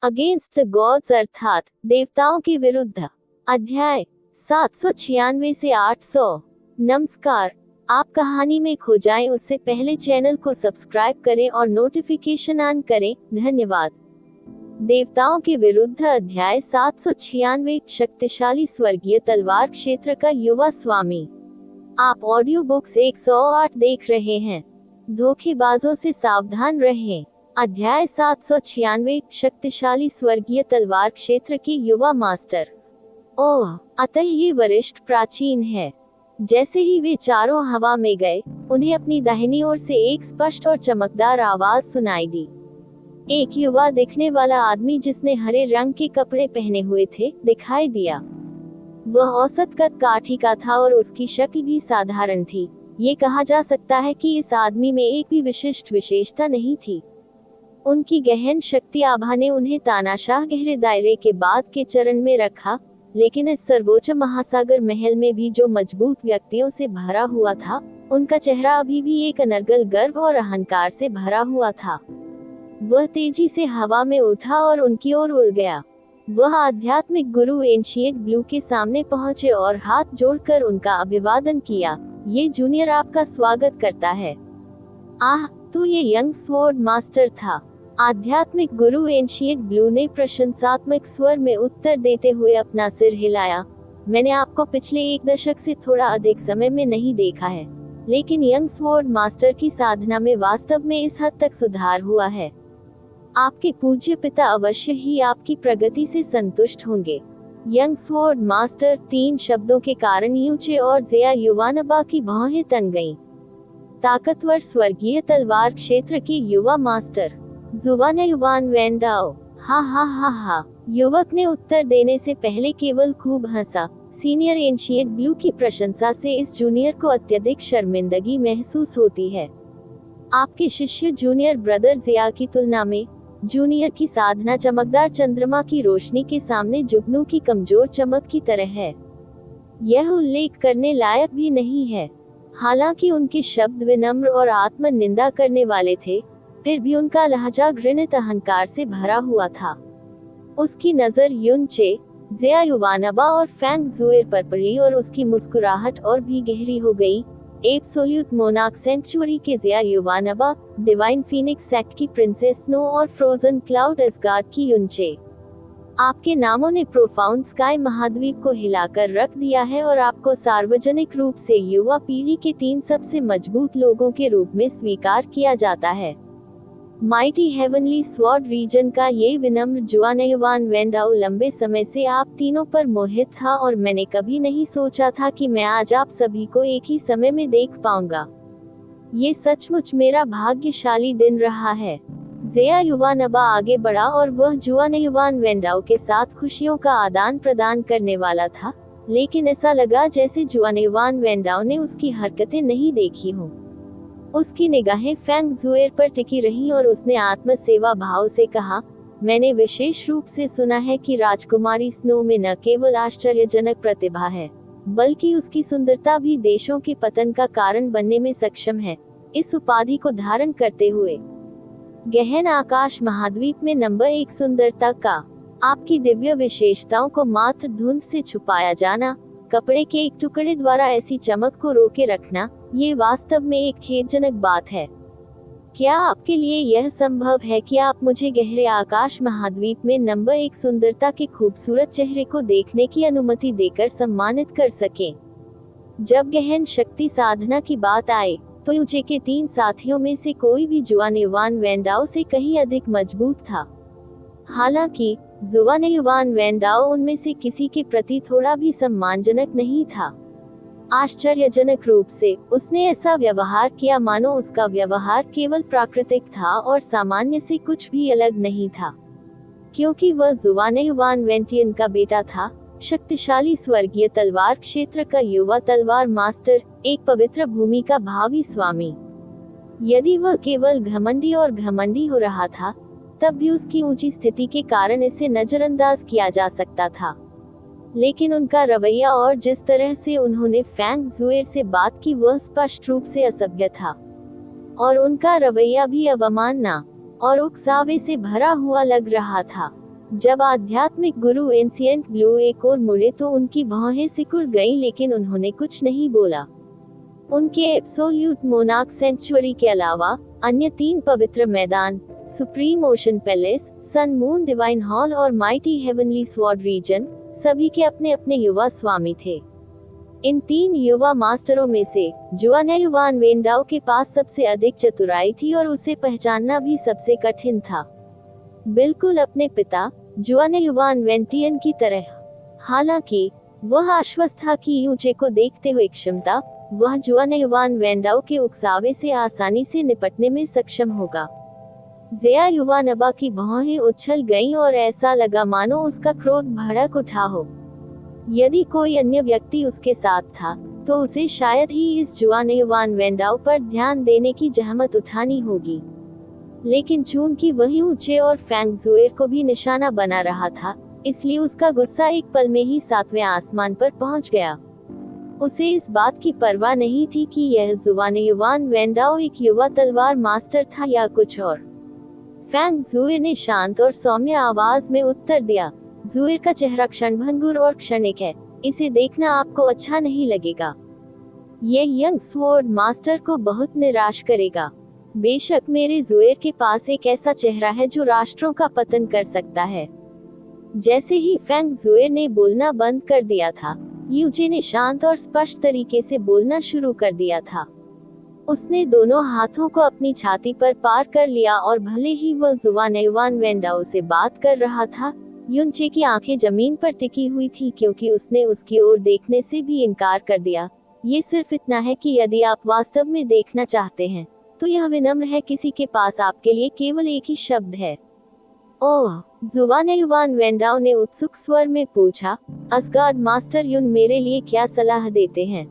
Against the gods अर्थात देवताओं के विरुद्ध। अध्याय 796 से 800। नमस्कार। आप कहानी में खो जाएं उससे पहले चैनल को सब्सक्राइब करें और नोटिफिकेशन ऑन करें। धन्यवाद। देवताओं के विरुद्ध अध्याय 796। शक्तिशाली स्वर्गीय तलवार क्षेत्र का युवा स्वामी। आप ऑडियो बुक्स 108 देख रहे हैं। धोखेबाजों से सावधान रहें। अध्याय 796। शक्तिशाली स्वर्गीय तलवार क्षेत्र के युवा मास्टर। ओह, अतः ये वरिष्ठ प्राचीन है। जैसे ही वे चारों हवा में गए, उन्हें अपनी दाहिनी ओर से एक स्पष्ट और चमकदार आवाज सुनाई दी। एक युवा दिखने वाला आदमी जिसने हरे रंग के कपड़े पहने हुए थे, दिखाई दिया। वह औसत कद काठी का था और उसकी शक्ल भी साधारण थी। ये कहा जा सकता है कि इस आदमी में एक भी विशिष्ट विशेषता नहीं थी। उनकी गहन शक्ति आभा ने उन्हें तानाशाह गहरे दायरे के बाद के चरण में रखा, लेकिन इस सर्वोच्च महासागर महल में भी जो मजबूत व्यक्तियों से भरा हुआ था, उनका चेहरा अभी भी एक अनर्गल गर्व और अहंकार से भरा हुआ था। वह तेजी से हवा में उठा और उनकी ओर उड़ गया। वह आध्यात्मिक गुरु एंशिएंट ब्लू के सामने पहुंचे और हाथ जोड़कर उनका अभिवादन किया। ये जूनियर आपका स्वागत करता है। आह, तो ये यंग स्वॉर्ड मास्टर था। आध्यात्मिक गुरु एंशिएंट ब्लू ने प्रशंसात्मक स्वर में उत्तर देते हुए अपना सिर हिलाया। मैंने आपको पिछले एक दशक से थोड़ा अधिक समय में नहीं देखा है, लेकिन यंग स्वॉर्ड मास्टर की साधना में वास्तव में इस हद तक सुधार हुआ है। आपके पूज्य पिता अवश्य ही आपकी प्रगति से संतुष्ट होंगे। यंग स्वॉर्ड मास्टर 3 शब्दों के कारण यूचे और ज़िया युवानबा की भौहें तन गईं। ताकतवर स्वर्गीय तलवार क्षेत्र के युवा मास्टर जुवान युवान वेंडाओ। हा हा हा हा। युवक ने उत्तर देने से पहले केवल खूब हंसा। सीनियर एंशिएंट ब्लू की प्रशंसा से इस जूनियर को अत्यधिक शर्मिंदगी महसूस होती है। आपके शिष्य जूनियर ब्रदर ज़िया की तुलना में जूनियर की साधना चमकदार चंद्रमा की रोशनी के सामने जुगनू की कमजोर चमक की तरह है। यह उल्लेख करने लायक भी नहीं है। हालांकि उनके शब्द विनम्र और आत्म निंदा करने वाले थे, फिर भी उनका लहजा घृणित अहंकार से भरा हुआ था। उसकी नजर युनचे, ज़िया युवानबा और फैंग जुएर पर पड़ी और उसकी मुस्कुराहट और भी गहरी हो गई। एब्सोल्यूट मोनार्क सेंचुरी के ज़िया युवानबा, डिवाइन फीनिक्स सेक्ट की प्रिंसेस स्नो और फ्रोजन क्लाउड एस्गार्ड की युनचे। आपके नामों ने प्रोफाउंड स्काई महाद्वीप को हिलाकर रख दिया है और आपको सार्वजनिक रूप से युवा पीढ़ी के 3 सबसे मजबूत लोगों के रूप में स्वीकार किया जाता है। माइटी हेवनली स्वॉर्ड रीजन का ये विनम्र जुआनयुवान वेंडाओ लंबे समय से आप तीनों पर मोहित था और मैंने कभी नहीं सोचा था कि मैं आज आप सभी को एक ही समय में देख पाऊंगा। ये सचमुच मेरा भाग्यशाली दिन रहा है। ज़िया युवानबा आगे बढ़ा और वह जुआनयुवान वेंडाओ के साथ खुशियों का आदान प्रदान करने वाला था, लेकिन ऐसा लगा जैसे जुआनयुवान वेंडाओ ने उसकी हरकतें नहीं देखी हों। उसकी निगाहें फैंग जुएर पर टिकी रहीं और उसने आत्म सेवा भाव से कहा, मैंने विशेष रूप से सुना है कि राजकुमारी स्नो में न केवल आश्चर्यजनक प्रतिभा है, बल्कि उसकी सुंदरता भी देशों के पतन का कारण बनने में सक्षम है। इस उपाधि को धारण करते हुए गहन आकाश महाद्वीप में नंबर 1 सुंदरता का आपकी दिव्य विशेषताओं को मात्र धुंध से छुपाया जाना, कपड़े के एक टुकड़े द्वारा ऐसी चमक को रोके रखना, ये वास्तव में एक खेदजनक बात है। क्या आपके लिए यह संभव है कि आप मुझे गहरे आकाश महाद्वीप में नंबर 1 सुंदरता के खूबसूरत चेहरे को देखने की अनुमति देकर सम्मानित कर सकें? जब गहन शक्ति साधना की बात आए, तो यूचे के 3 साथियों में से कोई भी जुआनयुवान वेंडाओ से कहीं अधिक मजबूत था। हालांकि जुआनयुवान वेंडाओ उनमें से किसी के प्रति थोड़ा भी सम्मानजनक नहीं था। आश्चर्यजनक रूप से उसने ऐसा व्यवहार किया मानो उसका व्यवहार केवल प्राकृतिक था और सामान्य से कुछ भी अलग नहीं था। क्योंकि वह जुआनयुवान वेंटियन का बेटा था, शक्तिशाली स्वर्गीय तलवार क्षेत्र का युवा तलवार मास्टर, एक पवित्र भूमि का भावी स्वामी। यदि वह केवल घमंडी हो रहा था, तब भी उसकी ऊंची स्थिति के कारण इसे नजरअंदाज किया जा सकता था। लेकिन उनका रवैया और जिस तरह से उन्होंने फैंग जुएर से बात की वह स्पष्ट रूप से असभ्य था, और उनका रवैया भी अवमानना और उकसावे से भरा हुआ लग रहा था। जब आध्यात्मिक गुरु एंशिएंट ब्लू एक और मुड़े तो उनकी भौहें सिकुड़ गईं, लेकिन उन्होंने कुछ नहीं बोला। उनके एब्सोल्यूट मोनार्क सेंचुरी के अलावा अन्य 3 पवित्र मैदान, supreme ocean palace, sun moon divine hall और माइटी हेवनली स्वॉर्ड रीजन, सभी के अपने अपने युवा स्वामी थे। इन 3 युवा मास्टरों में से जुआनेयु वान वेंडाओ के पास सबसे अधिक चतुराई थी और उसे पहचानना भी सबसे कठिन था, बिल्कुल अपने पिता जुआनेयु वान वेंटियन की तरह। हालांकि वह आश्वस्त था कि यूचे को देखते हुए क्षमता वह जुआनेयु वान वेंडाओ के उकसावे से आसानी से निपटने में सक्षम होगा। ज़ेया युवानबा की भौहें उछल गईं और ऐसा लगा मानो उसका क्रोध भड़क उठा हो। यदि कोई अन्य व्यक्ति उसके साथ था तो उसे शायद ही इस जुआनेयु वान वेंडाओ पर ध्यान देने की जहमत उठानी होगी, लेकिन चूंकि वही ऊंचे और फैंग जुएर को भी निशाना बना रहा था, इसलिए उसका गुस्सा एक पल में ही 7वें आसमान पर पहुंच गया। उसे इस बात की परवाह नहीं थी कि यह जुआनेयु वान वेंडाओ एक युवा तलवार मास्टर था या कुछ और। फैंग जुएर ने शांत और सौम्य आवाज में उत्तर दिया, जुएर का चेहरा क्षणभंगुर और क्षणिक है, इसे देखना आपको अच्छा नहीं लगेगा। यह यंग स्वॉर्ड मास्टर को बहुत निराश करेगा। बेशक मेरे जुएर के पास एक ऐसा चेहरा है जो राष्ट्रों का पतन कर सकता है। जैसे ही फैंग जुएर ने बोलना बंद कर दिया था, यूचे ने शांत और स्पष्ट तरीके से बोलना शुरू कर दिया था। उसने दोनों हाथों को अपनी छाती पर पार कर लिया और भले ही वह जुआनेयु वान वेंडाओ से बात कर रहा था, यूचे की आंखें जमीन पर टिकी हुई थी क्योंकि उसने उसकी ओर देखने से भी इनकार कर दिया। ये सिर्फ इतना है कि यदि आप वास्तव में देखना चाहते हैं तो यह विनम्र है, किसी के पास आपके लिए केवल एक ही शब्द है। ओह, जुआनेयु वान वेंडाओ ने उत्सुक स्वर में पूछा, असगार्ड मास्टर युन मेरे लिए क्या सलाह देते हैं?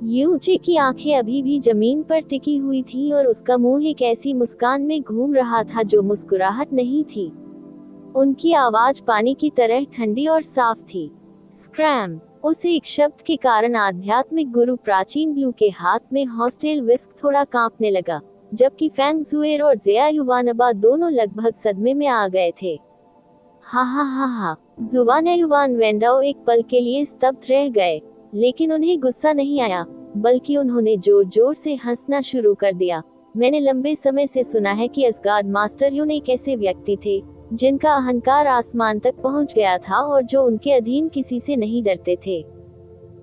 यूचे की आंखें अभी भी जमीन पर टिकी हुई थी और उसका मुंह एक ऐसी मुस्कान में घूम रहा था जो मुस्कुराहट नहीं थी। उनकी आवाज पानी की तरह ठंडी और साफ थी। स्क्रैम। उस एक शब्द के कारण आध्यात्मिक गुरु प्राचीन ब्लू के हाथ में हॉस्टेल विस्क थोड़ा कांपने लगा, जबकि फैंग जुएर और ज़ेया युवानबा दोनों लगभग सदमे में आ गए थे। हा हा हा हा। जुआनेयु वान वेंडाओ एक पल के लिए स्तब्ध रह गए, लेकिन उन्हें गुस्सा नहीं आया, बल्कि उन्होंने जोर जोर से हंसना शुरू कर दिया। मैंने लंबे समय से सुना है कि असगार्ड मास्टर युन एक ऐसे व्यक्ति थे जिनका अहंकार आसमान तक पहुंच गया था और जो उनके अधीन किसी से नहीं डरते थे,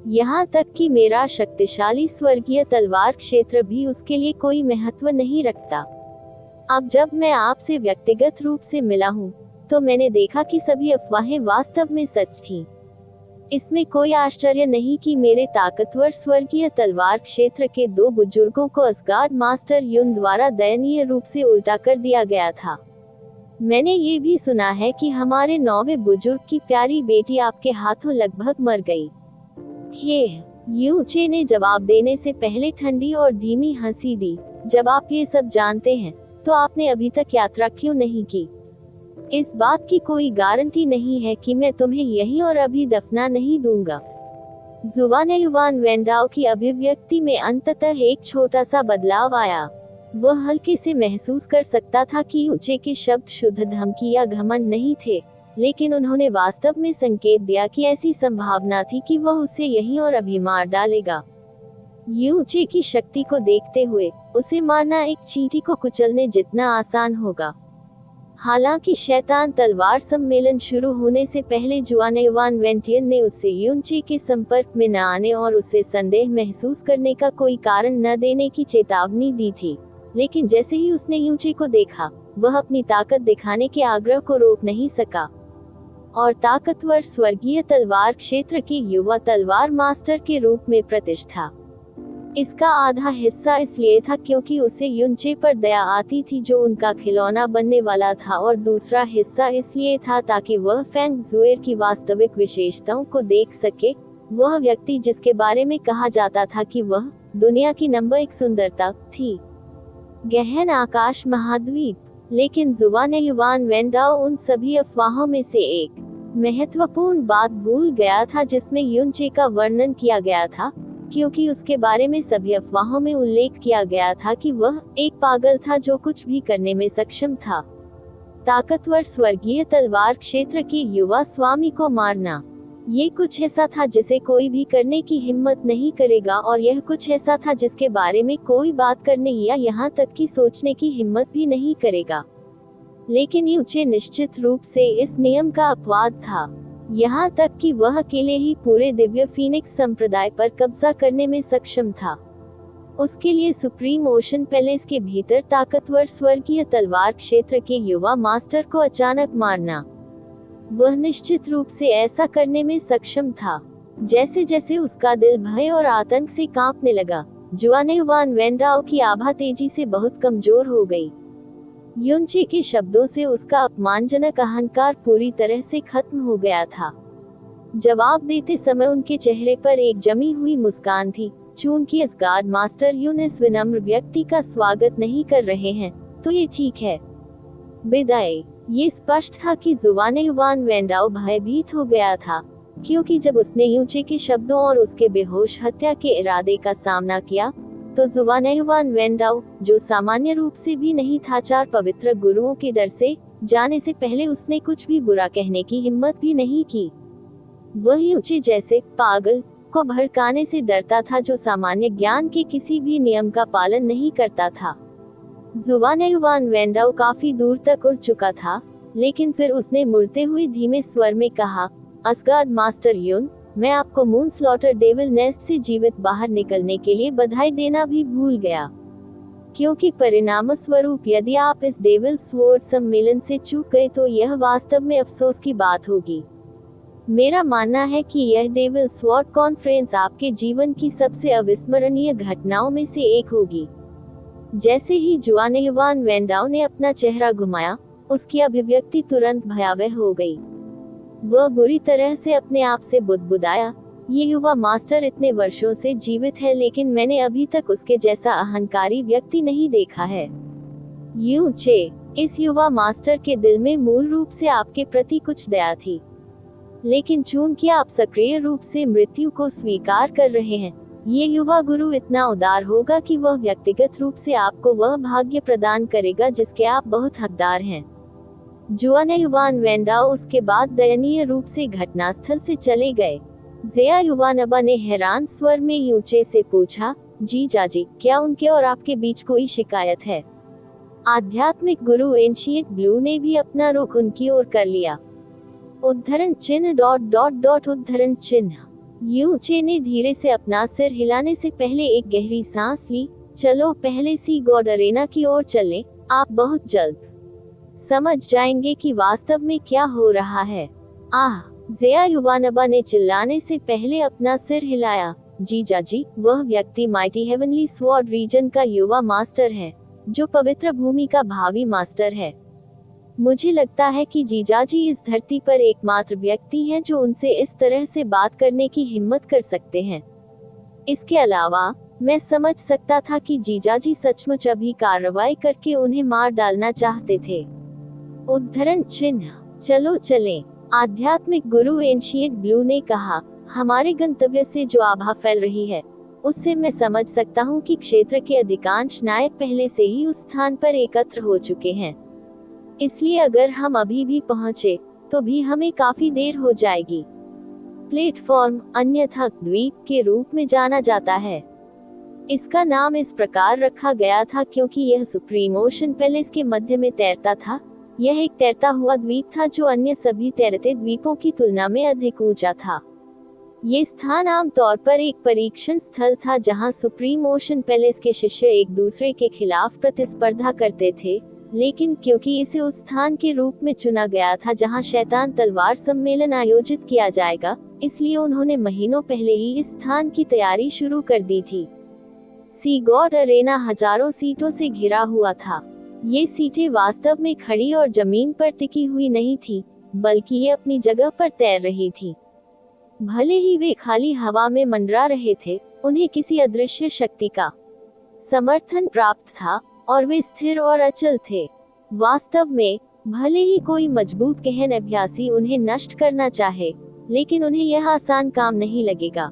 यहाँ तक कि मेरा शक्तिशाली स्वर्गीय तलवार क्षेत्र भी उसके लिए कोई महत्व नहीं रखता। अब जब मैं आपसे व्यक्तिगत रूप से मिला हूँ तो मैंने देखा कि सभी अफवाहें वास्तव में सच थीं। इसमें कोई आश्चर्य नहीं कि मेरे ताकतवर स्वर्गीय तलवार क्षेत्र के 2 बुजुर्गों को असगार्ड मास्टर युन द्वारा दयनीय रूप से उल्टा कर दिया गया था। मैंने ये भी सुना है कि हमारे 9वें बुजुर्ग की प्यारी बेटी आपके हाथों लगभग मर गई। हे, यूचे ने जवाब देने से पहले ठंडी और धीमी हंसी दी। जब आप ये सब जानते हैं तो आपने अभी तक यात्रा क्यों नहीं की? इस बात की कोई गारंटी नहीं है कि मैं तुम्हें यहीं और अभी दफना नहीं दूंगा। जुआनेयु वान वेंडाओ की अभिव्यक्ति में अंततः एक छोटा सा बदलाव आया। वह हल्के से महसूस कर सकता था कि यूचे के शब्द शुद्ध धमकी या घमंड नहीं थे, लेकिन उन्होंने वास्तव में संकेत दिया कि ऐसी संभावना थी कि वह उसे यहीं और अभी मार डालेगा। यूचे की शक्ति को देखते हुए उसे मारना एक चींटी को कुचलने जितना आसान होगा। हालांकि शैतान तलवार सम्मेलन शुरू होने से पहले जुआनेयु वान वेंटियन ने उसे यूचे के संपर्क में न आने और उसे संदेह महसूस करने का कोई कारण न देने की चेतावनी दी थी, लेकिन जैसे ही उसने यूचे को देखा, वह अपनी ताकत दिखाने के आग्रह को रोक नहीं सका और ताकतवर स्वर्गीय तलवार क्षेत्र के युवा तलवार मास्टर के रूप में प्रतिष्ठा। इसका आधा हिस्सा इसलिए था क्योंकि उसे यूचे पर दया आती थी जो उनका खिलौना बनने वाला था, और दूसरा हिस्सा इसलिए था ताकि वह फैंग जुएर की वास्तविक विशेषताओं को देख सके, वह व्यक्ति जिसके बारे में कहा जाता था कि वह दुनिया की नंबर 1 सुंदरता थी। गहन आकाश महाद्वीप। लेकिन जुआनेयु वान वेंडाओ उन सभी अफवाहों में से एक महत्वपूर्ण बात भूल गया था जिसमें यूचे का वर्णन किया गया था, क्योंकि उसके बारे में सभी अफवाहों में उल्लेख किया गया था कि वह एक पागल था जो कुछ भी करने में सक्षम था। ताकतवर स्वर्गीय तलवार क्षेत्र के युवा स्वामी को मारना। ये कुछ ऐसा था जिसे कोई भी करने की हिम्मत नहीं करेगा, और यह कुछ ऐसा था जिसके बारे में कोई बात करने या यहाँ तक कि सोचने की हिम्मत भी नहीं करेगा। लेकिन यूचे निश्चित रूप से इस नियम का अपवाद था, यहाँ तक कि वह अकेले ही पूरे दिव्य फीनिक्स संप्रदाय पर कब्जा करने में सक्षम था। उसके लिए सुप्रीम ओशन पैलेस के भीतर ताकतवर स्वर्गीय तलवार क्षेत्र के युवा मास्टर को अचानक मारना। वह निश्चित रूप से ऐसा करने में सक्षम था। जैसे जैसे उसका दिल भय और आतंक से कांपने लगा, जुआने वान वेंडाओ की आभा तेजी से बहुत कमजोर हो गई। युनचे के शब्दों से उसका अपमानजनक अहंकार पूरी तरह से खत्म हो गया था। जवाब देते समय उनके चेहरे पर एक जमी हुई मुस्कान थी। चूंकि इस गार्ड मास्टर यून इस विनम्र व्यक्ति का स्वागत नहीं कर रहे हैं, तो ये ठीक है। विदाई। ये स्पष्ट था कि जुआने वान वेंडाओ भयभीत हो गया था, क्योंकि जब उसने यूचे के शब्दों और उसके बेहोश हत्या के इरादे का सामना किया, तो जुआने वान वेंडाओ, जो सामान्य रूप से भी नहीं था, 4 पवित्र गुरुओं के डर से जाने से पहले उसने कुछ भी बुरा कहने की हिम्मत भी नहीं की। वह यूचे जैसे पागल को भड़काने से डरता था, जो सामान्य ज्ञान के किसी भी नियम का पालन नहीं करता था। जुआने वान वेंडाओ काफी दूर तक उड़ चुका था, लेकिन फिर उसने मुड़ते हुए धीमे स्वर में कहा, असगार्ड मास्टर यून, मैं आपको मून स्लॉटर डेविल नेस्ट से जीवित बाहर निकलने के लिए बधाई देना भी भूल गया, क्योंकि परिणाम स्वरूप यदि आप इस डेविल स्वॉर्ड सम्मेलन से चूक गए तो यह वास्तव में अफसोस की बात होगी। मेरा मानना है कि यह डेविल स्वॉर्ड कॉन्फ्रेंस आपके जीवन की सबसे अविस्मरणीय घटनाओं में से एक होगी। जैसे ही जुआने वान वेंडाओ ने अपना चेहरा घुमाया, उसकी अभिव्यक्ति तुरंत भयावह हो गई। वह बुरी तरह से अपने आप से बुदबुदाया, ये युवा मास्टर इतने वर्षों से जीवित है, लेकिन मैंने अभी तक उसके जैसा अहंकारी व्यक्ति नहीं देखा है। यू चे, इस युवा मास्टर के दिल में मूल रूप से आपके प्रति कुछ दया थी, लेकिन चूंकि आप सक्रिय रूप से मृत्यु को स्वीकार कर रहे हैं, ये युवा गुरु इतना उदार होगा कि वह व्यक्तिगत रूप से आपको वह भाग्य प्रदान करेगा जिसके आप बहुत हकदार हैं। जुआने वान वेंडाओ उसके बाद दयनीय रूप से घटनास्थल से चले गए। ज़ेया युवानबा ने हैरान स्वर में यूचे से पूछा, जी जाजी, क्या उनके और आपके बीच कोई शिकायत है? आध्यात्मिक गुरु एंशिएंट ब्लू ने भी अपना रुख उनकी ओर कर लिया। उद्धरण चिन्ह ... उद्धरण चिन्ह। यूचे ने धीरे से अपना सिर हिलाने से पहले एक गहरी सांस ली। चलो पहले सी गॉड अरेना की ओर चलें, आप बहुत जल्द समझ जाएंगे कि वास्तव में क्या हो रहा है। आह, ज़ेया युवानबा ने चिल्लाने से पहले अपना सिर हिलाया। जीजा जी, वह व्यक्ति माइटी हेवनली स्वॉर्ड रीजन का युवा मास्टर है, जो पवित्र भूमि का भावी मास्टर है। मुझे लगता है कि जीजाजी इस धरती पर एकमात्र व्यक्ति हैं जो उनसे इस तरह से बात करने की हिम्मत कर सकते हैं। इसके अलावा मैं समझ सकता था कि जीजाजी सचमुच अभी कार्रवाई करके उन्हें मार डालना चाहते थे। उद्धरण चिन्ह। चलो चलें, आध्यात्मिक गुरु एंशिएंट ब्लू ने कहा। हमारे गंतव्य से जो आभा फैल रही है, उससे मैं समझ सकता हूँ कि क्षेत्र के अधिकांश नायक पहले से ही उस स्थान पर एकत्र हो चुके हैं। इसलिए अगर हम अभी भी पहुंचे, तो भी हमें काफी देर हो जाएगी। प्लेटफॉर्म, अन्यथा द्वीप के रूप में जाना जाता है। इसका नाम इस प्रकार रखा गया था क्योंकि यह सुप्रीम ओशन पैलेस के मध्य में तैरता था। यह एक तैरता हुआ द्वीप था जो अन्य सभी तैरते द्वीपों की तुलना में अधिक ऊंचा था। ये स्थान आमतौर पर एक परीक्षण स्थल था जहां सुप्रीम ओशन पैलेस के शिष्य एक दूसरे के खिलाफ प्रतिस्पर्धा करते थे, लेकिन क्योंकि इसे उस स्थान के रूप में चुना गया था जहां शैतान तलवार सम्मेलन आयोजित किया जाएगा, इसलिए उन्होंने महीनों पहले ही इस स्थान की तैयारी शुरू कर दी थी। सी गॉड अरेना हजारों सीटों से घिरा हुआ था। ये सीटें वास्तव में खड़ी और जमीन पर टिकी हुई नहीं थी, बल्कि ये अपनी जगह पर तैर रही थी। भले ही वे खाली हवा में मंडरा रहे थे, उन्हें किसी अदृश्य शक्ति का समर्थन प्राप्त था और वे स्थिर और अचल थे। वास्तव में भले ही कोई मजबूत गहन अभ्यासी उन्हें नष्ट करना चाहे, लेकिन उन्हें यह आसान काम नहीं लगेगा।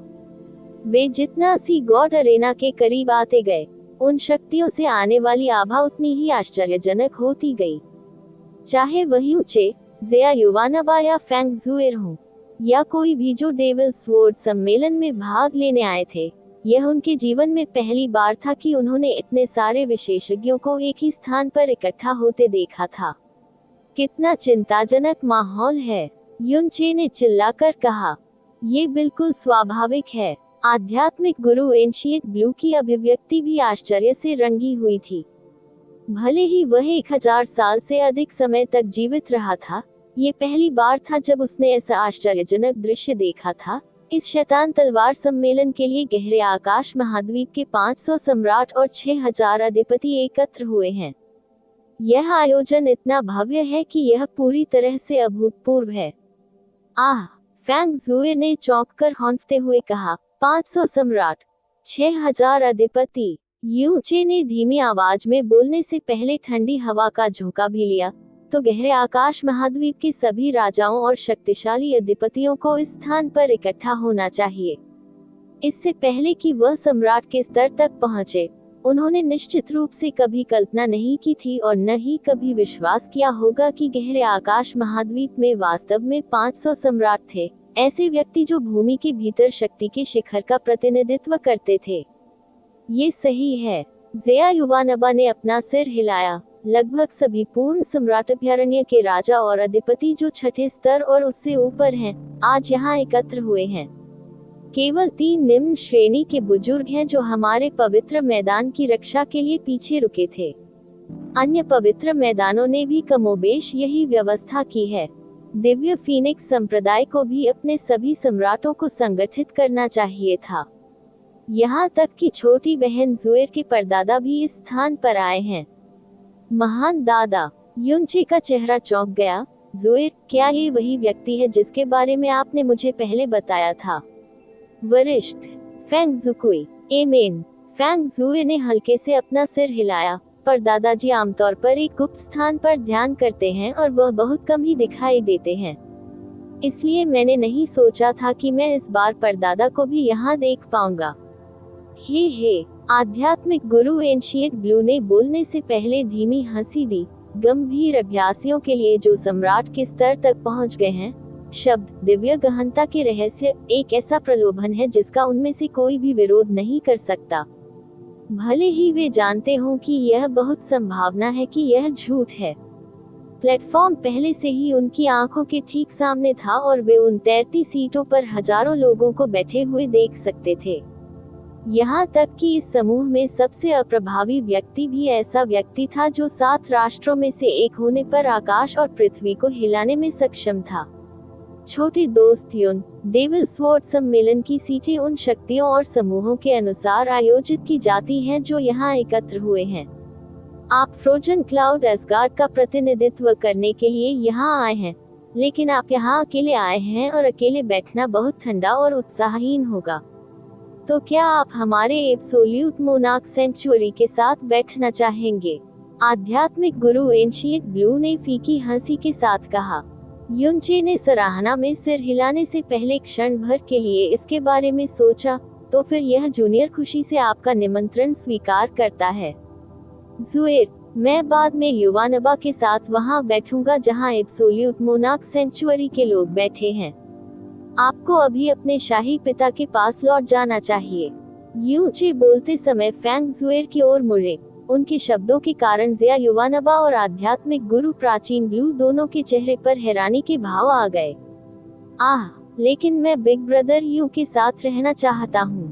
वे जितना सी गॉड अरेना के करीब आते गए, उन शक्तियों से आने वाली आभा उतनी ही आश्चर्यजनक होती गई। चाहे वही ऊंचे ज़िया युवानबा या फेंग जुएर हों, या कोई भी जो डेविल स्वॉर्ड सम्मेलन में भाग लेने आए थे। यह उनके जीवन में पहली बार था कि उन्होंने इतने सारे विशेषज्ञों को एक ही स्थान पर इकट्ठा होते देखा था। कितना चिंताजनक माहौल है, युनचे ने चिल्लाकर कहा। ये बिल्कुल स्वाभाविक है। आध्यात्मिक गुरु एंशिएंट ब्लू की अभिव्यक्ति भी आश्चर्य से रंगी हुई थी। भले ही वह 1000 साल से अधिक समय तक जीवित रहा था, ये पहली बार था जब उसने ऐसा आश्चर्यजनक दृश्य देखा था। इस शैतान तलवार सम्मेलन के लिए गहरे आकाश महाद्वीप के 500 सम्राट और 6000 अधिपति एकत्र हुए हैं। यह आयोजन इतना भव्य है कि यह पूरी तरह से अभूतपूर्व है। आह, फेंग जुए ने चौंक कर हौंफते हुए कहा, 500 सम्राट, 6000 अधिपति। यूचे ने धीमी आवाज में बोलने से पहले ठंडी हवा का झोंका भी लिया। तो गहरे आकाश महाद्वीप के सभी राजाओं और शक्तिशाली अधिपतियों को इस स्थान पर इकट्ठा होना चाहिए। इससे पहले कि वह सम्राट के स्तर तक पहुंचे, उन्होंने निश्चित रूप से कभी कल्पना नहीं की थी और न ही कभी विश्वास किया होगा कि गहरे आकाश महाद्वीप में वास्तव में 500 सम्राट थे, ऐसे व्यक्ति जो भूमि के भीतर शक्ति के शिखर का प्रतिनिधित्व करते थे। ये सही है, ज़िया युवानबा ने अपना सिर हिलाया। लगभग सभी पूर्ण सम्राट अभयारण्य के राजा और अधिपति जो छठे स्तर और उससे ऊपर हैं, आज यहाँ एकत्र हुए हैं। केवल 3 निम्न श्रेणी के बुजुर्ग हैं जो हमारे पवित्र मैदान की रक्षा के लिए पीछे रुके थे। अन्य पवित्र मैदानों ने भी कमोबेश यही व्यवस्था की है। दिव्य फीनिक्स संप्रदाय को भी अपने सभी सम्राटों को संगठित करना चाहिए था। यहाँ तक कि छोटी बहन जुएर के परदादा भी इस स्थान पर आए हैं। महान दादा, युनचे का चेहरा चौंक गया। जुएर, क्या ये वही व्यक्ति है जिसके बारे में आपने मुझे पहले बताया था? वरिष्ठ फेंग जुकुई, एमेन। फेंग जुए ने हल्के से अपना सिर हिलाया। पर दादाजी आमतौर पर एक गुप्त स्थान पर ध्यान करते हैं और वह बहुत कम ही दिखाई देते हैं, इसलिए मैंने नहीं सोचा था कि मैं इस बार परदादा को भी यहाँ देख पाऊंगा। हे, आध्यात्मिक गुरु एंशिएंट ब्लू ने बोलने से पहले धीमी हंसी दी। गंभीर अभ्यासियों के लिए जो सम्राट के स्तर तक पहुंच गए हैं, शब्द दिव्य गहनता के रहस्य एक ऐसा प्रलोभन है जिसका उनमें से कोई भी विरोध नहीं कर सकता, भले ही वे जानते हों कि यह बहुत संभावना है कि यह झूठ है। प्लेटफॉर्म पहले से ही उनकी आंखों के ठीक सामने था और वे उन तैरती सीटों पर हजारों लोगों को बैठे हुए देख सकते थे। यहाँ तक कि इस समूह में सबसे अप्रभावी व्यक्ति भी ऐसा व्यक्ति था जो 7 राष्ट्रों में से एक होने पर आकाश और पृथ्वी को हिलाने में सक्षम था। छोटे दोस्त युन, डेविल स्वॉर्ड सम्मेलन की सीटें उन शक्तियों और समूहों के अनुसार आयोजित की जाती हैं जो यहाँ एकत्र हुए हैं। आप फ्रोजन क्लाउड एस्गार्ड का प्रतिनिधित्व करने के लिए यहाँ आए हैं, लेकिन आप यहाँ अकेले आए हैं और अकेले बैठना बहुत ठंडा और उत्साहहीन होगा। तो क्या आप हमारे एब्सोल्यूट मोनार्क सेंचुरी के साथ बैठना चाहेंगे? आध्यात्मिक गुरु एंशिएंट ब्लू ने फीकी हंसी के साथ कहा। युनचे ने सराहना में सिर हिलाने से पहले क्षण भर के लिए इसके बारे में सोचा, तो फिर यह जूनियर खुशी से आपका निमंत्रण स्वीकार करता है। जुएर, मैं बाद में युवानबा के साथ वहां बैठूंगा जहां एब्सोल्यूट मोनार्क सेंचुरी के लोग बैठे हैं। आपको अभी अपने शाही पिता के पास लौट जाना चाहिए। यूचे बोलते समय फेंग जुएर की ओर मुड़े। उनके शब्दों के कारण ज़िया युवानबा और आध्यात्मिक गुरु प्राचीन ब्लू दोनों के चेहरे पर हैरानी के भाव आ गए। आह, लेकिन मैं बिग ब्रदर यू के साथ रहना चाहता हूँ,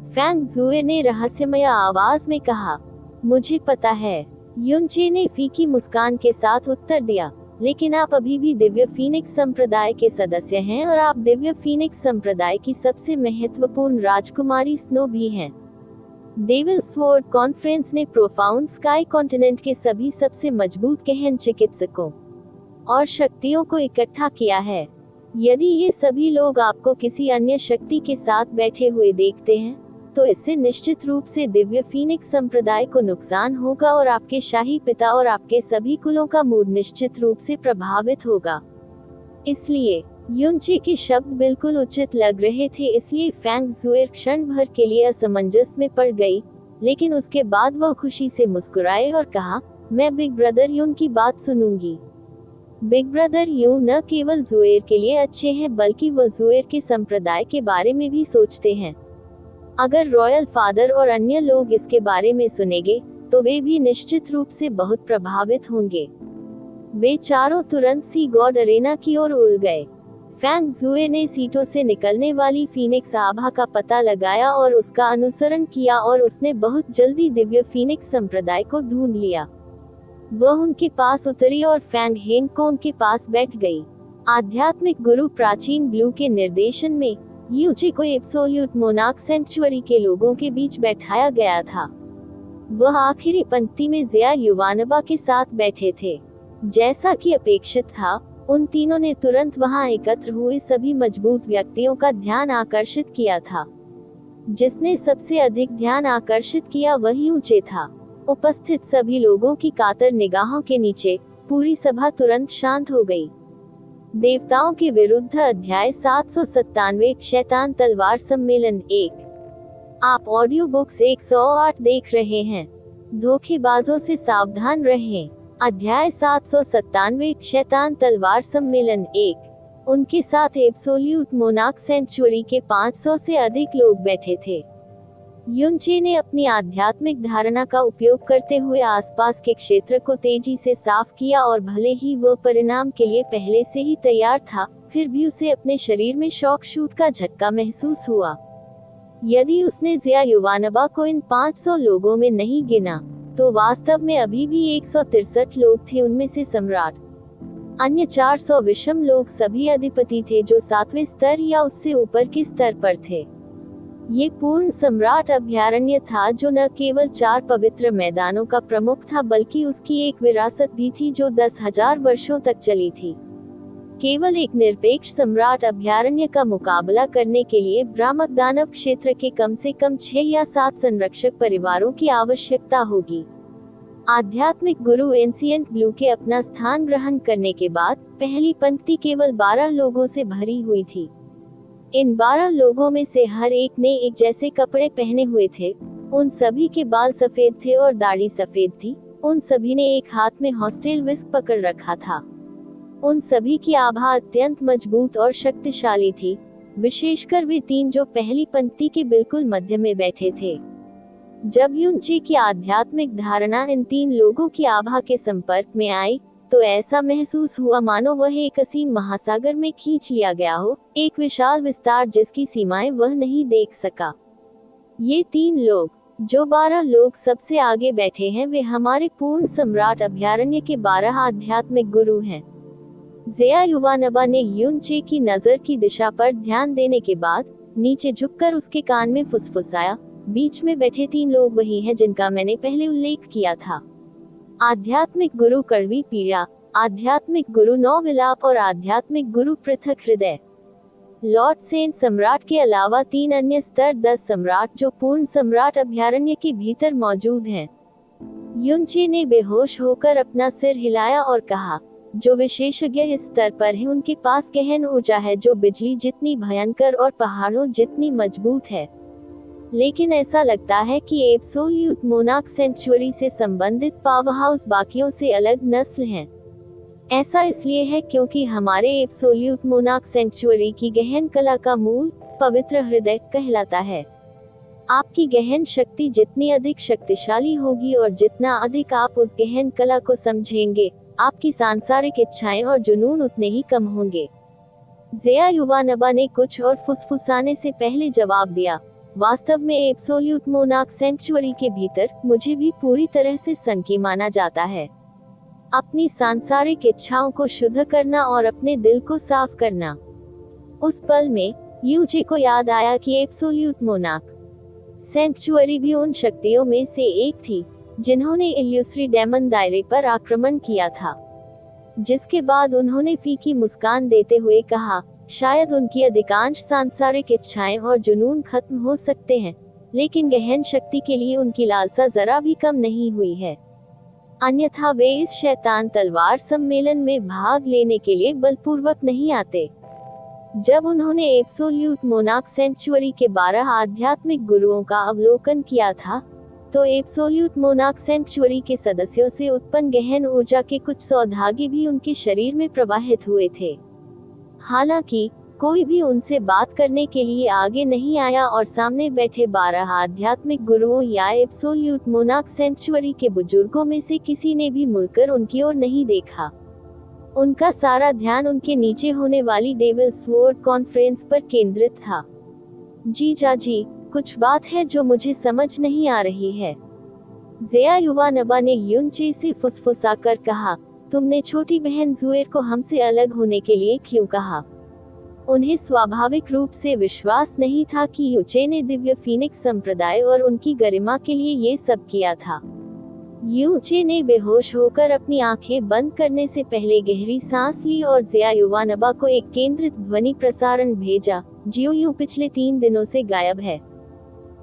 फेंग जुए ने रहस्यमय आवाज में कहा। मुझे पता है, युनचे ने फीकी मुस्कान के साथ उत्तर दिया, लेकिन आप अभी भी दिव्य फीनिक्स संप्रदाय के सदस्य हैं और आप दिव्य फीनिक्स संप्रदाय की सबसे महत्वपूर्ण राजकुमारी स्नो भी हैं। डेविल स्वॉर्ड कॉन्फ्रेंस ने प्रोफाउंड स्काई कॉन्टिनेंट के सभी सबसे मजबूत गहन चिकित्सकों और शक्तियों को इकट्ठा किया है। यदि ये सभी लोग आपको किसी अन्य शक्ति के साथ बैठे हुए देखते हैं, तो इससे निश्चित रूप से दिव्य फीनिक्स संप्रदाय को नुकसान होगा और आपके शाही पिता और आपके सभी कुलों का मूड निश्चित रूप से प्रभावित होगा। इसलिए युनचे के शब्द बिल्कुल उचित लग रहे थे, इसलिए फेंग जुएर क्षण भर के लिए असमंजस में पड़ गई, लेकिन उसके बाद वह खुशी से मुस्कुराए और कहा, मैं बिग ब्रदर युन की बात सुनूंगी। बिग ब्रदर यूं न केवल जुएर के लिए अच्छे हैं बल्कि वो जुएर के संप्रदाय के बारे में भी सोचते हैं। अगर रॉयल फादर और अन्य लोग इसके बारे में सुनेंगे तो वे भी निश्चित रूप से बहुत प्रभावित होंगे। वे चारों तुरंत सी गॉड अरेना की ओर उड़ गए। फैंग जुए ने सीटों से निकलने वाली फीनिक्स आभा का पता लगाया और उसका अनुसरण किया और उसने बहुत जल्दी दिव्य फीनिक्स संप्रदाय को ढूंढ लिया। वह उनके पास उतरी और फैंग हेंग को उनके पास बैठ गई। आध्यात्मिक गुरु प्राचीन ब्लू के निर्देशन में यूचे को एब्सोल्यूट मोनार्क सेंचुरी के लोगों के बीच बैठाया गया था। वह आखिरी पंक्ति में ज़िया युवानबा के साथ बैठे थे। जैसा कि अपेक्षित था, उन तीनों ने तुरंत वहां एकत्र हुए सभी मजबूत व्यक्तियों का ध्यान आकर्षित किया था। जिसने सबसे अधिक ध्यान आकर्षित किया वह यूचे था। उपस्थित सभी लोगों की कातर निगाहों के नीचे पूरी सभा तुरंत शांत हो गई। देवताओं के विरुद्ध अध्याय 797 शैतान तलवार सम्मेलन 1। आप ऑडियो बुक्स 108 देख रहे हैं। धोखेबाजों से सावधान रहें। अध्याय 797 शैतान तलवार सम्मेलन 1। उनके साथ एब्सोल्यूट मोनार्क सेंचुरी के 500 से अधिक लोग बैठे थे। युनचे ने अपनी आध्यात्मिक धारणा का उपयोग करते हुए आसपास के क्षेत्र को तेजी से साफ किया और भले ही वह परिणाम के लिए पहले से ही तैयार था, फिर भी उसे अपने शरीर में शॉक शूट का झटका महसूस हुआ। यदि उसने ज़िया युवानबा को इन 500 लोगों में नहीं गिना तो वास्तव में अभी भी 163 लोग थे, उनमें से सम्राट। अन्य 400 विषम लोग सभी अधिपति थे जो 7वें स्तर या उससे ऊपर के स्तर पर थे। ये पूर्ण सम्राट अभयारण्य था जो न केवल 4 पवित्र मैदानों का प्रमुख था बल्कि उसकी एक विरासत भी थी जो 10,000 वर्षों तक चली थी। केवल एक निरपेक्ष सम्राट अभयारण्य का मुकाबला करने के लिए भ्रामक दानव क्षेत्र के कम से कम 6 या 7 संरक्षक परिवारों की आवश्यकता होगी। आध्यात्मिक गुरु एंशिएंट ब्लू के अपना स्थान ग्रहण करने के बाद पहली पंक्ति केवल 12 लोगों से भरी हुई थी। इन 12 लोगों में से हर एक ने एक जैसे कपड़े पहने हुए थे। उन सभी के बाल सफेद थे और दाढ़ी सफेद थी। उन सभी ने एक हाथ में हॉस्टेल विस्क पकड़ रखा था। उन सभी की आभा अत्यंत मजबूत और शक्तिशाली थी, विशेषकर वे 3 जो पहली पंक्ति के बिल्कुल मध्य में बैठे थे। जब युनचे की आध्यात्मिक धारणा इन 3 लोगों की आभा के संपर्क में आई तो ऐसा महसूस हुआ मानो वह एक असीम महासागर में खींच लिया गया हो, एक विशाल विस्तार जिसकी सीमाएं वह नहीं देख सका। ये 3 लोग, जो 12 लोग सबसे आगे बैठे हैं, वे हमारे पूर्ण सम्राट अभयारण्य के 12 आध्यात्मिक गुरु हैं। ज़िया युवानबा ने युनचे की नजर की दिशा पर ध्यान देने के बाद नीचे झुककर उसके कान में फुसफुसाया, बीच में बैठे 3 लोग वही हैं जिनका मैंने पहले उल्लेख किया था। आध्यात्मिक गुरु कड़वी पीड़ा, आध्यात्मिक गुरु नौ विलाप और आध्यात्मिक गुरु पृथक हृदय। लॉर्ड सेंट सम्राट के अलावा 3 अन्य स्तर 10 सम्राट जो पूर्ण सम्राट अभयारण्य के भीतर मौजूद हैं। युनचे ने बेहोश होकर अपना सिर हिलाया और कहा, जो विशेषज्ञ इस स्तर पर हैं उनके पास गहन ऊर्जा है जो बिजली जितनी भयंकर और पहाड़ों जितनी मजबूत है। लेकिन ऐसा लगता है कि एब्सोल्यूट मोनार्क सेंचुरी से संबंधित पावरहाउस बाकियों से अलग नस्ल हैं। ऐसा इसलिए है क्योंकि हमारे एब्सोल्यूट मोनार्क सेंचुरी की गहन कला का मूल पवित्र हृदय कहलाता है। आपकी गहन शक्ति जितनी अधिक शक्तिशाली होगी और जितना अधिक आप उस गहन कला को समझेंगे, आपकी सांसारिक इच्छाएं और जुनून उतने ही कम होंगे। ज़िया युवानबा ने कुछ और फुसफुसाने से पहले जवाब दिया, वास्तव में एब्सोल्यूट मोनार्क सेंचुरी के भीतर मुझे भी पूरी तरह से संकी माना जाता है। अपनी सांसारिक इच्छाओं को शुद्ध करना और अपने दिल को साफ करना। उस पल में यूचे को याद आया कि एब्सोल्यूट मोनार्क सेंचुरी भी उन शक्तियों में से एक थी जिन्होंने इल्यूसरी डेमन दायरे पर आक्रमण किया था। जिसके बाद उन्होंने फीकी मुस्कान देते हुए कहा, शायद उनकी अधिकांश सांसारिक इच्छाएं और जुनून खत्म हो सकते हैं, लेकिन गहन शक्ति के लिए उनकी लालसा जरा भी कम नहीं हुई है। अन्यथा वे इस शैतान तलवार सम्मेलन में भाग लेने के लिए बलपूर्वक नहीं आते। जब उन्होंने एब्सोल्यूट मोनार्क सेंचुरी के 12 आध्यात्मिक गुरुओं का अवलोकन किया था, तो एब्सोल्यूट मोनार्क सेंचुरी के सदस्यों से उत्पन्न गहन ऊर्जा के कुछ सौभाग्य भी उनके शरीर में प्रवाहित हुए थे। हालांकि कोई भी उनसे बात करने के लिए आगे नहीं आया और सामने बैठे 12 आध्यात्मिक गुरुओं या एब्सोल्यूट मोनार्क सेंचुरी के बुजुर्गों में से किसी ने भी मुड़कर उनकी ओर नहीं देखा। उनका सारा ध्यान उनके नीचे होने वाली डेविल स्वॉर्ड कॉन्फ्रेंस पर केंद्रित था। जीजा जी, कुछ बात है जो मुझे समझ नहीं आ रही है। ज़ेया युवानबा ने युनचे से फुसफुसाकर कहा, तुमने छोटी बहन जुएर को हमसे अलग होने के लिए क्यों कहा? उन्हें स्वाभाविक रूप से विश्वास नहीं था कि युचे ने दिव्य फीनिक्स संप्रदाय और उनकी गरिमा के लिए ये सब किया था। युचे ने बेहोश होकर अपनी आंखें बंद करने से पहले गहरी सांस ली और ज़ेया युवानबा को एक केंद्रित ध्वनि प्रसारण भेजा, जियो पिछले 3 दिनों से गायब है।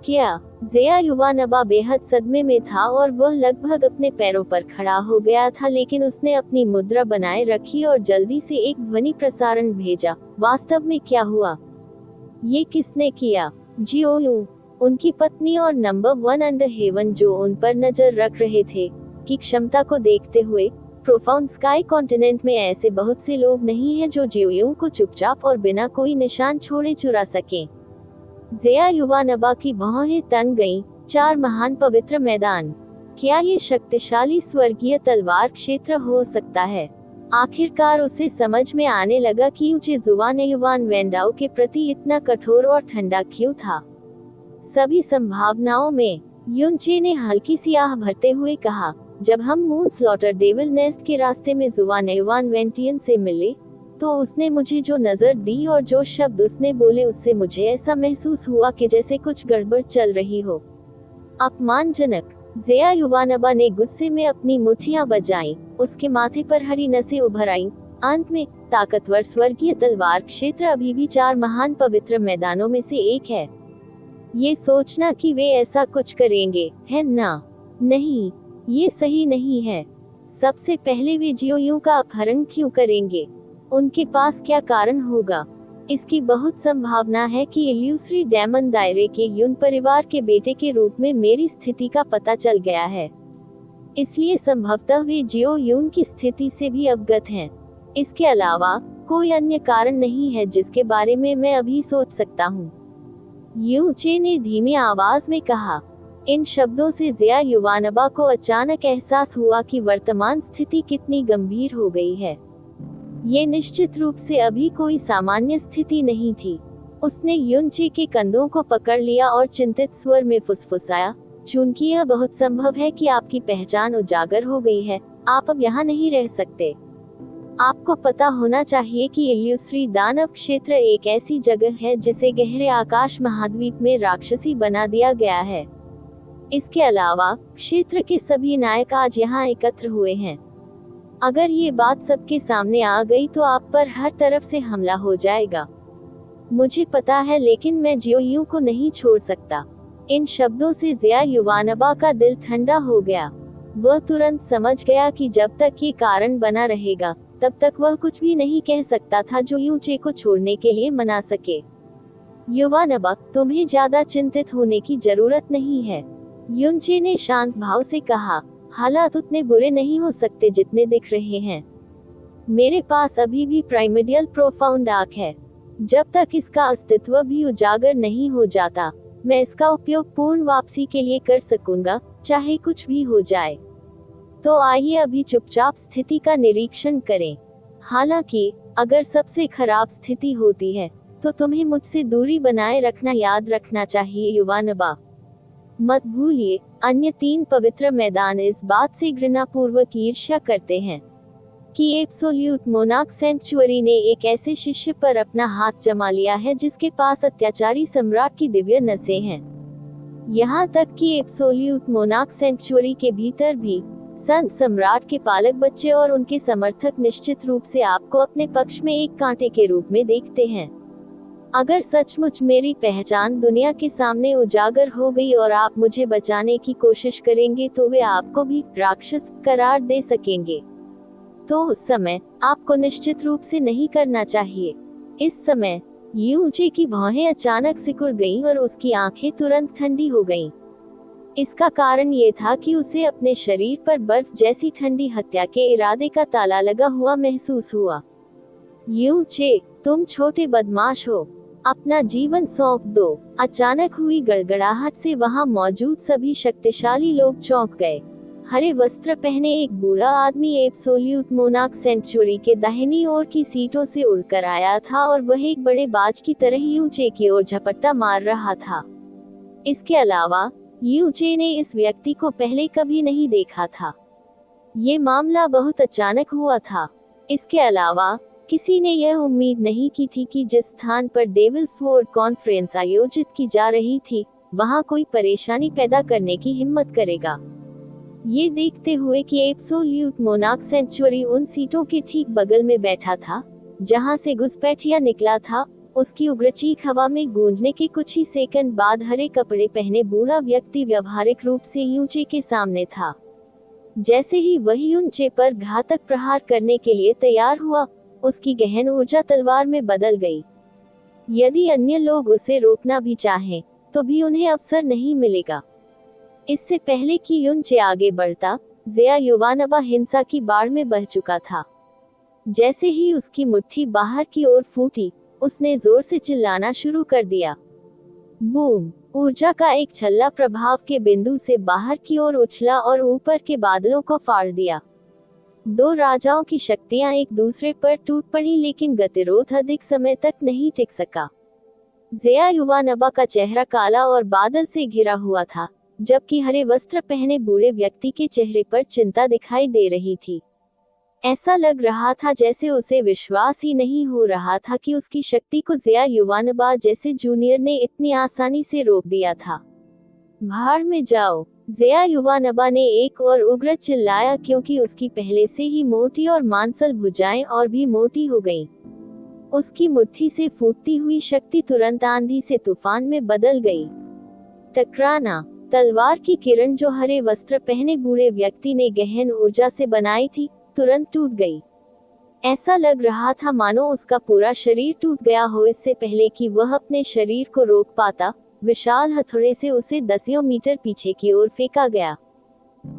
क्या? ज़ेया युवानबा बेहद सदमे में था और वह लगभग अपने पैरों पर खड़ा हो गया था, लेकिन उसने अपनी मुद्रा बनाए रखी और जल्दी से एक ध्वनि प्रसारण भेजा, वास्तव में क्या हुआ? ये किसने किया? जियो, उनकी पत्नी और नंबर 1 अंडर हेवन जो उन पर नजर रख रहे थे, की क्षमता को देखते हुए प्रोफाउंड स्काई कॉन्टिनेंट में ऐसे बहुत से लोग नहीं हैं जो जियो को चुपचाप और बिना कोई निशान छोड़े चुरा सकें। ज़ेया युवानबा की भौहें तन गईं। 4 महान पवित्र मैदान, क्या ये शक्तिशाली स्वर्गीय तलवार क्षेत्र हो सकता है? आखिरकार उसे समझ में आने लगा कि युचे जुवान युवान वेंडाओ के प्रति इतना कठोर और ठंडा क्यों था। सभी संभावनाओं में, युनचे ने हल्की सी आह भरते हुए कहा, जब हम मून स्लॉटर डेविल नेस्ट के रास्ते में जुवान युवान वेंटियन से मिले, तो उसने मुझे जो नजर दी और जो शब्द उसने बोले उससे मुझे ऐसा महसूस हुआ कि जैसे कुछ गड़बड़ चल रही हो। अपमानजनक। ज़ेया युवानबा ने गुस्से में अपनी मुट्ठियां बजाईं, उसके माथे पर हरी नसें उभर आईं। अंत में, ताकतवर स्वर्गीय तलवार क्षेत्र अभी भी 4 महान पवित्र मैदानों में से एक है। ये सोचना कि वे ऐसा कुछ करेंगे, है ना? नहीं, ये सही नहीं है। सबसे पहले वे जियो का अपहरण क्यों करेंगे? उनके पास क्या कारण होगा? इसकी बहुत संभावना है कि इल्यूसरी डेमन दायरे के युन परिवार के बेटे के रूप में मेरी स्थिति का पता चल गया है, इसलिए संभवतः वे जियो युन की स्थिति से भी अवगत हैं। इसके अलावा कोई अन्य कारण नहीं है जिसके बारे में मैं अभी सोच सकता हूँ। युचे ने धीमी आवाज में कहा। इन शब्दों से ज़ेया युवानबा को अचानक एहसास हुआ कि वर्तमान स्थिति कितनी गंभीर हो गई है। ये निश्चित रूप से अभी कोई सामान्य स्थिति नहीं थी। उसने युनचे के कंधों को पकड़ लिया और चिंतित स्वर में फुसफुसाया, चूंकि यह बहुत संभव है कि आपकी पहचान उजागर हो गई है, आप अब यहाँ नहीं रह सकते। आपको पता होना चाहिए कि इल्यूसरी दानव क्षेत्र एक ऐसी जगह है जिसे गहरे आकाश महाद्वीप में राक्षसी बना दिया गया है। इसके अलावा क्षेत्र के सभी नायक आज यहाँ एकत्र हुए हैं। अगर ये बात सबके सामने आ गई तो आप पर हर तरफ से हमला हो जाएगा। मुझे पता है, लेकिन मैं जियो को नहीं छोड़ सकता। इन शब्दों से ज़ेया युवानबा का दिल ठंडा हो गया। वह तुरंत समझ गया कि जब तक ये कारण बना रहेगा, तब तक वह कुछ भी नहीं कह सकता था जो युचे को छोड़ने के लिए मना सके। युवानबा, तुम्हें ज्यादा चिंतित होने की जरूरत नहीं है, युनचे ने शांत भाव से कहा। हालात उतने बुरे नहीं हो सकते जितने दिख रहे हैं। मेरे पास अभी भी प्राइमेडियल प्रोफाउंड आर्क है। जब तक इसका अस्तित्व भी उजागर नहीं हो जाता, मैं इसका उपयोग पूर्ण वापसी के लिए कर सकूंगा, चाहे कुछ भी हो जाए। तो आइए अभी चुपचाप स्थिति का निरीक्षण करें। हालांकि अगर सबसे खराब स्थिति होती है, तो तुम्हें मुझसे दूरी बनाए रखना याद रखना चाहिए युवानबा। मत भूलिए, अन्य 3 पवित्र मैदान इस बात से घृणापूर्वक ईर्ष्या करते हैं कि एब्सोल्यूट मोनार्क सेंचुरी ने एक ऐसे शिष्य पर अपना हाथ जमा लिया है जिसके पास अत्याचारी सम्राट की दिव्य नसें हैं। यहाँ तक कि एब्सोल्यूट मोनार्क सेंचुरी के भीतर भी संत सम्राट के पालक बच्चे और उनके समर्थक निश्चित रूप से आपको अपने पक्ष में एक कांटे के रूप में देखते हैं। अगर सचमुच मेरी पहचान दुनिया के सामने उजागर हो गई और आप मुझे बचाने की कोशिश करेंगे तो वे आपको भी राक्षस करार दे सकेंगे। तो उस समय आपको निश्चित रूप से नहीं करना चाहिए। इस समय युचे की भौहें अचानक सिकुड़ गईं और उसकी आंखें तुरंत ठंडी हो गईं। इसका कारण ये था कि उसे अपने शरीर पर बर्फ जैसी ठंडी हत्या के इरादे का ताला लगा हुआ महसूस हुआ। यू चे, तुम छोटे बदमाश हो, अपना जीवन सौंप दो। अचानक हुई गड़गड़ाहट से वहां मौजूद सभी शक्तिशाली लोग चौंक गए। हरे वस्त्र पहने एक बूढ़ा आदमी एब्सोल्यूट मोनार्क सेंचुरी के दाहिनी ओर की सीटों से उड़कर आया था और वह एक बड़े बाज की तरह यू चे की ओर झपट्टा मार रहा था। इसके अलावा यू चे ने इस व्यक्ति को पहले कभी नहीं देखा था। ये मामला बहुत अचानक हुआ था। इसके अलावा किसी ने यह उम्मीद नहीं की थी कि जिस स्थान पर डेविल स्वॉर्ड कॉन्फ्रेंस आयोजित की जा रही थी, वहां कोई परेशानी पैदा करने की हिम्मत करेगा। ये देखते हुए कि एब्सोल्यूट मोनार्क सेंचुरी उन सीटों के ठीक बगल में बैठा था जहां से घुसपैठिया निकला था, उसकी उग्र चीख हवा में गूंजने के कुछ ही सेकंड बाद हरे कपड़े पहने बूढ़ा व्यक्ति व्यवहारिक रूप से यू चे के सामने था। जैसे ही वह यू चे पर घातक प्रहार करने के लिए तैयार हुआ, उसकी गहन ऊर्जा तलवार में बदल गई। यदि अन्य लोग उसे रोकना भी चाहें, तो भी उन्हें अवसर नहीं मिलेगा। इससे पहले कि यू चे आगे बढ़ता, ज़ेया युवानबा हिंसा की बाढ़ में बह चुका था। जैसे ही उसकी मुट्ठी बाहर की ओर फूटी, उसने जोर से चिल्लाना शुरू कर दिया। बूम! ऊर्जा का एक छल्ला प्रभाव के बिंदु से बाहर की ओर उछला और ऊपर के बादलों को फाड़ दिया। दो राजाओं की शक्तियां एक दूसरे पर टूट पड़ी, लेकिन गतिरोध अधिक समय तक नहीं टिक सका। ज़ेया युवानबा का चेहरा काला और बादल से घिरा हुआ था, जबकि हरे वस्त्र पहने बूढ़े व्यक्ति के चेहरे पर चिंता दिखाई दे रही थी। ऐसा लग रहा था जैसे उसे विश्वास ही नहीं हो रहा था कि उसकी शक्ति को ज़ेया युवानबा जैसे जूनियर ने इतनी आसानी से रोक दिया था। भाड़ में जाओ! ज़ेया युवानबा ने एक और उग्र चिल्लाया, क्योंकि उसकी पहले से ही मोटी और मांसल भुजाएं और भी मोटी हो गईं। उसकी मुट्ठी से फूटती हुई शक्ति तुरंत आंधी से तूफान में बदल गई। टकराना! तलवार की किरण जो हरे वस्त्र पहने बूढ़े व्यक्ति ने गहन ऊर्जा से बनाई थी, तुरंत टूट गई। ऐसा लग रहा था मानो उसका पूरा शरीर टूट गया हो। इससे पहले कि वह अपने शरीर को रोक पाता, विशाल हथौड़े से उसे दसियों मीटर पीछे की ओर फेंका गया।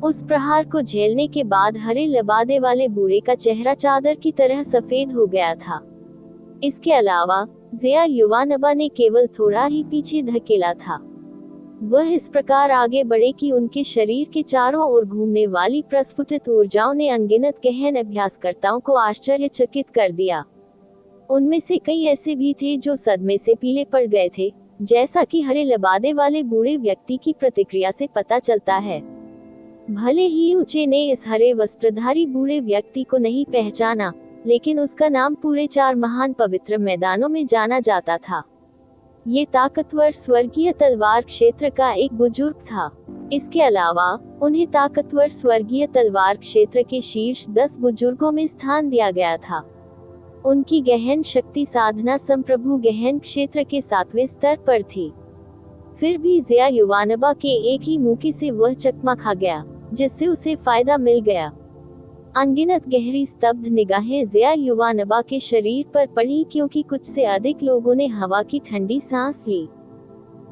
उस प्रहार को झेलने के बाद हरे लबादे वाले बूढ़े का चेहरा चादर की तरह सफेद हो गया था। इसके अलावा ज़ेया युवानबा ने केवल थोड़ा ही पीछे धकेला था। वह इस प्रकार आगे बढ़े कि उनके शरीर के चारों ओर घूमने वाली प्रस्फुटित ऊर्जाओं ने अनगिनत गहन अभ्यासकर्ताओं को आश्चर्यचकित कर दिया। उनमें से कई ऐसे भी थे जो सदमे से पीले पड़ गए थे, जैसा कि हरे लबादे वाले बूढ़े व्यक्ति की प्रतिक्रिया से पता चलता है। भले ही यू चे ने इस हरे वस्त्रधारी बूढ़े व्यक्ति को नहीं पहचाना, लेकिन उसका नाम पूरे 4 महान पवित्र मैदानों में जाना जाता था। ये ताकतवर स्वर्गीय तलवार क्षेत्र का एक बुजुर्ग था। इसके अलावा उन्हें ताकतवर स्वर्गीय तलवार क्षेत्र के शीर्ष 10 बुजुर्गों में स्थान दिया गया था। उनकी गहन शक्ति साधना संप्रभु गहन क्षेत्र के 7वें स्तर पर थी। फिर भी ज़ेया युवानबा के एक ही मौके से वह चकमा खा गया, जिससे उसे फायदा मिल गया। अनगिनत गहरी स्तब्ध निगाहें ज़ेया युवानबा के शरीर पर पड़ी, क्योंकि कुछ से अधिक लोगों ने हवा की ठंडी सांस ली।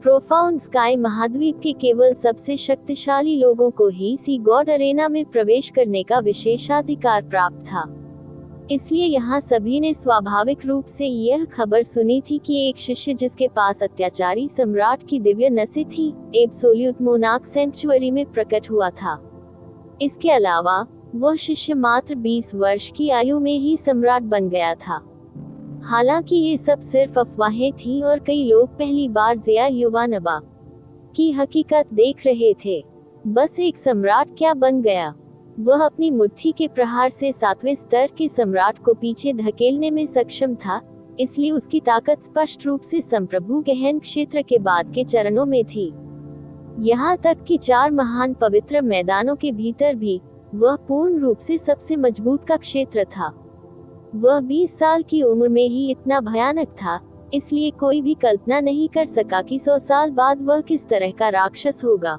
प्रोफाउंड स्काई महाद्वीप के केवल सबसे शक्तिशाली लोगों को ही सी गॉड अरेना में प्रवेश करने का विशेषाधिकार प्राप्त था। इसलिए यहाँ सभी ने स्वाभाविक रूप से यह खबर सुनी थी कि एक शिष्य जिसके पास अत्याचारी सम्राट की दिव्य नसें थी, एब्सोल्यूट मोनार्क सेंचुरी में प्रकट हुआ था। इसके अलावा वह शिष्य मात्र 20 वर्ष की आयु में ही सम्राट बन गया था। हालांकि ये सब सिर्फ अफवाहें थीं और कई लोग पहली बार ज़ेया युवानबा की हकीकत देख रहे थे। बस एक सम्राट क्या बन गया? वह अपनी मुट्ठी के प्रहार से 7वें स्तर के सम्राट को पीछे धकेलने में सक्षम था, इसलिए उसकी ताकत स्पष्ट रूप से संप्रभु गहन क्षेत्र के बाद के चरणों में थी। यहाँ तक कि 4 महान पवित्र मैदानों के भीतर भी वह पूर्ण रूप से सबसे मजबूत का क्षेत्र था। वह 20 साल की उम्र में ही इतना भयानक था, इसलिए कोई भी कल्पना नहीं कर सका कि 100 साल बाद वह किस तरह का राक्षस होगा।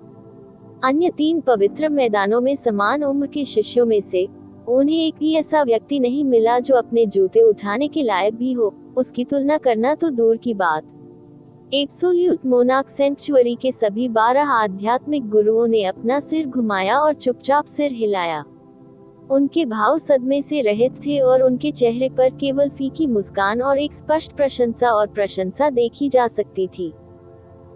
अन्य 3 पवित्र मैदानों में समान उम्र के शिष्यों में से उन्हें एक भी ऐसा व्यक्ति नहीं मिला जो अपने जूते उठाने के लायक भी हो, उसकी तुलना करना तो दूर की बात। एब्सोल्यूट मोनार्क सेंचुरी के सभी 12 आध्यात्मिक गुरुओं ने अपना सिर घुमाया और चुपचाप सिर हिलाया। उनके भाव सदमे से रहित थे और उनके चेहरे पर केवल फीकी मुस्कान और एक स्पष्ट प्रशंसा देखी जा सकती थी।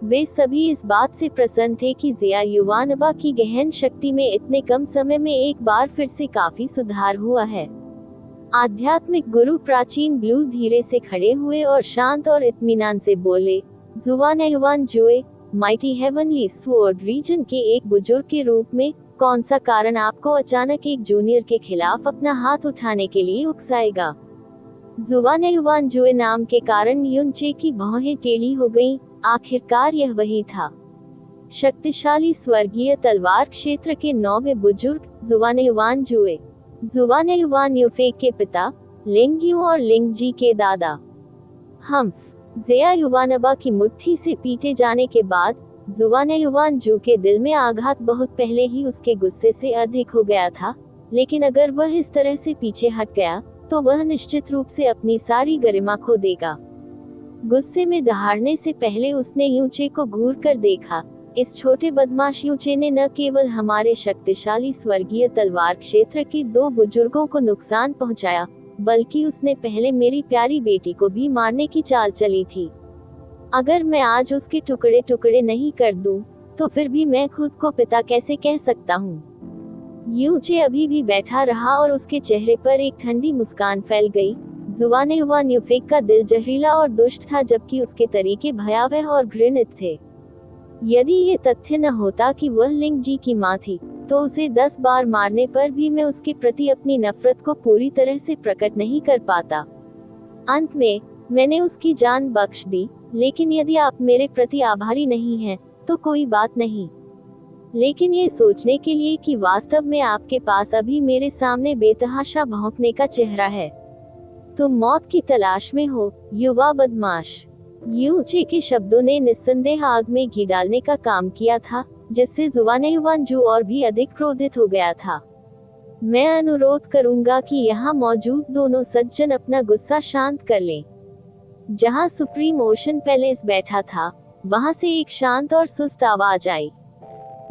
वे सभी इस बात से प्रसन्न थे कि ज़िया युवानबा की गहन शक्ति में इतने कम समय में एक बार फिर से काफी सुधार हुआ है। आध्यात्मिक गुरु प्राचीन ब्लू धीरे से खड़े हुए और शांत और इत्मीनान से बोले, जुवान युवान जुए, माइटी हेवनली स्वॉर्ड रीजन के एक बुजुर्ग के रूप में, कौन सा कारण आपको अचानक एक जूनियर के खिलाफ अपना हाथ उठाने के लिए उकसाएगा? जुवान युवान जुए नाम के कारण युनचे की भौहें टेढ़ी हो गईं। आखिरकार यह वही था, शक्तिशाली स्वर्गीय तलवार क्षेत्र के 9वें बुजुर्ग जुवान युवान जुए, जुवान युवान युफेक के पिता, लिंग यू और लिंग जी के दादा। हम्फ, ज़िया युवानबा की मुट्ठी से पीटे जाने के बाद जुवान युवान जू के दिल में आघात बहुत पहले ही उसके गुस्से से अधिक हो गया था, लेकिन अगर वह इस तरह से पीछे हट गया तो वह निश्चित रूप से अपनी सारी गरिमा खो देगा। गुस्से में दहाड़ने से पहले उसने यूचे को घूर कर देखा। इस छोटे बदमाश यूचे ने न केवल हमारे शक्तिशाली स्वर्गीय तलवार क्षेत्र के 2 बुजुर्गों को नुकसान पहुंचाया, बल्कि उसने पहले मेरी प्यारी बेटी को भी मारने की चाल चली थी। अगर मैं आज उसके टुकड़े टुकड़े नहीं कर दूं, तो फिर भी मैं खुद को पिता कैसे कह सकता हूँ? यूचे अभी भी बैठा रहा और उसके चेहरे पर एक ठंडी मुस्कान फैल गई। जुवान युवान युफेक का दिल जहरीला और दुष्ट था, जबकि उसके तरीके भयावह और घृणित थे। यदि ये तथ्य न होता कि वह लिंग जी की माँ थी, तो उसे 10 बार मारने पर भी मैं उसके प्रति अपनी नफरत को पूरी तरह से प्रकट नहीं कर पाता। अंत में मैंने उसकी जान बख्श दी, लेकिन यदि आप मेरे प्रति आभारी नहीं हैं, तो कोई बात नहीं। लेकिन ये सोचने के लिए कि वास्तव में आपके पास अभी मेरे सामने बेतहाशा भौंकने का चेहरा है, तुम मौत की तलाश में हो, युवा बदमाश। यूचे के शब्दों ने निस्संदेह आग में घी डालने का काम किया था, जिससे जुवान युवान जू और भी अधिक क्रोधित हो गया था। मैं अनुरोध करूंगा कि यहाँ मौजूद दोनों सज्जन अपना गुस्सा शांत कर लें। जहाँ सुप्रीम ओशन पैलेस बैठा था, वहाँ से एक शांत और सुस्त आवाज आई।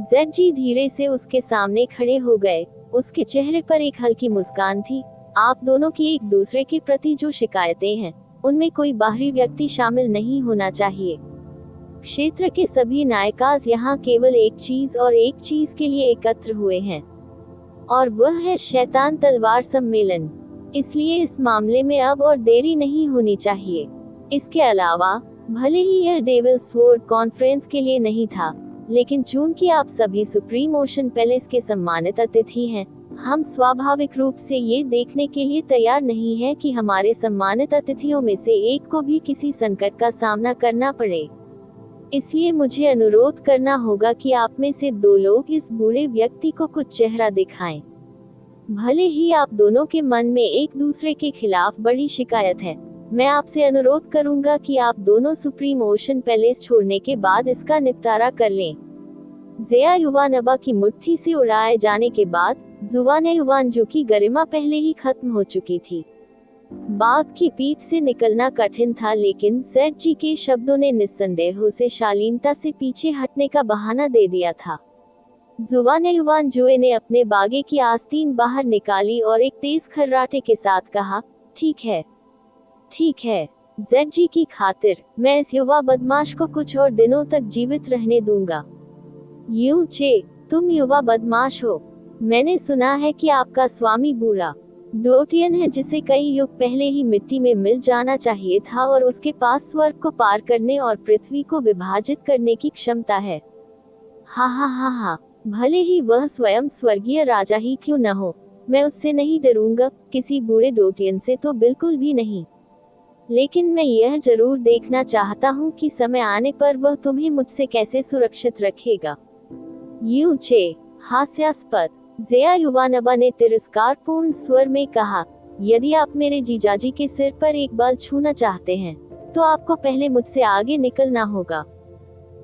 जेड जी धीरे से उसके सामने खड़े हो गए। उसके चेहरे पर एक हल्की मुस्कान थी। आप दोनों की एक दूसरे के प्रति जो शिकायतें हैं, उनमें कोई बाहरी व्यक्ति शामिल नहीं होना चाहिए। क्षेत्र के सभी नायकाज यहाँ केवल एक चीज के लिए एकत्र हुए हैं, और वह है शैतान तलवार सम्मेलन। इसलिए इस मामले में अब और देरी नहीं होनी चाहिए। इसके अलावा, भले ही यह डेविल स्वॉर्ड कॉन्फ्रेंस के लिए नहीं था, लेकिन चूंकि आप सभी सुप्रीम ओशन पैलेस के सम्मानित अतिथि हैं, हम स्वाभाविक रूप से ये देखने के लिए तैयार नहीं हैं कि हमारे सम्मानित अतिथियों में से एक को भी किसी संकट का सामना करना पड़े। इसलिए मुझे अनुरोध करना होगा कि आप में से 2 लोग इस बूढ़े व्यक्ति को कुछ चेहरा दिखाएं। भले ही आप दोनों के मन में एक दूसरे के खिलाफ बड़ी शिकायत है, मैं आपसे अनुरोध करूंगा कि आप दोनों सुप्रीम ओशन पैलेस छोड़ने के बाद इसका निपटारा कर लें। ज़िया युवानबा की मुट्ठी से उड़ाए जाने के बाद जुवान युवान जू की गरिमा पहले ही खत्म हो चुकी थी। बाघ की पीठ से निकलना कठिन था, लेकिन सेठ जी के शब्दों ने निस्संदेह उसे शालीनता से पीछे हटने का बहाना दे दिया था। जुवान युवान जुए ने अपने बागे की आस्तीन बाहर निकाली और एक तेज खर्राटे के साथ कहा, ठीक है, ठीक है, जेड जी की खातिर मैं इस युवा बदमाश को कुछ और दिनों तक जीवित रहने दूंगा। यूचे, तुम युवा बदमाश हो। मैंने सुना है कि आपका स्वामी बूढ़ा डोटियन है, जिसे कई युग पहले ही मिट्टी में मिल जाना चाहिए था, और उसके पास स्वर्ग को पार करने और पृथ्वी को विभाजित करने की क्षमता है। हा हा हा हा, भले ही वह स्वयं स्वर्गीय राजा ही क्यों न हो, मैं उससे नहीं डरूंगा, किसी बूढ़े डोटियन से तो बिल्कुल भी नहीं। लेकिन मैं यह जरूर देखना चाहता हूँ कि समय आने पर वह तुम्हें मुझसे कैसे सुरक्षित रखेगा। यूचे, हास्यास्पद। ज़िया युवानबा ने तिरस्कारपूर्ण स्वर में कहा, यदि आप मेरे जीजाजी के सिर पर एक बाल छूना चाहते हैं, तो आपको पहले मुझसे आगे निकलना होगा।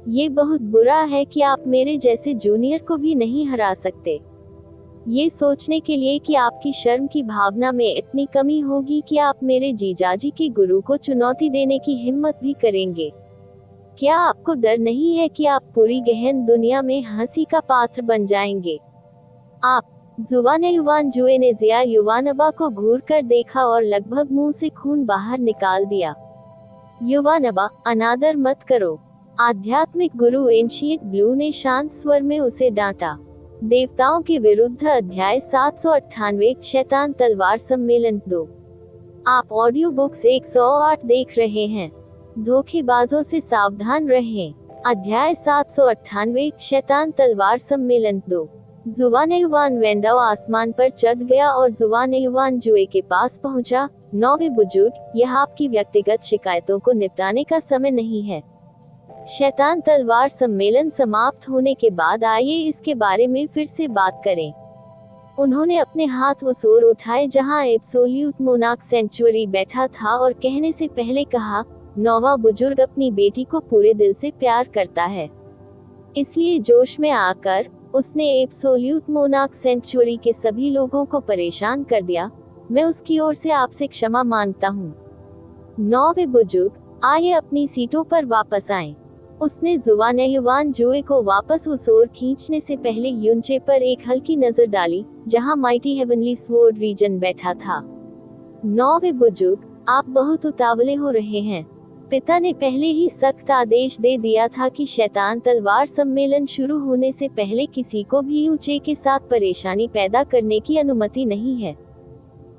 ये बहुत बुरा है कि आप मेरे जैसे जूनियर को भी नहीं हरा सकते। ये सोचने के लिए कि आपकी शर्म की भावना में इतनी कमी होगी कि आप मेरे जीजाजी के गुरु को चुनौती देने की हिम्मत भी करेंगे। क्या आपको डर नहीं है कि आप पूरी गहन दुनिया में हंसी का पात्र बन जाएंगे? आप जुबान युवान जुए ने जिया युवानबा को घूर कर देखा और लगभग मुंह से खून बाहर निकाल दिया। युवानबा, अनादर मत करो। आध्यात्मिक गुरु एंशिएट ब्लू ने शांत स्वर में उसे डांटा। देवताओं के विरुद्ध अध्याय 798 शैतान तलवार सम्मेलन 2। आप ऑडियो बुक्स 108 देख रहे हैं। धोखेबाजों से सावधान रहें। अध्याय 798 शैतान तलवार सम्मेलन 2। जुबान-ए-युवान वेंडाओ आसमान पर चढ़ गया और जुबान-ए-युवान जुए के पास पहुंचा। नौवे बुजुर्ग, यह आपकी व्यक्तिगत शिकायतों को निपटाने का समय नहीं है। शैतान तलवार सम्मेलन समाप्त होने के बाद आइए इसके बारे में फिर से बात करें। उन्होंने अपने हाथ उस ओर उठाए जहां एब्सोल्यूट मोनार्क सेंचुरी बैठा था और कहने से पहले कहा, नौवा बुजुर्ग अपनी बेटी को पूरे दिल से प्यार करता है। इसलिए जोश में आकर उसने एब्सोल्यूट मोनार्क सेंचुरी के सभी लोगों को परेशान कर दिया। मैं उसकी ओर से आपसे क्षमा मांगता हूँ। नौवे बुजुर्ग, आइए अपनी सीटों पर वापस आएं। उसने जुबान-ए-युवान जुए को वापस उस ओर खींचने से पहले युनचे पर एक हल्की नजर डाली जहां माइटी हेवनली स्वॉर्ड रीजन बैठा था। नौवे बुजुर्ग, आप बहुत उतावले हो रहे हैं। पिता ने पहले ही सख्त आदेश दे दिया था कि शैतान तलवार सम्मेलन शुरू होने से पहले किसी को भी यूचे के साथ परेशानी पैदा करने की अनुमति नहीं है।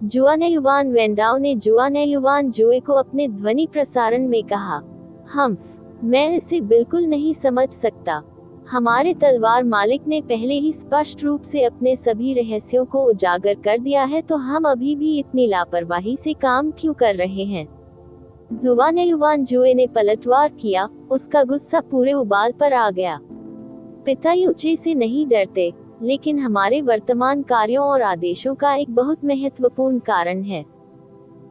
जुआन-ए-युवान वेंडाओ ने जुआन-ए-युवान जुए को अपने ध्वनि प्रसारण में कहा, मैं इसे बिल्कुल नहीं समझ सकता। हमारे तलवार मालिक ने पहले ही स्पष्ट रूप से अपने सभी रहस्यों को उजागर कर दिया है, तो हम अभी भी इतनी लापरवाही से काम क्यों कर रहे हैं? जुबान-ए-युवान जुए ने पलटवार किया। उसका गुस्सा पूरे उबाल पर आ गया। पिता यूचे से नहीं डरते, लेकिन हमारे वर्तमान कार्यों और आदेशों का एक बहुत महत्वपूर्ण कारण है।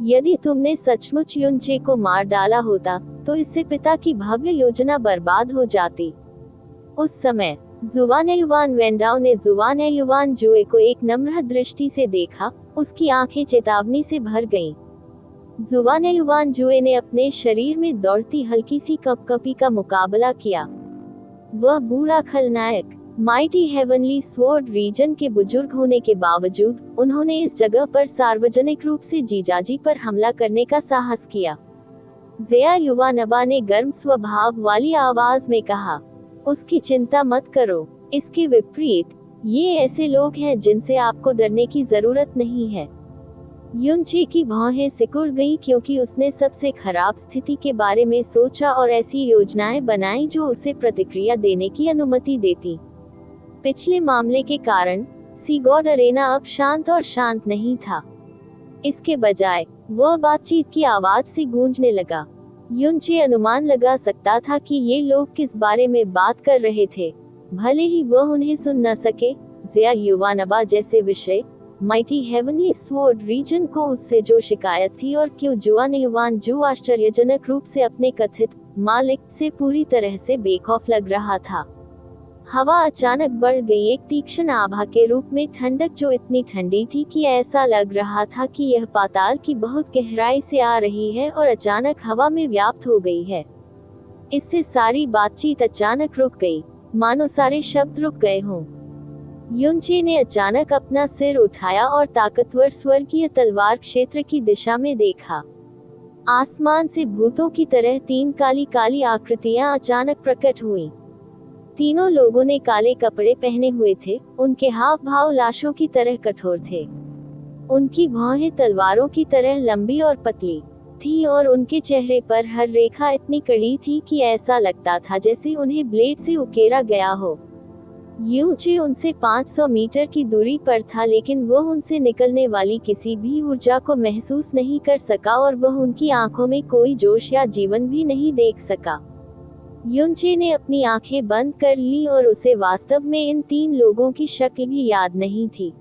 यदि तुमने सचमुच युनचे को मार डाला होता, तो इससे पिता की भव्य योजना बर्बाद हो जाती। उस समय जुबान-ए-युवान वेंडाओ ने जुबान-ए-युवान जुए को एक नम्र दृष्टि से देखा। उसकी आंखें चेतावनी से भर गईं। जुबान-ए-युवान जुए ने अपने शरीर में दौड़ती हल्की सी कपकपी का मुकाबला किया। वह बूढ़ा खलनायक, माइटी हेवनली स्वॉर्ड रीजन के बुजुर्ग होने के बावजूद, उन्होंने इस जगह पर सार्वजनिक रूप से जीजाजी पर हमला करने का साहस किया। जिया युवानबा ने गर्म स्वभाव वाली आवाज में कहा, उसकी चिंता मत करो। इसके विपरीत, ये ऐसे लोग हैं जिनसे आपको डरने की जरूरत नहीं है। युनचे की भौहें सिकुड़ गईं क्योंकि उसने सबसे खराब स्थिति के बारे में सोचा और ऐसी योजनाएं बनाई जो उसे प्रतिक्रिया देने की अनुमति देती। पिछले मामले के कारण सीगॉड अरेना अब शांत और शांत नहीं था। इसके बजाय वह बातचीत की आवाज से गूंजने लगा। युनचे अनुमान लगा सकता था कि ये लोग किस बारे में बात कर रहे थे, भले ही वह उन्हें सुन न सके। जिया युवानबा जैसे विषय, माइटी हेवनली स्वॉर्ड रीजन को उससे जो शिकायत थी और क्यों जुआन-ए-युवान जू आश्चर्यजनक रूप से अपने कथित मालिक से पूरी तरह से बेखौफ लग रहा था। हवा अचानक बढ़ गई, एक तीक्ष्ण आभा के रूप में ठंडक जो इतनी ठंडी थी कि ऐसा लग रहा था कि यह पाताल की बहुत गहराई से आ रही है और अचानक हवा में व्याप्त हो गई है। इससे सारी बातचीत अचानक रुक गई, मानो सारे शब्द रुक गए हों। युनचे ने अचानक अपना सिर उठाया और ताकतवर स्वर्गीय तलवार क्षेत्र की दिशा में देखा। आसमान से भूतों की तरह 3 काली काली आकृतियां अचानक प्रकट हुईं। तीनों लोगों ने काले कपड़े पहने हुए थे। उनके हाव भाव लाशों की तरह कठोर थे। उनकी भौहें तलवारों की तरह लंबी और पतली थी और उनके चेहरे पर हर रेखा इतनी कड़ी थी कि ऐसा लगता था जैसे उन्हें ब्लेड से उकेरा गया हो। युनचे उनसे 500 मीटर की दूरी पर था, लेकिन वह उनसे निकलने वाली किसी भी ऊर्जा को महसूस नहीं कर सका और वह उनकी आंखों में कोई जोश या जीवन भी नहीं देख सका। युनचे ने अपनी आंखें बंद कर ली और उसे वास्तव में इन 3 लोगों की शक्ल भी याद नहीं थी।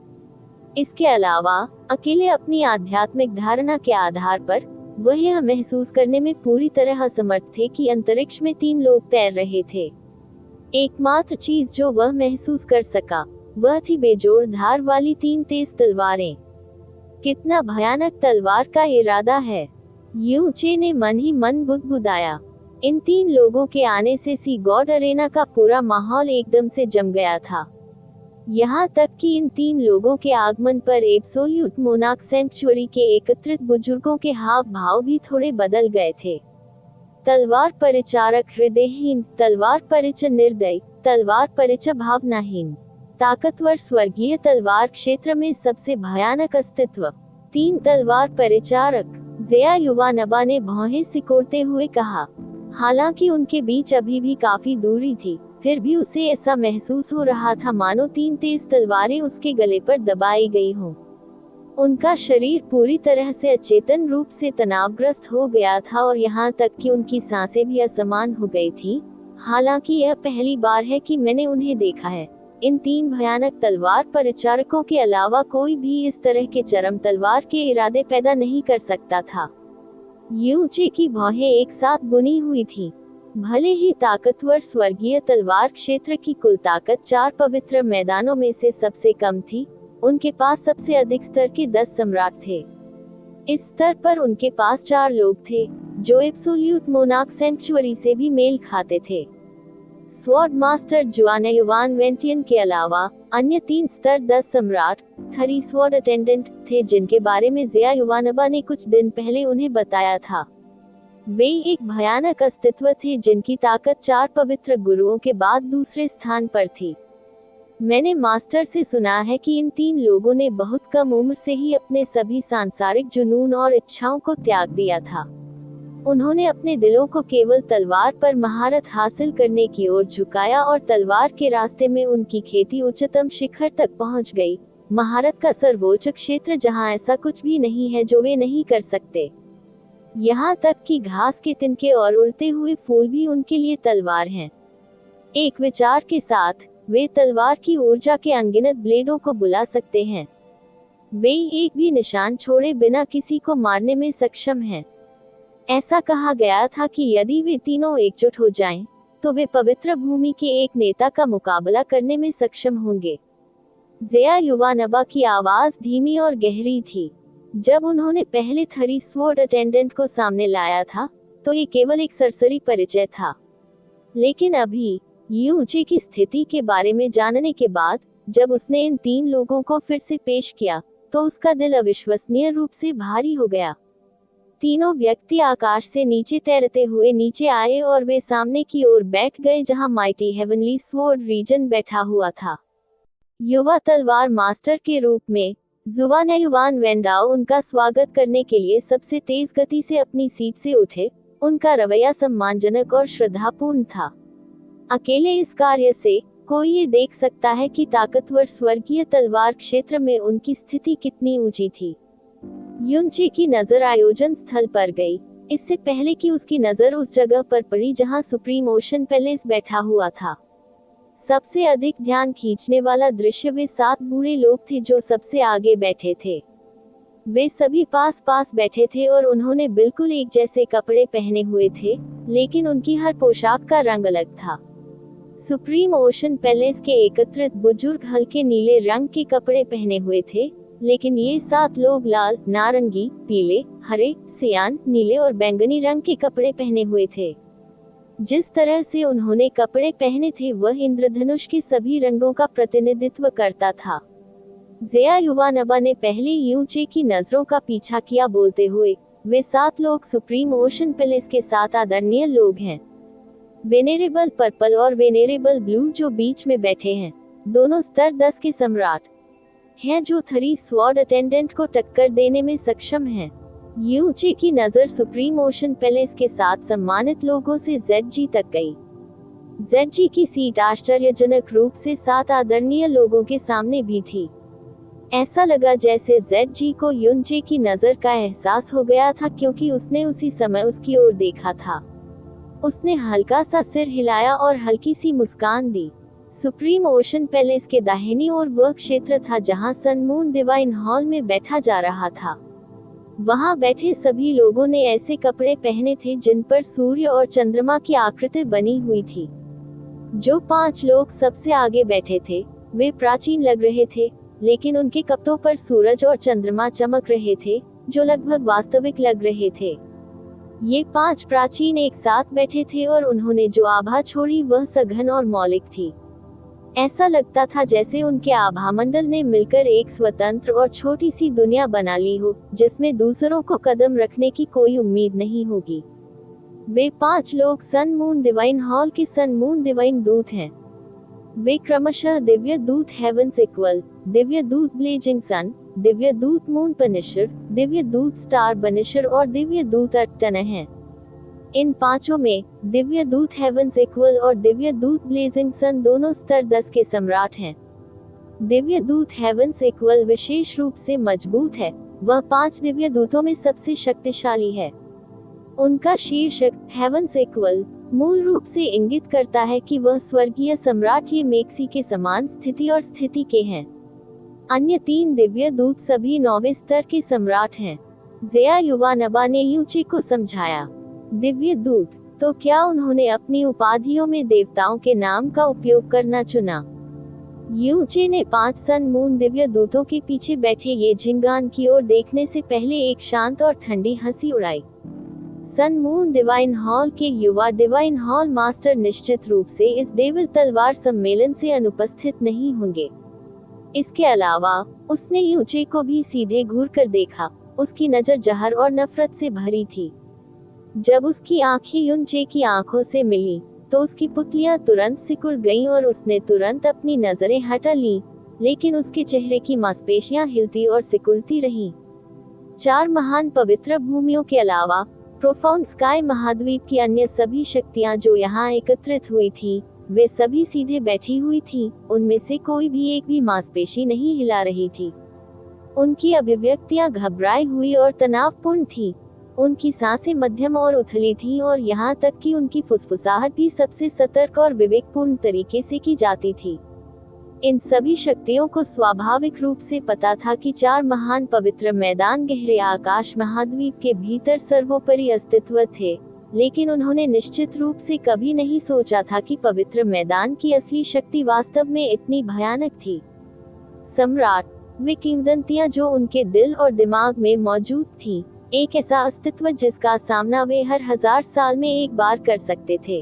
इसके अलावा अकेले अपनी आध्यात्मिक धारणा के आधार पर वह यह महसूस करने में पूरी तरह असमर्थ थे कि अंतरिक्ष में 3 लोग तैर रहे थे। एकमात्र चीज जो वह महसूस कर सका वह थी बेजोड़ धार वाली 3 तेज तलवारें। कितना भयानक तलवार का इरादा है, युनचे ने मन ही मन बुदबुदाया। इन 3 लोगों के आने से सी गॉड अरेना का पूरा माहौल एकदम से जम गया था। यहाँ तक कि इन 3 लोगों के आगमन पर एब्सोल्यूट मोनार्क सेंचुरी के एकत्रित बुजुर्गों के हाव भाव भी थोड़े बदल गए थे। तलवार परिचारक हृदयहीन, तलवार परिच निर्दयी, तलवार परिच भावनाहीन, ताकतवर स्वर्गीय तलवार क्षेत्र में सबसे भयानक अस्तित्व। 3 तलवार परिचारक, ज़िया युवानबा ने भौहें सिकोड़ते हुए कहा। हालांकि उनके बीच अभी भी काफी दूरी थी, फिर भी उसे ऐसा महसूस हो रहा था मानो 3 तेज तलवारें उसके गले पर दबाई गई हों। उनका शरीर पूरी तरह से अचेतन रूप से तनावग्रस्त हो गया था और यहाँ तक कि उनकी सांसें भी असमान हो गई थी। हालांकि यह पहली बार है कि मैंने उन्हें देखा है। इन 3 भयानक तलवार परिचारकों के अलावा कोई भी इस तरह के चरम तलवार के इरादे पैदा नहीं कर सकता था। यूचे की भौहें एक साथ बुनी हुई थी। भले ही ताकतवर स्वर्गीय तलवार क्षेत्र की कुल ताकत 4 पवित्र मैदानों में से सबसे कम थी, उनके पास सबसे अधिक स्तर के 10 सम्राट थे। इस स्तर पर उनके पास 4 लोग थे जो एब्सोल्यूट मोनार्क सेंचुरी से भी मेल खाते थे। स्वॉर्ड मास्टर जुआन युवान वेंटियन के अलावा अन्य 3 स्तर 10 सम्राट 3 स्वॉर्ड अटेंडेंट थे जिनके बारे में ज़िया युवानबा ने कुछ दिन पहले उन्हें बताया था। वे एक भयानक अस्तित्व थे जिनकी ताकत 4 पवित्र गुरुओं के बाद दूसरे स्थान पर थी। मैंने मास्टर से सुना है कि इन 3 लोगों ने बहुत कम उम्र से ही अपने सभी सांसारिक जुनून और इच्छाओं को त्याग दिया था। उन्होंने अपने दिलों को केवल तलवार पर महारत हासिल करने की ओर झुकाया और तलवार के रास्ते में उनकी खेती उच्चतम शिखर तक पहुंच गई, महारत का सर्वोच्च क्षेत्र जहां ऐसा कुछ भी नहीं है जो वे नहीं कर सकते। यहाँ तक कि घास के तिनके और उड़ते हुए फूल भी उनके लिए तलवार हैं। एक विचार के साथ वे तलवार की ऊर्जा के अनगिनत ब्लेडों को बुला सकते हैं। वे एक भी निशान छोड़े बिना किसी को मारने में सक्षम हैं। ऐसा कहा गया था कि यदि वे तीनों एकजुट हो जाएं, तो वे पवित्र भूमि के एक नेता का मुकाबला करने में सक्षम होंगे। ज़िया युवानबा की आवाज धीमी और गहरी थी। जब उन्होंने पहले 3 स्वॉर्ड अटेंडेंट को सामने लाया था, तो ये केवल एक सरसरी परिचय था। लेकिन अभी यूचे की स्थिति के बारे में जानने के बाद, जब उसने इन 3 लोगों को फिर से पेश किया, तो उसका दिल अविश्वसनीय रूप से भारी हो गया। तीनों व्यक्ति आकाश से नीचे तैरते हुए नीचे आए और वे सामने की ओर बैठ गए जहां माइटी हेवनली स्वॉर्ड रीजन बैठा हुआ था। युवा तलवार मास्टर के रूप में जुआन युवान वेंडाओ उनका स्वागत करने के लिए सबसे तेज गति से अपनी सीट से उठे। उनका रवैया सम्मानजनक और श्रद्धापूर्ण था। अकेले इस कार्य से कोई ये देख सकता है कि ताकतवर स्वर्गीय तलवार क्षेत्र में उनकी स्थिति कितनी ऊंची थी। युनचे की नजर आयोजन स्थल पर गई, इससे पहले कि उसकी नजर उस जगह पर पड़ी जहां सुप्रीम ओशन पैलेस बैठा हुआ था। सबसे अधिक ध्यान खींचने वाला दृश्य वे 7 बूढ़े लोग थे जो सबसे आगे बैठे थे। वे सभी पास पास बैठे थे और उन्होंने बिल्कुल एक जैसे कपड़े पहने हुए थे, लेकिन उनकी हर पोशाक का रंग अलग था। सुप्रीम ओशन पैलेस के एकत्रित बुजुर्ग हल्के नीले रंग के कपड़े पहने हुए थे, लेकिन ये 7 लोग लाल, नारंगी, पीले, हरे, सियान, नीले और बैंगनी रंग के कपड़े पहने हुए थे। जिस तरह से उन्होंने कपड़े पहने थे वह इंद्रधनुष के सभी रंगों का प्रतिनिधित्व करता था। ज़िया युवानबा ने पहले यूचे की नजरों का पीछा किया बोलते हुए, वे 7 लोग सुप्रीम ओशन पैलेस के 7 आदरणीय लोग हैं। वेनेरेबल पर्पल और वेनेरेबल ब्लू जो बीच में बैठे हैं, दोनों स्तर 10 के सम्राट हैं जो 3 स्वॉर्ड अटेंडेंट को टक्कर देने में सक्षम हैं। यूचे की नजर सुप्रीम ओशन पैलेस के 7 सम्मानित लोगों से जेडजी तक गई। जेडजी की सीट आश्चर्यजनक रूप से 7 आदरणीय लोगों के सामने भी थी। ऐसा लगा जैसे जेडजी को युनचे की नजर का एहसास हो गया था, क्योंकि उसने उसी समय उसकी ओर देखा था। उसने हल्का सा सिर हिलाया और हल्की सी मुस्कान दी। सुप्रीम ओशन पैलेस के दाहिनी ओर वह क्षेत्र था जहां सन मून डिवाइन हॉल में बैठा जा रहा था। वहां बैठे सभी लोगों ने ऐसे कपड़े पहने थे जिन पर सूर्य और चंद्रमा की आकृति बनी हुई थी। जो 5 लोग सबसे आगे बैठे थे, वे प्राचीन लग रहे थे, लेकिन उनके कपड़ों पर सूरज और चंद्रमा चमक रहे थे, जो लगभग वास्तविक लग रहे थे। ये 5 प्राचीन एक साथ बैठे थे और उन्होंने जो आभा छोड़ी वह सघन और मौलिक थी। ऐसा लगता था जैसे उनके आभामंडल ने मिलकर एक स्वतंत्र और छोटी सी दुनिया बना ली हो, जिसमें दूसरों को कदम रखने की कोई उम्मीद नहीं होगी। वे 5 लोग सन मून डिवाइन हॉल के सन मून डिवाइन दूत हैं। वे क्रमशः दिव्य दूत हेवंस इक्वल, दिव्य दूत ब्लेजिंग सन, दिव्य दूत मून पनिशर, दिव्य दूत स्टार बनिशर और दिव्य दूत अर्टन हैं। इन 5 में दिव्य दूत हेवंस इक्वल और दिव्य दूत ब्लेजिंग सन दोनों स्तर 10 के सम्राट हैं। दिव्य दूत हेवंस इक्वल विशेष रूप से मजबूत है, वह 5 दिव्य दूतों में सबसे शक्तिशाली है। उनका शीर्षक हेवंस इक्वल मूल रूप से इंगित करता है कि वह स्वर्गीय सम्राट ये मेक्सी के समान स्थिति और स्थिति के हैं। अन्य 3 दिव्य दूत सभी 9वें स्तर के सम्राट हैं। ज़ेया युवानबा ने यूचे को समझाया। दिव्य दूत, तो क्या उन्होंने अपनी उपाधियों में देवताओं के नाम का उपयोग करना चुना? यूचे ने 5 सन मून दिव्य दूतों के पीछे बैठे ये झिंगान की ओर देखने से पहले एक शांत और ठंडी हंसी उड़ाई। सन मून डिवाइन हॉल के युवा डिवाइन हॉल मास्टर निश्चित रूप से इस डेविल तलवार सम्मेलन से अनुपस्थित नहीं होंगे। इसके अलावा उसने यूचे को भी सीधे घूर कर देखा। उसकी नजर जहर और नफरत से भरी थी। जब उसकी आंखें यूचे की आंखों से मिली, तो उसकी पुतलियां तुरंत सिकुड़ गईं और उसने तुरंत अपनी नजरें हटा लीं, लेकिन उसके चेहरे की मांसपेशियां हिलती और सिकुड़ती रहीं। 4 महान पवित्र भूमियों के अलावा प्रोफाउंड स्काई महाद्वीप की अन्य सभी शक्तियां जो यहाँ एकत्रित हुई थी, वे सभी सीधे बैठी हुई थीं। उनमें से कोई भी एक भी मांसपेशी नहीं हिला रही थी। उनकी अभिव्यक्तियां घबराई हुई और तनावपूर्ण थीं। उनकी सांसें मध्यम और उथली थीं और यहाँ तक कि उनकी फुसफुसाहट भी सबसे सतर्क और विवेकपूर्ण तरीके से की जाती थी। इन सभी शक्तियों को स्वाभाविक रूप से पता था कि 4 महान पवित्र मैदान गहरे आकाश महाद्वीप के भीतर सर्वोपरि अस्तित्व थे, लेकिन उन्होंने निश्चित रूप से कभी नहीं सोचा था कि पवित्र मैदान की असली शक्ति वास्तव में इतनी भयानक थी। सम्राट, वे किंवदंतियां जो उनके दिल और दिमाग में मौजूद थीं, एक ऐसा अस्तित्व जिसका सामना वे हर 1000 साल में एक बार कर सकते थे।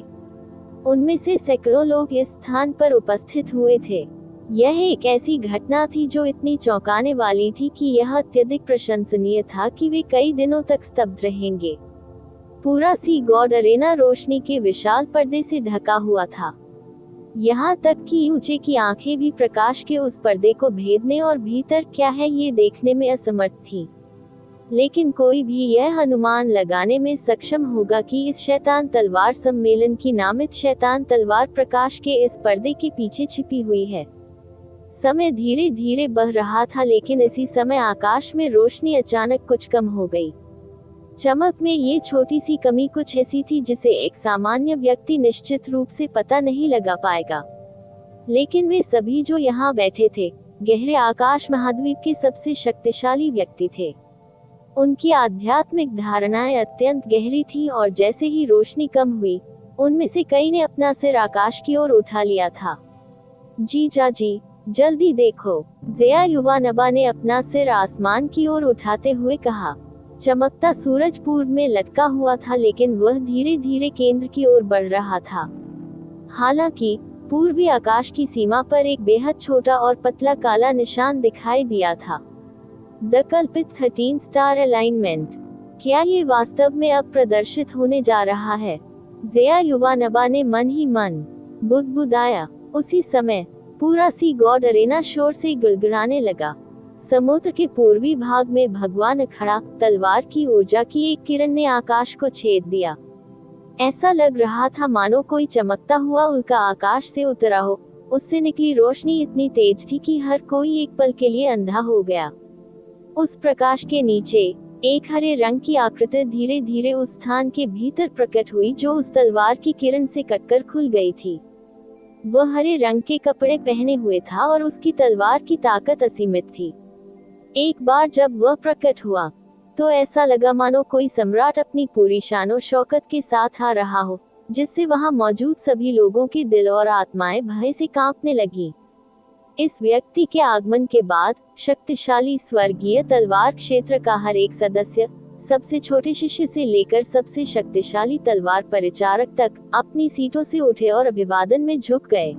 उनमें से सैकड़ों लोग इस स्थान पर उपस्थित हुए थे। यह एक ऐसी घटना थी जो इतनी चौंकाने वाली थी कि यह अत्यधिक प्रशंसनीय था कि वे कई दिनों तक स्तब्ध रहेंगे। पूरा सी गॉड अरेना रोशनी के विशाल पर्दे से ढका हुआ था। यहाँ तक कि यूचे की आंखें भी प्रकाश के उस पर्दे को भेदने और भीतर क्या है ये देखने में असमर्थ थीं। लेकिन कोई भी यह अनुमान लगाने में सक्षम होगा कि इस शैतान तलवार सम्मेलन की नामित शैतान तलवार प्रकाश के इस पर्दे के पीछे छिपी हुई है। समय धीरे धीरे बह रहा था, लेकिन इसी समय आकाश में रोशनी अचानक कुछ कम हो गई। चमक में ये छोटी सी कमी कुछ ऐसी थी जिसे एक सामान्य व्यक्ति निश्चित रूप से पता नहीं लगा पाएगा। लेकिन वे सभी जो यहाँ बैठे थे, गहरे आकाश महाद्वीप के सबसे शक्तिशाली व्यक्ति थे। उनकी आध्यात्मिक धारणाएं अत्यंत गहरी थीं और जैसे ही रोशनी कम हुई, उनमें से कई ने अपना सिर आकाश की ओर उठा लिया था। जीजा जी, जल्दी देखो, ज़ेया युवानबा ने अपना सिर आसमान की ओर उठाते हुए कहा। चमकता सूरज पूर्व में लटका हुआ था, लेकिन वह धीरे धीरे केंद्र की ओर बढ़ रहा था। हालांकि पूर्वी आकाश की सीमा पर एक बेहद छोटा और पतला काला निशान दिखाई दिया था। द कल्पित 13 स्टार अलाइनमेंट। क्या ये वास्तव में अब प्रदर्शित होने जा रहा है? ज़ेया युवानबा ने मन ही मन बुदबुदाया। उसी समय पूरा सी गॉड अरेना शोर से गिड़गिड़ाने लगा। समुद्र के पूर्वी भाग में भगवान खड़ा तलवार की ऊर्जा की एक किरण ने आकाश को छेद दिया। ऐसा लग रहा था मानो कोई चमकता हुआ उल्का आकाश से उतरा हो। उससे निकली रोशनी इतनी तेज थी कि हर कोई एक पल के लिए अंधा हो गया। उस प्रकाश के नीचे एक हरे रंग की आकृति धीरे धीरे उस स्थान के भीतर प्रकट हुई जो उस तलवार की किरण से कटकर खुल गई थी। वह हरे रंग के कपड़े पहने हुए था और उसकी तलवार की ताकत असीमित थी। एक बार जब वह प्रकट हुआ, तो ऐसा लगा मानो कोई सम्राट अपनी पूरी शानो शौकत के साथ आ रहा हो, जिससे वहां मौजूद सभी लोगों के दिल और आत्माएं भय से कांपने लगी। इस व्यक्ति के आगमन के बाद शक्तिशाली स्वर्गीय तलवार क्षेत्र का हर एक सदस्य सबसे छोटे शिष्य से लेकर सबसे शक्तिशाली तलवार परिचारक तक अपनी सीटों से उठे और अभिवादन में झुक गए।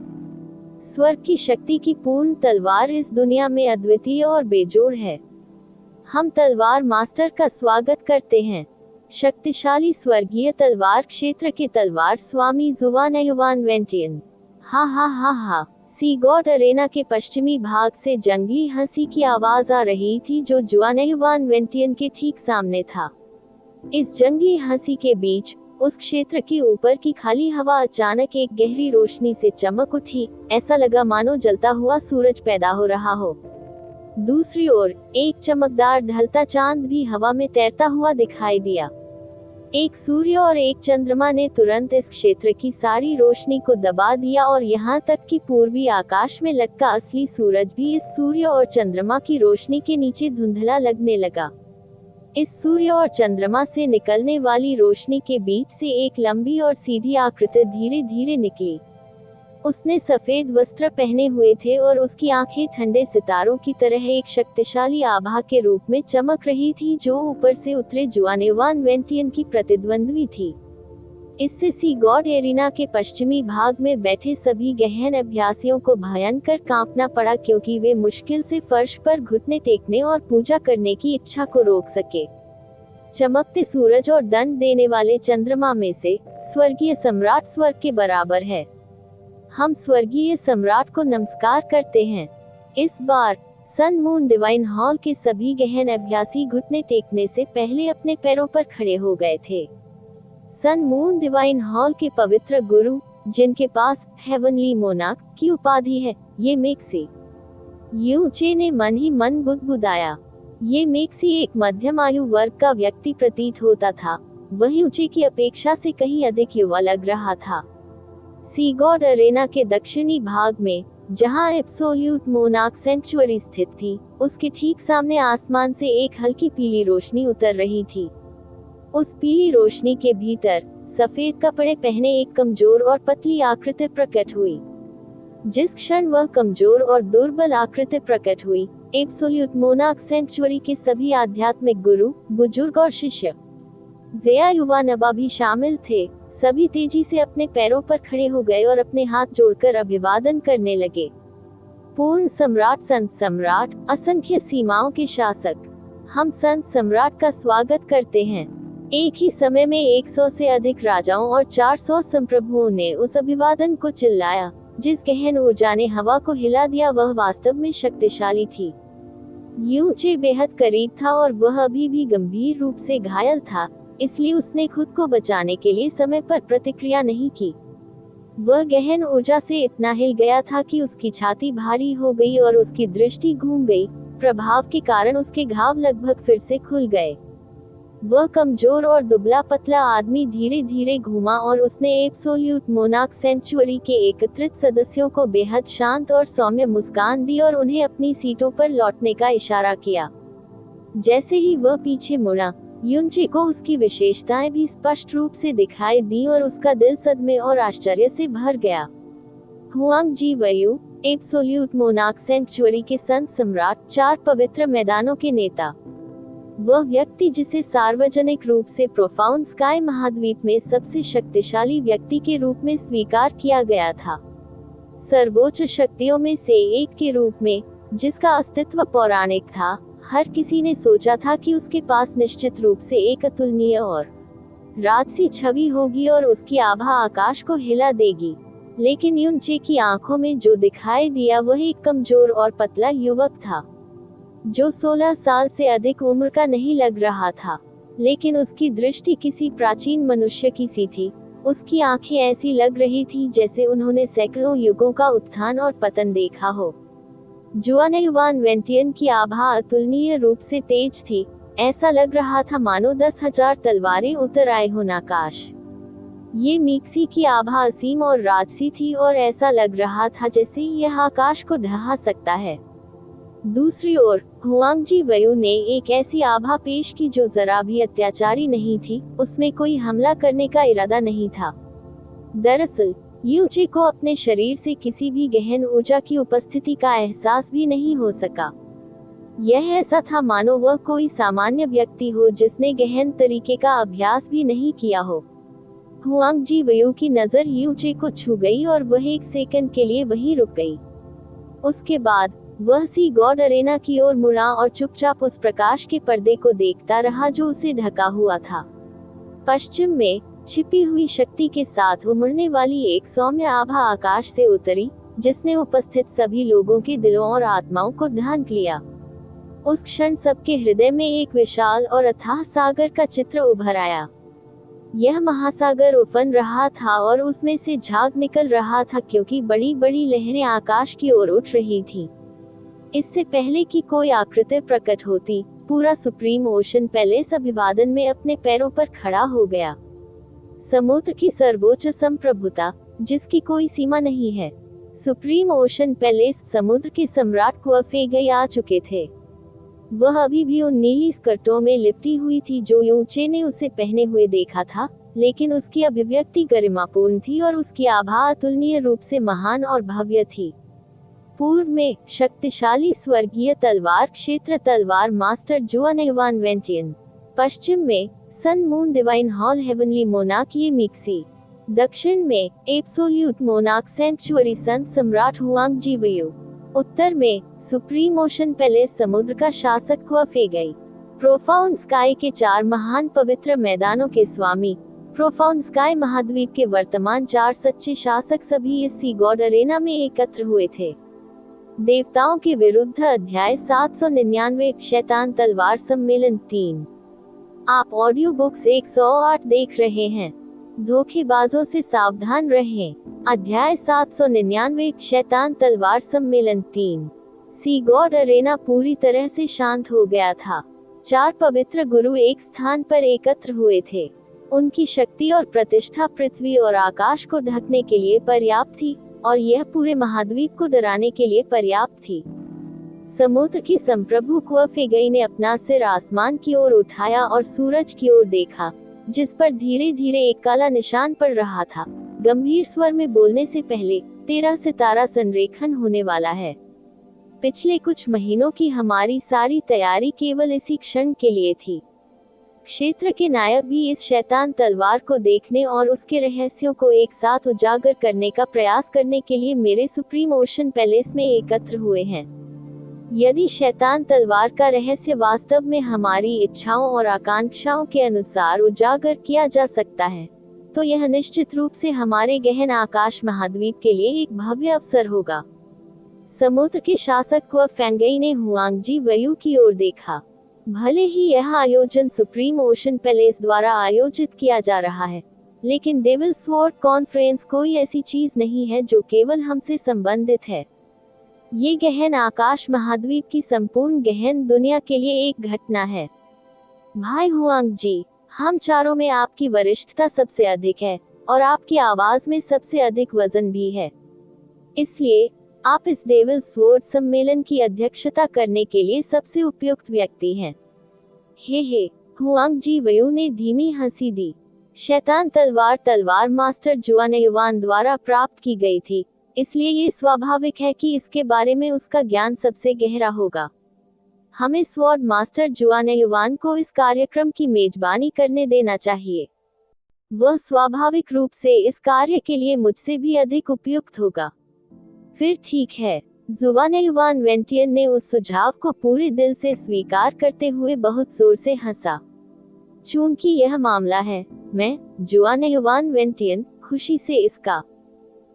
स्वर्ग की शक्ति की पूर्ण तलवार इस दुनिया में अद्वितीय और बेजोड़ है। हम तलवार मास्टर का स्वागत करते हैं। शक्तिशाली स्वर्गीय तलवार क्षेत्र के तलवार स्वामी जुवानयुवान वेंटियन। हा हा हा हा। सी गॉड अरेना के पश्चिमी भाग से जंगली हंसी की आवाज आ रही थी जो जुवानयुवान वेंटियन के ठीक सामने था। इस जंगली हंसी के बीच उस क्षेत्र के ऊपर की खाली हवा अचानक एक गहरी रोशनी से चमक उठी। ऐसा लगा मानो जलता हुआ सूरज पैदा हो रहा हो। दूसरी ओर एक चमकदार ढलता चांद भी हवा में तैरता हुआ दिखाई दिया। एक सूर्य और एक चंद्रमा ने तुरंत इस क्षेत्र की सारी रोशनी को दबा दिया और यहाँ तक कि पूर्वी आकाश में लटका असली सूरज भी इस सूर्य और चंद्रमा की रोशनी के नीचे धुंधला लगने लगा। इस सूर्य और चंद्रमा से निकलने वाली रोशनी के बीच से एक लंबी और सीधी आकृति धीरे धीरे निकली। उसने सफेद वस्त्र पहने हुए थे और उसकी आंखें ठंडे सितारों की तरह एक शक्तिशाली आभा के रूप में चमक रही थी जो ऊपर से उतरे जुआनेवान वेंटियन की प्रतिद्वंद्वी थी। इससे सी गॉड एरिना के पश्चिमी भाग में बैठे सभी गहन अभ्यासियों को भयंकर कांपना पड़ा क्योंकि वे मुश्किल से फर्श पर घुटने टेकने और पूजा करने की इच्छा को रोक सके। चमकते सूरज और दंड देने वाले चंद्रमा में से स्वर्गीय सम्राट स्वर्ग के बराबर है। हम स्वर्गीय सम्राट को नमस्कार करते हैं। इस बार सन मून डिवाइन हॉल के सभी गहन अभ्यासी घुटने टेकने से पहले अपने पैरों पर खड़े हो गए थे। सन मून डिवाइन हॉल के पवित्र गुरु, जिनके पास हेवनली मोनार्क की उपाधि है, ये मेक्सी यूचे ने मन ही मन बुदबुदाया। ये मेक्सी एक मध्यम आयु वर्ग का व्यक्ति प्रतीत होता था। वह यूचे की अपेक्षा से कहीं अधिक युवा लग रहा था। सी गॉड अरेना के दक्षिणी भाग में, जहां एब्सोल्यूट मोनार्क सेंचुरी स्थित थी, उसके ठीक सामने आसमान से एक हल्की पीली रोशनी उतर रही थी। उस पीली रोशनी के भीतर सफेद कपड़े पहने एक कमजोर और पतली आकृति प्रकट हुई। जिस क्षण वह कमजोर और दुर्बल आकृति प्रकट हुई, एब्सोल्यूट मोनार्क सेंचुरी के सभी आध्यात्मिक गुरु, बुजुर्ग और शिष्य, ज़ेया युवा नबा भी शामिल थे, सभी तेजी से अपने पैरों पर खड़े हो गए और अपने हाथ जोड़कर अभिवादन करने लगे। पूर्ण सम्राट, संत सम्राट, असंख्य सीमाओं के शासक, हम संत सम्राट का स्वागत करते हैं। एक ही समय में 100 से अधिक राजाओं और 400 संप्रभुओं ने उस अभिवादन को चिल्लाया। जिस गहन ऊर्जा ने हवा को हिला दिया वह वास्तव में शक्तिशाली थी। यूचे बेहद करीब था और वह अभी भी गंभीर रूप से घायल था, इसलिए उसने खुद को बचाने के लिए समय पर प्रतिक्रिया नहीं की। वह गहन ऊर्जा से इतना हिल गया था कि उसकी छाती भारी हो गई और उसकी दृष्टि घूम गई। प्रभाव के कारण उसके घाव लगभग फिर से खुल गए। वह कमजोर और दुबला पतला आदमी धीरे धीरे घूमा और उसने एब्सोल्यूट मोनार्क सेंचुरी के एकत्रित सदस्यों को बेहद शांत और सौम्य मुस्कान दी और उन्हें अपनी सीटों पर लौटने का इशारा किया। जैसे ही वह पीछे मुड़ा, यूचे को उसकी विशेषताएं भी स्पष्ट रूप से दिखाई दी और उसका दिल सदमे और आश्चर्य से भर गया। हुआंग जी वयू, एब्सोल्यूट मोनार्क सेंचुरी के संत सम्राट, 4 पवित्र मैदानों के नेता, वह व्यक्ति जिसे सार्वजनिक रूप से प्रोफाउंड स्काई महाद्वीप में सबसे शक्तिशाली व्यक्ति के रूप में स्वीकार किया गया था। सर्वोच्च शक्तियों में से एक के रूप में, जिसका अस्तित्व पौराणिक था, हर किसी ने सोचा था कि उसके पास निश्चित रूप से एक अतुलनीय और राजसी छवि होगी और उसकी आभा आकाश को हिला देगी। लेकिन यूचे की आंखों में जो दिखाई दिया वह एक कमजोर और पतला युवक था, जो 16 साल से अधिक उम्र का नहीं लग रहा था, लेकिन उसकी दृष्टि किसी प्राचीन मनुष्य की सी थी। उसकी आंखें ऐसी लग रही थी जैसे उन्होंने सैकड़ों युगों का उत्थान और पतन देखा हो। जुआनेयुवान वेंटियन की आभा अतुलनीय रूप से तेज थी। ऐसा लग रहा था मानो 10,000 तलवारें उतर आए हो आकाश। ये मीक्सी की आभा असीम और राजसी थी और ऐसा लग रहा था जैसे यह आकाश को ढहा सकता है। दूसरी ओर हुआंग जी वयू ने एक ऐसी आभा पेश की जो जरा भी अत्याचारी नहीं थी। उसमें कोई हमला करने का इरादा नहीं था। दरअसल यूचे को अपने शरीर से किसी भी गहन ऊर्जा की उपस्थिति का एहसास भी नहीं हो सका। यह ऐसा था मानो वह कोई सामान्य व्यक्ति हो जिसने गहन तरीके का अभ्यास भी नहीं किया हो। हुआंग जी वयू की नजर यू चे को छू गई और वह एक सेकंड के लिए वहीं रुक गई। उसके बाद वह सी गॉड अरेना की ओर मुड़ा और चुपचाप उस प्रकाश के पर्दे को देखता रहा जो उसे ढका हुआ था। पश्चिम में छिपी हुई शक्ति के साथ उमड़ने वाली एक सौम्य आभा आकाश से उतरी, जिसने उपस्थित सभी लोगों के दिलों और आत्माओं को ढांक लिया। उस क्षण सबके हृदय में एक विशाल और अथाह सागर का चित्र उभर आया। यह महासागर उफन रहा था और उसमें से झाग निकल रहा था, क्योंकि बड़ी बड़ी लहरें आकाश की ओर उठ रही थीं। इससे पहले कि कोई आकृति प्रकट होती, पूरा सुप्रीम ओशन पैलेस अभिवादन में अपने पैरों पर खड़ा हो गया। समुद्र की सर्वोच्च संप्रभुता, जिसकी कोई सीमा नहीं है। सुप्रीम ओशन पैलेस समुद्र के सम्राट क्वफेगई आ चुके थे। वह अभी भी उन नीली स्कर्टों में लिपटी हुई थी जो यू चे ने उसे पहने हुए देखा था, लेकिन उसकी अभिव्यक्ति गरिमापूर्ण थी और उसकी आभा अतुलनीय रूप से महान और भव्य थी। पूर्व में शक्तिशाली स्वर्गीय तलवार क्षेत्र तलवार मास्टर जुआन युवान वेंटियन। पश्चिम में sun moon divine hall heavenly monarch ये मिक्सी। दक्षिण में एब्सोल्यूट मोनार्क सेंचुरी संत सम्राट हुआंग जी वयू। उत्तर में सुप्रीम ओशन पैलेस समुद्र का शासक क्वफेगई। प्रोफाउंड स्काई के 4 महान पवित्र मैदानों के स्वामी। प्रोफाउंड स्काई महाद्वीप के वर्तमान 4 सच्चे शासक सभी इस सी गॉड अरेना में एकत्र हुए थे। देवताओं के विरुद्ध अध्याय 799 शैतान तलवार सम्मेलन 3। आप ऑडियो बुक्स 108 देख रहे हैं। धोखेबाजों से सावधान रहें। अध्याय 799 शैतान तलवार सम्मेलन 3। सी गॉड अरेना पूरी तरह से शांत हो गया था। 4 पवित्र गुरु एक स्थान पर एकत्र हुए थे। उनकी शक्ति और प्रतिष्ठा पृथ्वी और आकाश को ढकने के लिए पर्याप्त थी, और यह पूरे महाद्वीप को डराने के लिए पर्याप्त थी। समुद्र की संप्रभु क्वफेगई ने अपना सिर आसमान की ओर उठाया और सूरज की ओर देखा, जिस पर धीरे धीरे एक काला निशान पड़ रहा था। गंभीर स्वर में बोलने से पहले, 13 सितारा संरेखन होने वाला है। पिछले कुछ महीनों की हमारी सारी तैयारी केवल इसी क्षण के लिए थी। क्षेत्र के नायक भी इस शैतान तलवार को देखने और उसके रहस्यों को एक साथ उजागर करने का प्रयास करने के लिए मेरे सुप्रीम ओशन पैलेस में एकत्र हुए हैं। यदि शैतान तलवार का रहस्य वास्तव में हमारी इच्छाओं और आकांक्षाओं के अनुसार उजागर किया जा सकता है, तो यह निश्चित रूप से हमारे गहन आकाश महाद्वीप के लिए एक भव्य अवसर होगा। समुद्र के शासक क्वफेगई ने हुआंग जी वयू की ओर देखा। भले ही यह आयोजन सुप्रीम ओशन पैलेस द्वारा आयोजित किया जा रहा है, लेकिन डेविल स्वॉर्ड कॉन्फ्रेंस कोई ऐसी चीज नहीं है जो केवल हमसे संबंधित है। ये गहन आकाश महाद्वीप की संपूर्ण गहन दुनिया के लिए एक घटना है। भाई हुआंग जी, हम चारों में आपकी वरिष्ठता सबसे अधिक है, और आपकी आवाज में सबसे अधिक वजन भी है। इसलिए आप इस डेविल स्वॉर्ड सम्मेलन की अध्यक्षता करने के लिए सबसे उपयुक्त व्यक्ति हैं। हे, हुआंग जी वयू ने धीमी हंसी दी। शैतान तलवार तलवार मास्टर जुआन युवान द्वारा प्राप्त की गई थी, इसलिए ये स्वाभाविक है कि इसके बारे में उसका ज्ञान सबसे गहरा होगा। हमें स्वॉर्ड मास्टर जुआन युवान को इस कार्यक्रम की मेजबानी करने देना चाहिए। वह स्वाभाविक रूप से इस कार्य के लिए मुझसे भी अधिक उपयुक्त होगा। फिर ठीक है। जुआन युवान वेंटियन ने उस सुझाव को पूरे दिल से स्वीकार करते हुए बहुत जोर से हंसा। चूंकि यह मामला है, मैं, जुआन युवान वेंटियन, खुशी से इसका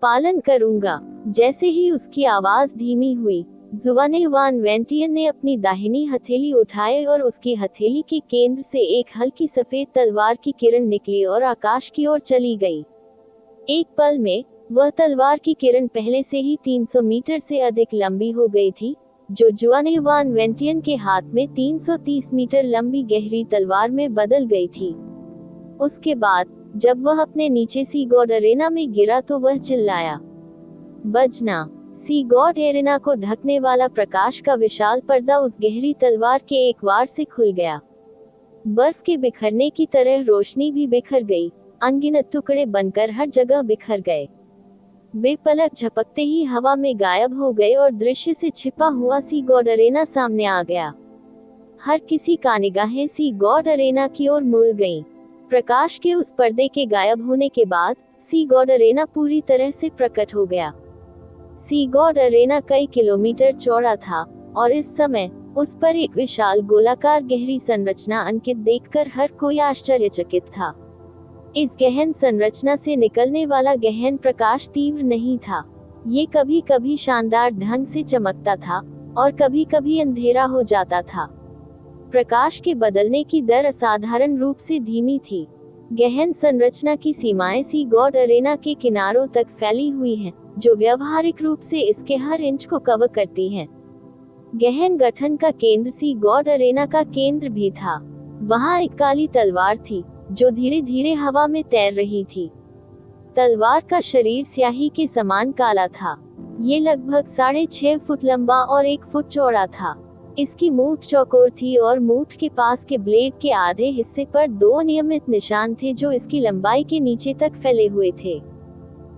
पालन करूंगा। जैसे ही उसकी आवाज धीमी हुई, जुआन युवान वेंटियन ने अपनी दाहिनी हथेली उठाई और उसकी हथेली के केंद्र से एक हल्की सफेद तलवार की किरण निकली और आकाश की ओर चली गई। एक पल में वह तलवार की किरण पहले से ही 300 मीटर से अधिक लंबी हो गई थी, जो जुआन युवान वेंटियन के हाथ में 330 मीटर लंबी गहरी तलवार में बदल गई थी। उसके बाद जब वह अपने नीचे सी गॉड अरेना में गिरा तो वह चिल्लाया, बजना। सी गॉड एरेना को ढकने वाला प्रकाश का विशाल पर्दा उस गहरी तलवार के एक वार से खुल गया। बर्फ के बिखरने की तरह रोशनी भी बिखर गई, अनगिनत टुकड़े बनकर हर जगह बिखर गए। वे पलक झपकते ही हवा में गायब हो गए और दृश्य से छिपा हुआ सी गॉड अरेना सामने आ गया। हर किसी का निगाहें सी गॉड अरेना की ओर मुड़ गईं। प्रकाश के उस पर्दे के गायब होने के बाद सी गॉड अरेना पूरी तरह से प्रकट हो गया। सी गॉड अरेना कई किलोमीटर चौड़ा था और इस समय उस पर एक विशाल गोलाकार गहरी संरचना अंकित देखकर हर कोई आश्चर्यचकित था। इस गहन संरचना से निकलने वाला गहन प्रकाश तीव्र नहीं था। ये कभी कभी शानदार ढंग से चमकता था और कभी कभी अंधेरा हो जाता था। प्रकाश के बदलने की दर असाधारण रूप से धीमी थी। गहन संरचना की सीमाएं सी गॉड अरेना के किनारों तक फैली हुई हैं, जो व्यावहारिक रूप से इसके हर इंच को कवर करती हैं। गहन गठन का केंद्र सी गॉड अरेना का केंद्र भी था। वहां एक काली तलवार थी जो धीरे धीरे हवा में तैर रही थी। तलवार का शरीर स्याही के समान काला था। ये लगभग 6.5 फुट लंबा और 1 फुट चौड़ा था। इसकी मूठ चौकोर थी और मूठ के पास के ब्लेड के आधे हिस्से पर 2 नियमित निशान थे जो इसकी लंबाई के नीचे तक फैले हुए थे।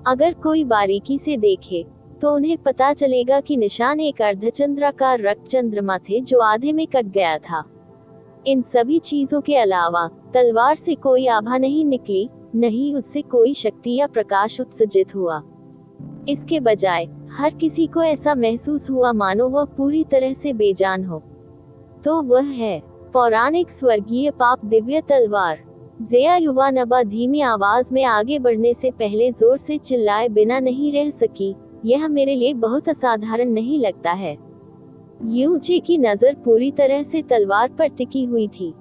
अगर कोई बारीकी से देखे तो उन्हें पता चलेगा कि निशान एक अर्धचंद्राकार रक्त चंद्रमा थे जो आधे में कट गया था। इन सभी चीजों के अलावा तलवार से कोई आभा नहीं निकली, नहीं उससे कोई शक्ति या प्रकाश उत्सर्जित हुआ। इसके बजाय हर किसी को ऐसा महसूस हुआ मानो वह पूरी तरह से बेजान हो। तो वह है पौराणिक स्वर्गीय पाप दिव्य तलवार। ज़ेया युवानबा धीमी आवाज में आगे बढ़ने से पहले जोर से चिल्लाए बिना नहीं रह सकी, यह मेरे लिए बहुत असाधारण नहीं लगता है। यूचे की नजर पूरी तरह से तलवार पर टिकी हुई थी।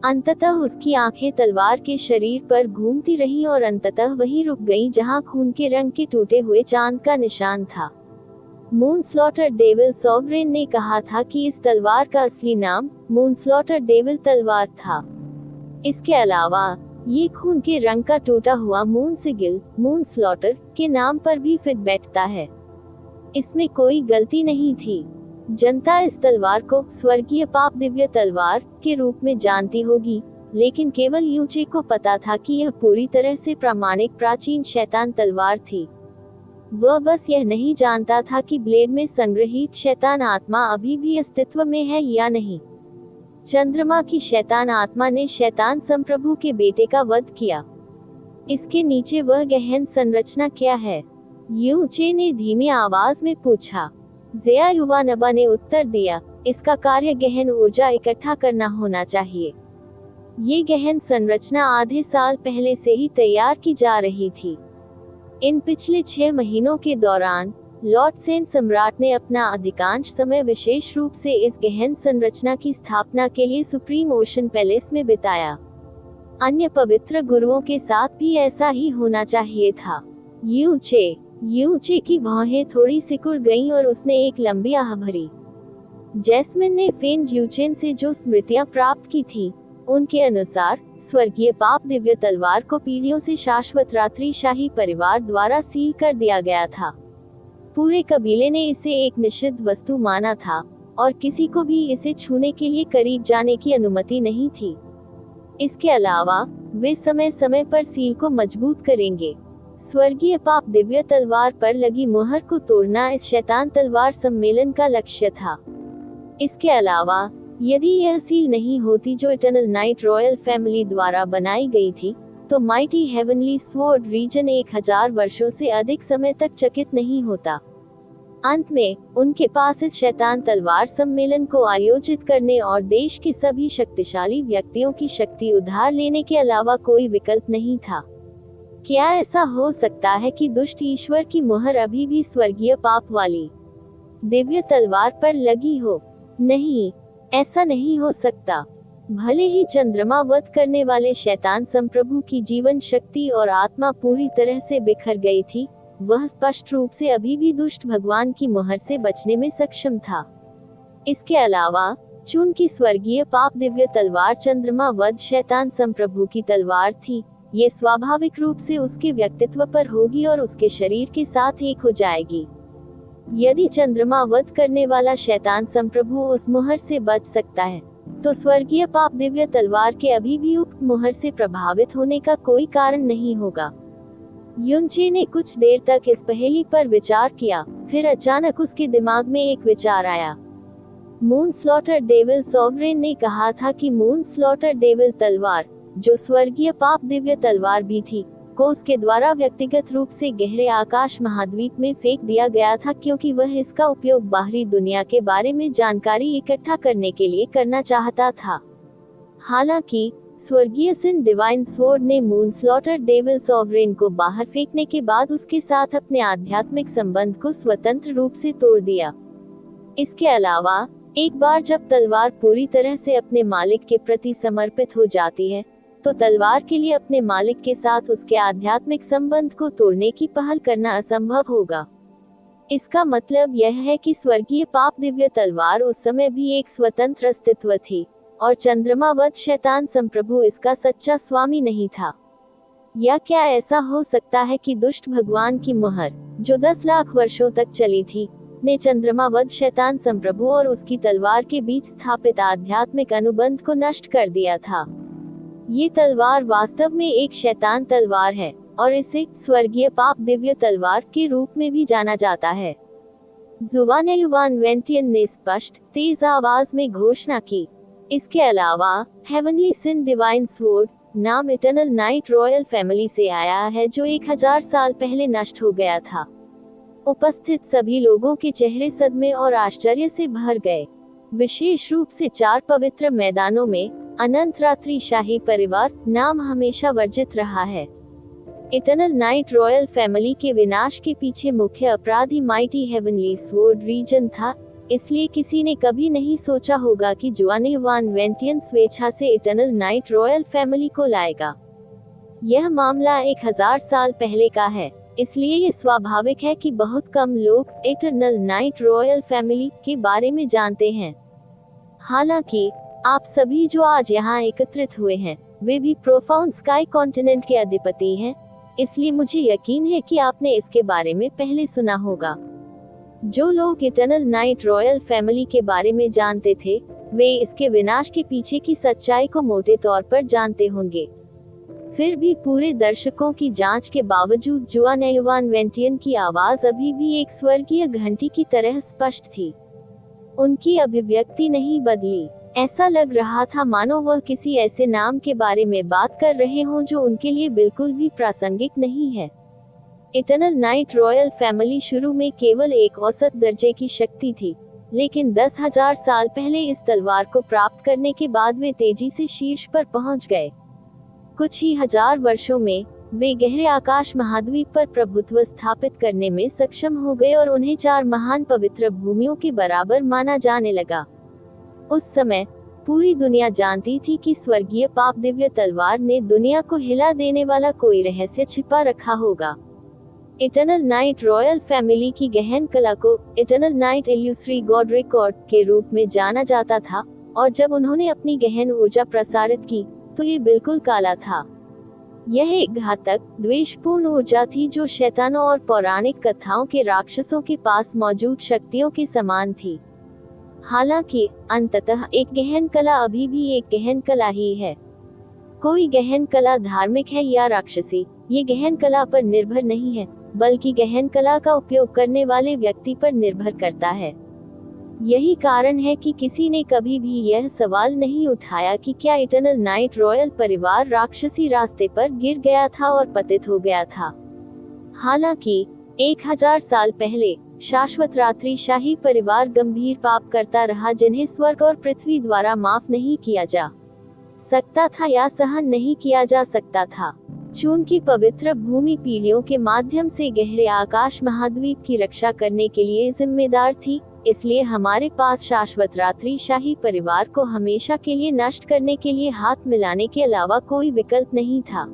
अंततः उसकी आंखें तलवार के शरीर पर घूमती रहीं और अंततः वहीं रुक गईं जहां खून के रंग के टूटे हुए चांद का निशान था। मूनस्लॉटर डेविल सॉवरेन ने कहा था कि इस तलवार का असली नाम मूनस्लॉटर डेविल तलवार था। इसके अलावा ये खून के रंग का टूटा हुआ मून सिगिल मूनस्लॉटर के नाम पर भी फिट बैठता है। इसमें कोई गलती नहीं थी। जनता इस तलवार को स्वर्गीय पाप दिव्य तलवार के रूप में जानती होगी, लेकिन केवल यूचे को पता था कि यह पूरी तरह से प्रामाणिक प्राचीन शैतान तलवार थी। वह बस यह नहीं जानता था कि ब्लेड में संग्रहित शैतान आत्मा अभी भी अस्तित्व में है या नहीं। चंद्रमा की शैतान आत्मा ने शैतान संप्रभु के बेटे का वध किया। इसके नीचे वह गहन संरचना क्या है? यूचे ने धीमी आवाज में पूछा। ज़ेया युवानबा ने उत्तर दिया, इसका कार्य गहन ऊर्जा इकट्ठा करना होना चाहिए। ये गहन संरचना आधे साल पहले से ही तैयार की जा रही थी। इन पिछले 6 महीनों के दौरान लॉर्ड सेंट सम्राट ने अपना अधिकांश समय विशेष रूप से इस गहन संरचना की स्थापना के लिए सुप्रीम ओशन पैलेस में बिताया। अन्य पवित्र गुरुओं के साथ भी ऐसा ही होना चाहिए था। यूचे की भौहें थोड़ी सिकुड़ गईं और उसने एक लंबी आह भरी। जैस्मिन ने फेन यूचेन से जो स्मृतियां प्राप्त की थी, उनके अनुसार स्वर्गीय पाप दिव्य तलवार को पीढ़ियों से शाश्वत रात्रि शाही परिवार द्वारा सील कर दिया गया था। पूरे कबीले ने इसे एक निषिद्ध वस्तु माना था और किसी को भी इसे छूने के लिए करीब जाने की अनुमति नहीं थी। इसके अलावा वे समय समय पर सील को मजबूत करेंगे। स्वर्गीय पाप दिव्य तलवार पर लगी मुहर को तोड़ना इस शैतान तलवार सम्मेलन का लक्ष्य था। इसके अलावा यदि यह सील नहीं होती जो इटर्नल नाइट रॉयल फैमिली द्वारा बनाई गई थी, तो माइटी हेवनली स्वॉर्ड रीजन 1000 वर्षों से अधिक समय तक चकित नहीं होता। अंत में उनके पास इस शैतान तलवार सम्मेलन को आयोजित करने और देश के सभी शक्तिशाली व्यक्तियों की शक्ति उधार लेने के अलावा कोई विकल्प नहीं था। क्या ऐसा हो सकता है कि दुष्ट ईश्वर की मुहर अभी भी स्वर्गीय पाप वाली दिव्य तलवार पर लगी हो? नहीं, ऐसा नहीं हो सकता। भले ही चंद्रमा वध करने वाले शैतान संप्रभु की जीवन शक्ति और आत्मा पूरी तरह से बिखर गई थी, वह स्पष्ट रूप से अभी भी दुष्ट भगवान की मुहर से बचने में सक्षम था। इसके अलावा चूंकि स्वर्गीय पाप दिव्य तलवार चंद्रमा वध शैतान संप्रभु की तलवार थी, ये स्वाभाविक रूप से उसके व्यक्तित्व पर होगी और उसके शरीर के साथ एक हो जाएगी। यदि चंद्रमा वध करने वाला शैतान संप्रभु उस मुहर से बच सकता है, तो स्वर्गीय पाप दिव्य तलवार के अभी भी उक्त मुहर से प्रभावित होने का कोई कारण नहीं होगा। युनचे ने कुछ देर तक इस पहेली पर विचार किया, फिर अचानक उसके दिमाग में एक विचार आया। मून स्लॉटर डेविल सॉवरेन ने कहा था कि मून स्लॉटर डेविल तलवार, जो स्वर्गीय पाप दिव्य तलवार भी थी, को उसके द्वारा व्यक्तिगत रूप से गहरे आकाश महाद्वीप में फेंक दिया गया था, क्योंकि वह इसका उपयोग बाहरी दुनिया के बारे में जानकारी इकट्ठा करने के लिए करना चाहता था। हालांकि स्वर्गीय सिन डिवाइन स्वॉर्ड ने मून स्लॉटर डेविल सॉवरेन को बाहर फेंकने के बाद उसके साथ अपने आध्यात्मिक संबंध को स्वतंत्र रूप से तोड़ दिया। इसके अलावा एक बार जब तलवार पूरी तरह से अपने मालिक के प्रति समर्पित हो जाती है, तो तलवार के लिए अपने मालिक के साथ उसके आध्यात्मिक संबंध को तोड़ने की पहल करना असंभव होगा। इसका मतलब यह है कि स्वर्गीय पाप दिव्य तलवार उस समय भी एक स्वतंत्र अस्तित्व थी, और चंद्रमावत शैतान संप्रभु इसका सच्चा स्वामी नहीं था। या क्या ऐसा हो सकता है कि दुष्ट भगवान की मुहर, जो 10 लाख वर्षों तक चली थी, ने चंद्रमावत शैतान संप्रभु और उसकी तलवार के बीच स्थापित आध्यात्मिक अनुबंध को नष्ट कर दिया था? ये तलवार वास्तव में एक शैतान तलवार है, और इसे स्वर्गीय पाप दिव्य तलवार के रूप में भी जाना जाता है। जुवानेयुवान वेंटियन ने स्पष्ट, तेज आवाज में घोषणा की। इसके अलावा हेवनली सिन डिवाइन स्वॉर्ड नाम इटर्नल नाइट रॉयल फैमिली से आया है, जो 1000 साल पहले नष्ट हो गया था। उपस्थित सभी लोगों के चेहरे सदमे और आश्चर्य से भर गए। विशेष रूप से 4 पवित्र मैदानों में अनंत रात्रि शाही परिवार नाम हमेशा वर्जित रहा है। इटर्नल नाइट रॉयल फैमिली के विनाश के पीछे मुख्य अपराधी माइटी हेवनली स्वॉर्ड रीजन था, इसलिए किसी ने कभी नहीं सोचा होगा कि जुआनेवान वेंटियन स्वेच्छा से इटर्नल नाइट रॉयल फैमिली को लाएगा। यह मामला 1000 साल पहले का है, इसलिए ये स्वाभाविक है कि बहुत कम लोग इटर्नल नाइट रॉयल फैमिली के बारे में जानते हैं। हालांकि आप सभी जो आज यहाँ एकत्रित हुए हैं, वे भी प्रोफाउंड स्काई कॉन्टिनेंट के अधिपति हैं, इसलिए मुझे यकीन है कि आपने इसके बारे में पहले सुना होगा। जो लोग इटर्नल नाइट रॉयल फैमिली के बारे में जानते थे, वे इसके विनाश के पीछे की सच्चाई को मोटे तौर पर जानते होंगे। फिर भी पूरे दर्शकों की जांच के बावजूद जुआनेयुवान वेंटियन की आवाज अभी भी एक स्वर्गीय घंटी की तरह स्पष्ट थी। उनकी अभिव्यक्ति नहीं बदली। ऐसा लग रहा था मानो वह किसी ऐसे नाम के बारे में बात कर रहे हों जो उनके लिए बिल्कुल भी प्रासंगिक नहीं है। इटर्नल नाइट रॉयल फैमिली शुरू में केवल एक औसत दर्जे की शक्ति थी, लेकिन 10,000 साल पहले इस तलवार को प्राप्त करने के बाद वे तेजी से शीर्ष पर पहुंच गए। कुछ ही हजार वर्षों में वे गहरे आकाश महाद्वीप पर प्रभुत्व स्थापित करने में सक्षम हो गए और उन्हें 4 महान पवित्र भूमियों के बराबर माना जाने लगा। उस समय पूरी दुनिया जानती थी कि स्वर्गीय पाप दिव्य तलवार ने दुनिया को हिला देने वाला कोई रहस्य छिपा रखा होगा। इटर्नल नाइट रॉयल फैमिली की गहन कला को eternal night illusory God record के रूप में जाना जाता था, और जब उन्होंने अपनी गहन ऊर्जा प्रसारित की तो ये बिल्कुल काला था। यह एक घातक, द्वेषपूर्ण ऊर्जा थी जो शैतानों और पौराणिक कथाओं के राक्षसों के पास मौजूद शक्तियों के समान थी। हालांकि अंततः एक गहन कला अभी भी एक गहन कला ही है। कोई गहन कला धार्मिक है या राक्षसी, ये गहन कला पर निर्भर नहीं है, बल्कि गहन कला का उपयोग करने वाले व्यक्ति पर निर्भर करता है। यही कारण है कि किसी ने कभी भी यह सवाल नहीं उठाया कि क्या इटर्नल नाइट रॉयल परिवार राक्षसी रास्ते पर गिर गया था और पतित हो गया था। हालांकि 1000 साल पहले शाश्वत रात्रि शाही परिवार गंभीर पाप करता रहा, जिन्हें स्वर्ग और पृथ्वी द्वारा माफ नहीं किया जा सकता था या सहन नहीं किया जा सकता था। चून की पवित्र भूमि पीढ़ियों के माध्यम से गहरे आकाश महाद्वीप की रक्षा करने के लिए जिम्मेदार थी, इसलिए हमारे पास शाश्वत रात्रि शाही परिवार को हमेशा के लिए नष्ट करने के लिए हाथ मिलाने के अलावा कोई विकल्प नहीं था।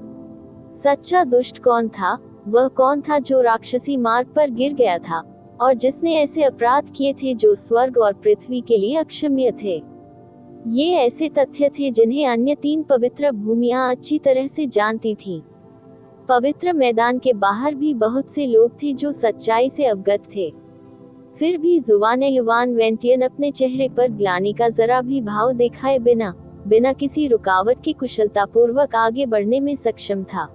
सच्चा दुष्ट कौन था? वह कौन था जो राक्षसी मार्ग पर गिर गया था और जिसने ऐसे अपराध किए थे जो स्वर्ग और पृथ्वी के लिए अक्षम्य थे? ये ऐसे तथ्य थे जिन्हें अन्य 3 पवित्र भूमियां अच्छी तरह से जानती थीं। पवित्र मैदान के बाहर भी बहुत से लोग थे जो सच्चाई से अवगत थे। फिर भी जुआनेयुवान वेंटियन अपने चेहरे पर ग्लानि का जरा भी भाव दिखाए बिना किसी रुकावट के कुशलतापूर्वक आगे बढ़ने में सक्षम था।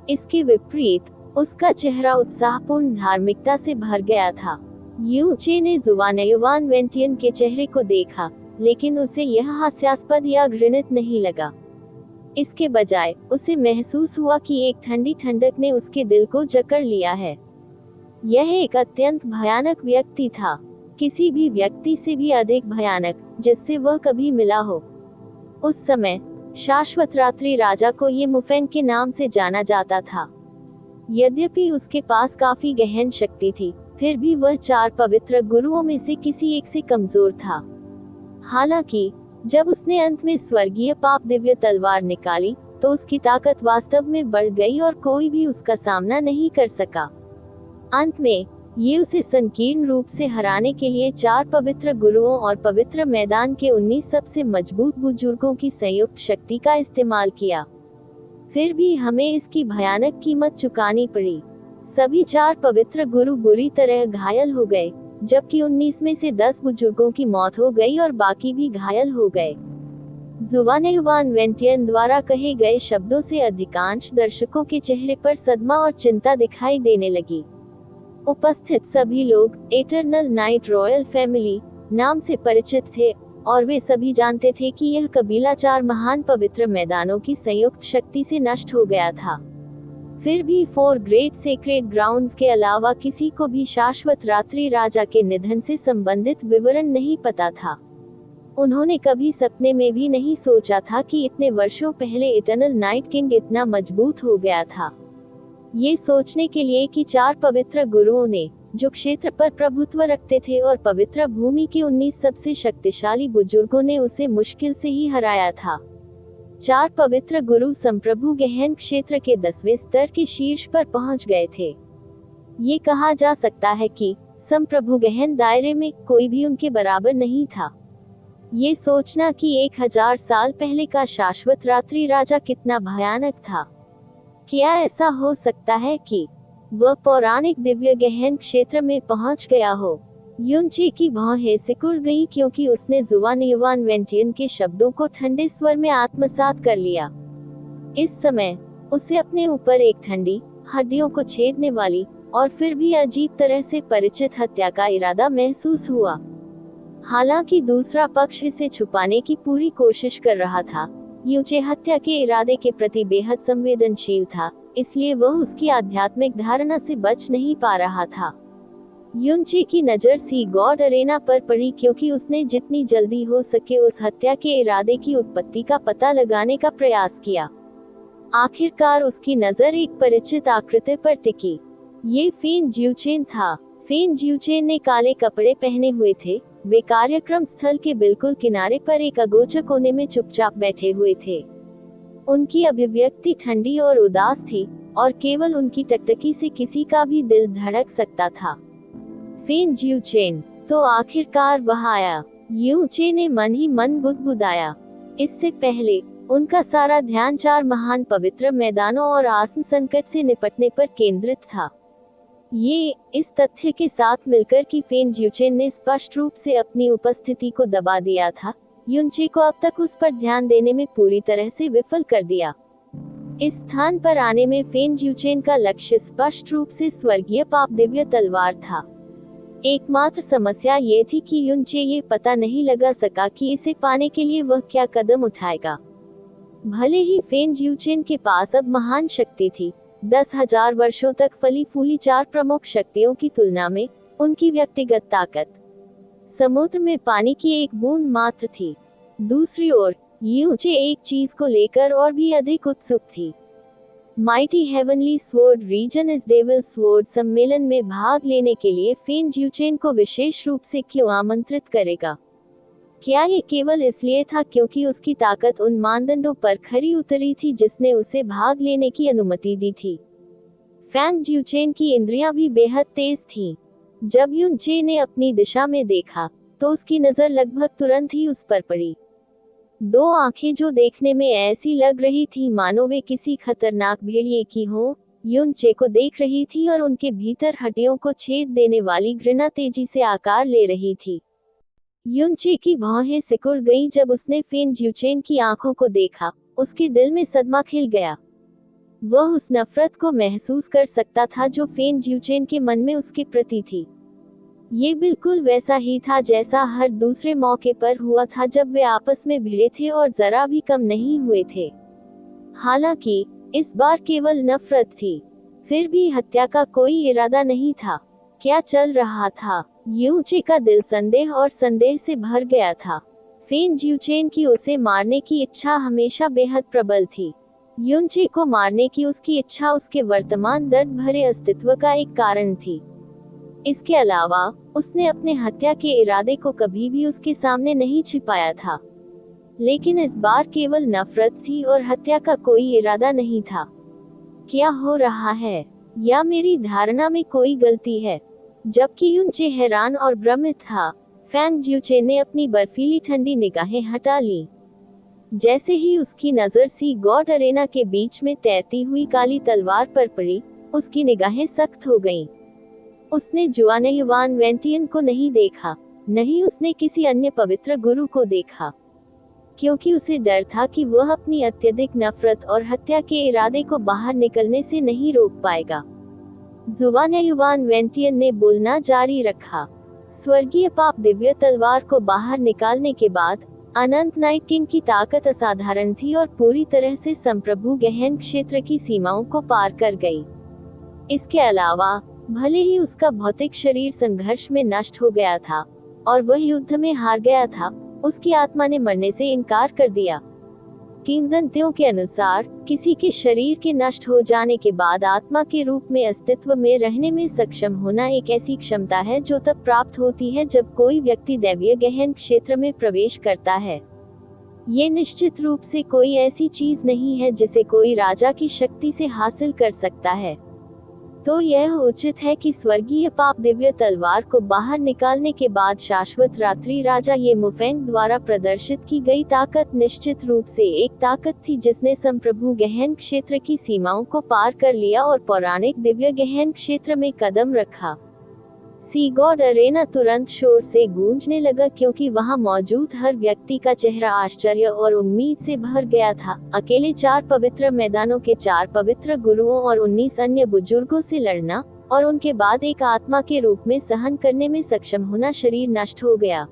इसके विपरीत उसका चेहरा उत्साहपूर्ण धार्मिकता से भर गया था। यूचे ने जुवानयुवान वेंटियन के चेहरे को देखा, लेकिन उसे यह हास्यास्पद या घृणित नहीं लगा। इसके बजाय उसे महसूस हुआ कि एक ठंडी ठंडक ने उसके दिल को जकड़ लिया है। यह एक अत्यंत भयानक व्यक्ति था, किसी भी व्यक्ति से भी अधिक भयानक जिससे वह कभी मिला हो। उस समय शाश्वत रात्रि राजा को ये मुफेंग के नाम से जाना जाता था। यद्यपि उसके पास काफी गहन शक्ति थी, फिर भी वह 4 पवित्र गुरुओं में से किसी एक से कमजोर था। हालांकि जब उसने अंत में स्वर्गीय पाप दिव्य तलवार निकाली, तो उसकी ताकत वास्तव में बढ़ गई और कोई भी उसका सामना नहीं कर सका। अंत में ये उसे संकीर्ण रूप से हराने के लिए 4 पवित्र गुरुओं और पवित्र मैदान के 19 सबसे मजबूत बुजुर्गों की संयुक्त शक्ति का इस्तेमाल किया। फिर भी हमें इसकी भयानक कीमत चुकानी पड़ी। सभी 4 पवित्र गुरु बुरी तरह घायल हो गए, जबकि 19 में से 10 बुजुर्गों की मौत हो गई और बाकी भी घायल हो गए। जुवानयुवान वेंटियन द्वारा कहे गए शब्दों से अधिकांश दर्शकों के चेहरे पर सदमा और चिंता दिखाई देने लगी। उपस्थित सभी लोग एटर्नल नाइट रॉयल फैमिली नाम से परिचित थे, और वे सभी जानते थे कि यह कबीला 4 महान पवित्र मैदानों की संयुक्त शक्ति से नष्ट हो गया था। फिर भी 4 ग्रेट सेक्रेड ग्राउंड्स के अलावा किसी को भी शाश्वत रात्रि राजा के निधन से संबंधित विवरण नहीं पता था। उन्होंने कभी सपने में भी नहीं सोचा था कि इतने वर्षों पहले इटर्नल नाइट किंग इतना मजबूत हो गया था। ये सोचने के लिए कि 4 पवित्र गुरुओं ने, जो क्षेत्र पर प्रभुत्व रखते थे और पवित्र भूमि के 19 सबसे शक्तिशाली बुजुर्गों ने उसे मुश्किल से ही हराया था। 4 पवित्र गुरु संप्रभु गहन क्षेत्र के 10वें स्तर के शीर्ष पर पहुंच गए थे। ये कहा जा सकता है कि संप्रभु गहन दायरे में कोई भी उनके बराबर नहीं था। ये सोचना कि 1000 साल पहले का शाश्वत रात्रि राजा कितना भयानक था। क्या ऐसा हो सकता है कि वह पौराणिक दिव्य गहन क्षेत्र में पहुंच गया हो? युनचे की भौहें सिकुड़ गईं क्योंकि उसने जुवानयुवान वेंटियन के शब्दों को ठंडे स्वर में आत्मसात कर लिया। इस समय उसे अपने ऊपर एक ठंडी, हड्डियों को छेदने वाली और फिर भी अजीब तरह से परिचित हत्या का इरादा महसूस हुआ। हालांकि दूसरा पक्ष इसे छुपाने की पूरी कोशिश कर रहा था। युनचे हत्या के इरादे के प्रति बेहद संवेदनशील था, इसलिए वह उसकी आध्यात्मिक धारणा से बच नहीं पा रहा था। युनचे की नजर सी गॉड अरेना पर पड़ी क्योंकि उसने जितनी जल्दी हो सके उस हत्या के इरादे की उत्पत्ति का पता लगाने का प्रयास किया। आखिरकार उसकी नजर एक परिचित आकृति पर टिकी। ये फेन ज्यूचेन था। फेन ज्यूचेन ने काले कपड़े पहने हुए थे। वे कार्यक्रम स्थल के बिल्कुल किनारे पर एक अगोचर कोने में चुपचाप बैठे हुए थे। उनकी अभिव्यक्ति ठंडी और उदास थी, और केवल उनकी टकटकी से किसी का भी दिल धड़क सकता था। फेन ज्यूचेन, तो आखिरकार वह आया। युचे ने मन ही मन बुदबुदाया। इससे पहले उनका सारा ध्यान 4 महान पवित्र मैदानों और आसन्न संकट से निपटने पर केंद्रित था। ये इस तथ्य के साथ मिलकर कि फेन ज्यूचेन ने स्पष्ट रूप से अपनी उपस्थिति को दबा दिया था, युनचे को अब तक उस पर ध्यान देने में पूरी तरह से विफल कर दिया। इस स्थान पर आने में फेन ज्यूचेन का लक्ष्य स्पष्ट रूप से स्वर्गीय पाप दिव्य तलवार था। एकमात्र समस्या ये थी कि युनचे ये पता नहीं लगा सका कि इसे पाने के लिए वह क्या कदम उठाएगा। भले ही फेन ज्यूचेन के पास अब महान शक्ति थी, 10,000 वर्षों तक फली फूली 4 प्रमुख शक्तियों की तुलना में उनकी व्यक्तिगत ताकत समुद्र में पानी की एक बूंद मात्र थी। दूसरी ओर युचे एक चीज को लेकर और भी अधिक उत्सुक थी। माइटी हेवनली स्वॉर्ड रीजन इस डेविल स्वॉर्ड सम्मेलन में भाग लेने के लिए फेन ज्यूचेन को विशेष रूप से क्यों आमंत्रित करेगा? क्या ये केवल इसलिए था क्योंकि उसकी ताकत उन मानदंडों पर खरी उतरी थी जिसने उसे भाग लेने की अनुमति दी थी? फेन ज्यूचेन की इंद्रियां भी बेहद तेज थीं। जब युनचे ने अपनी दिशा में देखा, तो उसकी नजर लगभग तुरंत ही उस पर पड़ी। 2 आंखें जो देखने में ऐसी लग रही थी मानो वे किसी खतरनाक भेड़िए की हों, युनचे को देख रही थी और उनके भीतर हड्डियों को छेद देने वाली घृणा तेजी से आकार ले रही थी। युनचे की भौहें सिकुड़ गईं जब उसने फेन ज्यूचेन की आंखों को देखा। उसके दिल में सदमा खिल गया। वह उस नफरत को महसूस कर सकता था जो फेन ज्यूचेन के मन में उसके प्रति थी। ये बिल्कुल वैसा ही था जैसा हर दूसरे मौके पर हुआ था जब वे आपस में भिड़े थे और जरा भी कम नहीं हुए थे। हालांकि इस बार केवल नफरत थी, फिर भी हत्या का कोई इरादा नहीं था। क्या चल रहा था? यूचे का दिल संदेह और संदेह से भर गया था। फेन ज्यूचेन की उसे मारने की इच्छा हमेशा बेहद प्रबल थी। यूचे को मारने की उसकी इच्छा उसके वर्तमान दर्द भरे अस्तित्व का एक कारण थी। इसके अलावा उसने अपने हत्या के इरादे को कभी भी उसके सामने नहीं छिपाया था, लेकिन इस बार केवल नफरत थी और हत्या का कोई इरादा नहीं था। क्या हो रहा है? या मेरी धारणा में कोई गलती है? जबकि यूचे हैरान और भ्रमित था, फैंग ज्यूचे ने अपनी बर्फीली ठंडी निगाहें हटा ली। जैसे ही उसकी नजर सी गॉड अरेना के बीच में तैरती हुई काली तलवार पर पड़ी, उसकी निगाहें सख्त हो गईं। उसने जुआनयुवान वेंटियन को नहीं देखा, नहीं उसने किसी अन्य पवित्र गुरु को देखा, क्योंकि उसे डर था कि वह अपनी अत्यधिक नफरत और हत्या के इरादे को बाहर निकलने से नहीं रोक पाएगा। जुआनयुवान वेंटियन ने बोलना जारी रखा। स्वर्गीय पाप दिव्य तलवार को बाहर निकालने के बाद अनंत नाइट किंग की ताकत असाधारण थी और पूरी तरह से संप्रभु गहन क्षेत्र की सीमाओं को पार कर गई। इसके अलावा भले ही उसका भौतिक शरीर संघर्ष में नष्ट हो गया था और वह युद्ध में हार गया था, उसकी आत्मा ने मरने से इनकार कर दिया। किंवदंतियों के अनुसार किसी के शरीर के नष्ट हो जाने के बाद आत्मा के रूप में अस्तित्व में रहने में सक्षम होना एक ऐसी क्षमता है जो तब प्राप्त होती है जब कोई व्यक्ति दैवीय गहन क्षेत्र में प्रवेश करता है। ये निश्चित रूप से कोई ऐसी चीज नहीं है जिसे कोई राजा की शक्ति से हासिल कर सकता है। तो यह उचित है कि स्वर्गीय पाप दिव्य तलवार को बाहर निकालने के बाद शाश्वत रात्रि राजा ये मुफेंग द्वारा प्रदर्शित की गई ताकत निश्चित रूप से एक ताकत थी जिसने संप्रभु गहन क्षेत्र की सीमाओं को पार कर लिया और पौराणिक दिव्य गहन क्षेत्र में कदम रखा। सी गॉड अरेना तुरंत शोर से गूंजने लगा क्योंकि वहां मौजूद हर व्यक्ति का चेहरा आश्चर्य और उम्मीद से भर गया था। अकेले 4 पवित्र मैदानों के 4 पवित्र गुरुओं और 19 अन्य बुजुर्गों से लड़ना और उनके बाद एक आत्मा के रूप में सहन करने में सक्षम होना शरीर नष्ट हो गया।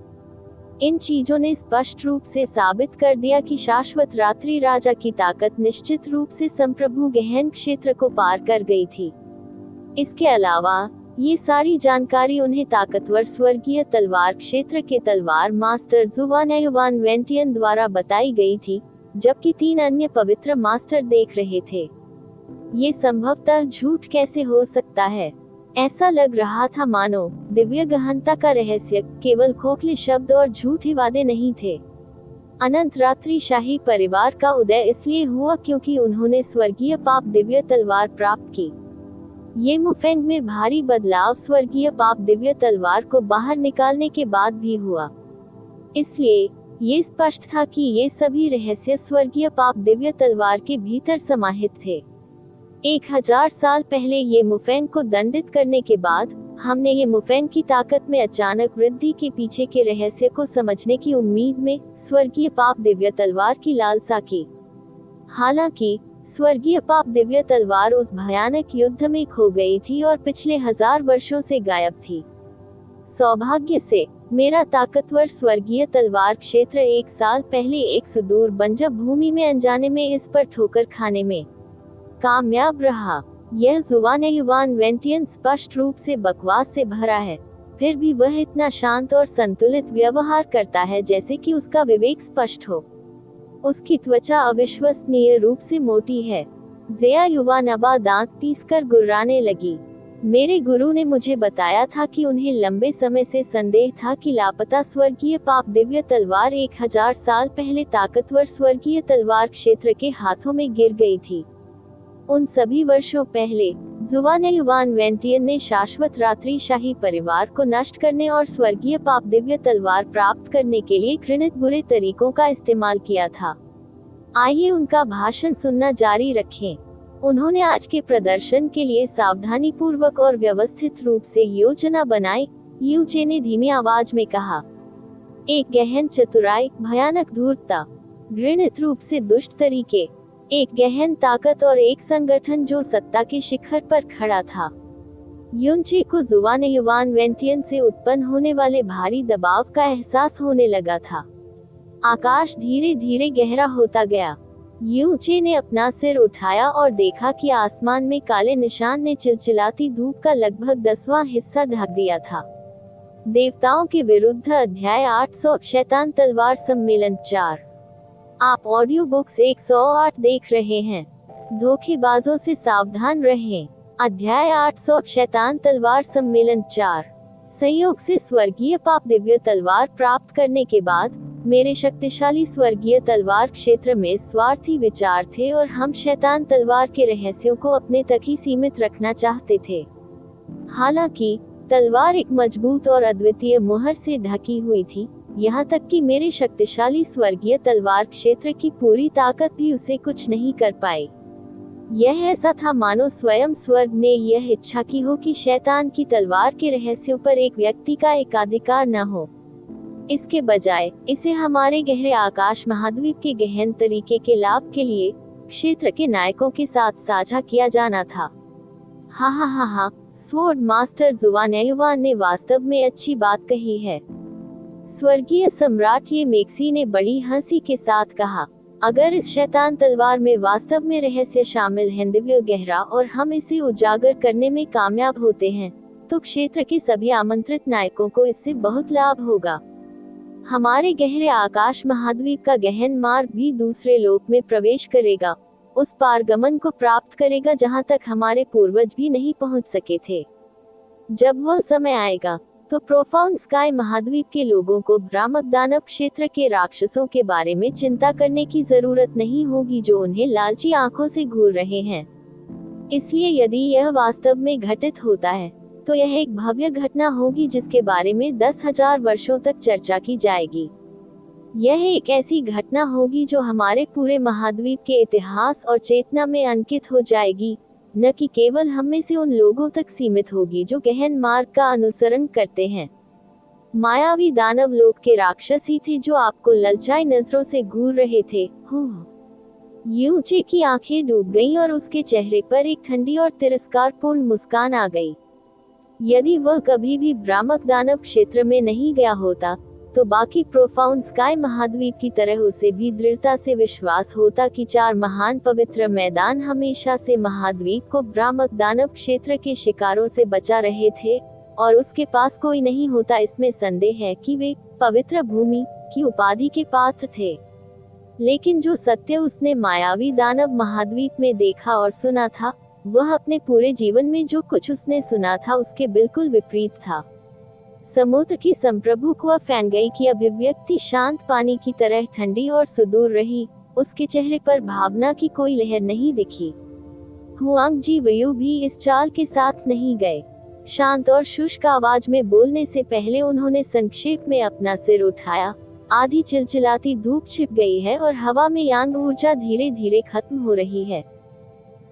इन चीजों ने स्पष्ट रूप से साबित कर दिया कि शाश्वत रात्रि राजा की ताकत निश्चित रूप से संप्रभु गहन क्षेत्र को पार कर गई थी। इसके अलावा ये सारी जानकारी उन्हें ताकतवर स्वर्गीय तलवार क्षेत्र के तलवार मास्टर जुआनयुवान वेंटियन द्वारा बताई गई थी, जबकि 3 अन्य पवित्र मास्टर देख रहे थे। ये संभवतः झूठ कैसे हो सकता है? ऐसा लग रहा था मानो दिव्य गहनता का रहस्य केवल खोखले शब्द और झूठे वादे नहीं थे। अनंत रात्रि शाही परिवार का उदय इसलिए हुआ क्योंकि उन्होंने स्वर्गीय पाप दिव्य तलवार प्राप्त की। ये मुफेंग में भारी बदलाव स्वर्गीय पाप दिव्य तलवार को बाहर निकालने के बाद भी हुआ। इसलिए ये स्पष्ट था कि ये सभी रहस्य स्वर्गीय पाप दिव्य तलवार के भीतर समाहित थे। 1000 साल पहले ये मुफेंग को दंडित करने के बाद हमने ये मुफेंग की ताकत में अचानक वृद्धि के पीछे के रहस्य को समझने की उम्मीद में स्वर्गीय पाप दिव्य तलवार की लालसा की। हालांकि स्वर्गीय पाप दिव्य तलवार उस भयानक युद्ध में खो गई थी और पिछले 1000 वर्षों से गायब थी। सौभाग्य से मेरा ताकतवर स्वर्गीय तलवार क्षेत्र 1 साल पहले एक सुदूर बंजर भूमि में अनजाने में इस पर ठोकर खाने में कामयाब रहा। यह जुआनयुवान वेंटियन स्पष्ट रूप से बकवास से भरा है, फिर भी वह इतना शांत और संतुलित व्यवहार करता है जैसे कि उसका विवेक स्पष्ट हो। उसकी त्वचा अविश्वसनीय रूप से मोटी है। ज़ेया युवा नबा दांत पीसकर गुर्राने लगी। मेरे गुरु ने मुझे बताया था कि उन्हें लंबे समय से संदेह था कि लापता स्वर्गीय पाप दिव्य तलवार 1000 साल पहले ताकतवर स्वर्गीय तलवार क्षेत्र के हाथों में गिर गई थी। उन सभी वर्षों पहले जुआनयुवान वेंटियन ने शाश्वत रात्रि शाही परिवार को नष्ट करने और स्वर्गीय पाप दिव्य तलवार प्राप्त करने के लिए घृणित बुरे तरीकों का इस्तेमाल किया था। आइए उनका भाषण सुनना जारी रखें। उन्होंने आज के प्रदर्शन के लिए सावधानी पूर्वक और व्यवस्थित रूप से योजना बनाई, यूचे ने धीमी आवाज में कहा। एक गहन चतुराई, भयानक धूर्तता, घृणित रूप से दुष्ट तरीके, एक गहन ताकत और एक संगठन जो सत्ता के शिखर पर खड़ा था। युनचे को जुवान वेंटियन से उत्पन्न होने वाले भारी दबाव का एहसास होने लगा था। आकाश धीरे धीरे गहरा होता गया। युनचे ने अपना सिर उठाया और देखा कि आसमान में काले निशान ने चिलचिलाती धूप का लगभग 10वां हिस्सा ढक दिया था। देवताओं के विरुद्ध अध्याय 800 शैतान तलवार सम्मेलन 4। आप ऑडियो बुक्स 108 देख रहे हैं। धोखेबाजों से सावधान रहें। अध्याय 800 शैतान तलवार सम्मेलन 4। संयोग से स्वर्गीय पाप दिव्य तलवार प्राप्त करने के बाद मेरे शक्तिशाली स्वर्गीय तलवार क्षेत्र में स्वार्थी विचार थे और हम शैतान तलवार के रहस्यों को अपने तक ही सीमित रखना चाहते थे। हालांकि तलवार एक मजबूत और अद्वितीय मुहर से ढकी हुई थी, यहाँ तक कि मेरे शक्तिशाली स्वर्गीय तलवार क्षेत्र की पूरी ताकत भी उसे कुछ नहीं कर पाई। यह ऐसा था मानो स्वयं स्वर्ग ने यह इच्छा की हो कि शैतान की तलवार के रहस्यों पर एक व्यक्ति का एकाधिकार न हो। इसके बजाय इसे हमारे गहरे आकाश महाद्वीप के गहन तरीके के लाभ के लिए क्षेत्र के नायकों के साथ साझा किया जाना था। हा, स्वॉर्ड मास्टर जुवान ने वास्तव में अच्छी बात कही है। स्वर्गीय सम्राट ये मेक्सी ने बड़ी हंसी के साथ कहा, अगर इस शैतान तलवार में वास्तव में रहस्य शामिल है दिव्य गहरा और हम इसे उजागर करने में कामयाब होते हैं, तो क्षेत्र के सभी आमंत्रित नायकों को इससे बहुत लाभ होगा। हमारे गहरे आकाश महाद्वीप का गहन मार्ग भी दूसरे लोक में प्रवेश करेगा, उस पारगमन को प्राप्त करेगा जहां तक हमारे पूर्वज भी नहीं पहुंच सके थे। जब वह समय आएगा तो प्रोफाउंड स्काई महाद्वीप के लोगों को भ्रामक दानव क्षेत्र के राक्षसों के बारे में चिंता करने की जरूरत नहीं होगी जो उन्हें लालची आंखों से घूर रहे हैं। इसलिए यदि यह वास्तव में घटित होता है तो यह एक भव्य घटना होगी जिसके बारे में 10,000 वर्षों तक चर्चा की जाएगी। यह एक ऐसी घटना होगी जो हमारे पूरे महाद्वीप के इतिहास और चेतना में अंकित हो जाएगी, न कि केवल हम में से उन लोगों तक सीमित होगी जो गहन मार्ग का अनुसरण करते हैं। मायावी दानव लोक के राक्षस ही थे जो आपको ललचाई नजरों से घूर रहे थे। युनचे की आंखें डूब गईं और उसके चेहरे पर एक ठंडी और तिरस्कारपूर्ण मुस्कान आ गई। यदि वह कभी भी भ्रामक दानव क्षेत्र में नहीं गया होता तो बाकी प्रोफाउंड स्काई महाद्वीप की तरह उसे भी दृढ़ता से विश्वास होता कि 4 महान पवित्र मैदान हमेशा से महाद्वीप को भ्रामक दानव क्षेत्र के शिकारों से बचा रहे थे और उसके पास कोई नहीं होता। इसमें संदेह है कि वे पवित्र भूमि की उपाधि के पात्र थे। लेकिन जो सत्य उसने मायावी दानव महाद्वीप में देखा और सुना था, वह अपने पूरे जीवन में जो कुछ उसने सुना था उसके बिल्कुल विपरीत था। समुद्र की संप्रभु क्वा-फेंगई की अभिव्यक्ति शांत पानी की तरह ठंडी और सुदूर रही। उसके चेहरे पर भावना की कोई लहर नहीं दिखी। हुआंग जी वयू भी इस चाल के साथ नहीं गए। शांत और शुष्क आवाज में बोलने से पहले उन्होंने संक्षेप में अपना सिर उठाया। आधी चिलचिलाती धूप छिप गई है और हवा में यांग ऊर्जा धीरे धीरे खत्म हो रही है।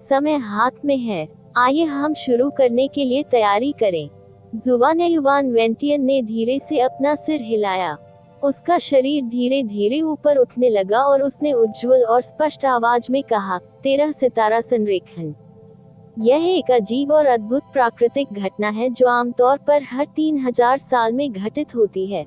समय हाथ में है। आइए हम शुरू करने के लिए तैयारी करें। जुवान वेंटियन ने धीरे से अपना सिर हिलाया। उसका शरीर धीरे धीरे ऊपर उठने लगा और उसने उज्जवल और स्पष्ट आवाज में कहा, 13 सितारा संरेखण। यह एक अजीब और अद्भुत प्राकृतिक घटना है जो आमतौर पर हर 3000 साल में घटित होती है।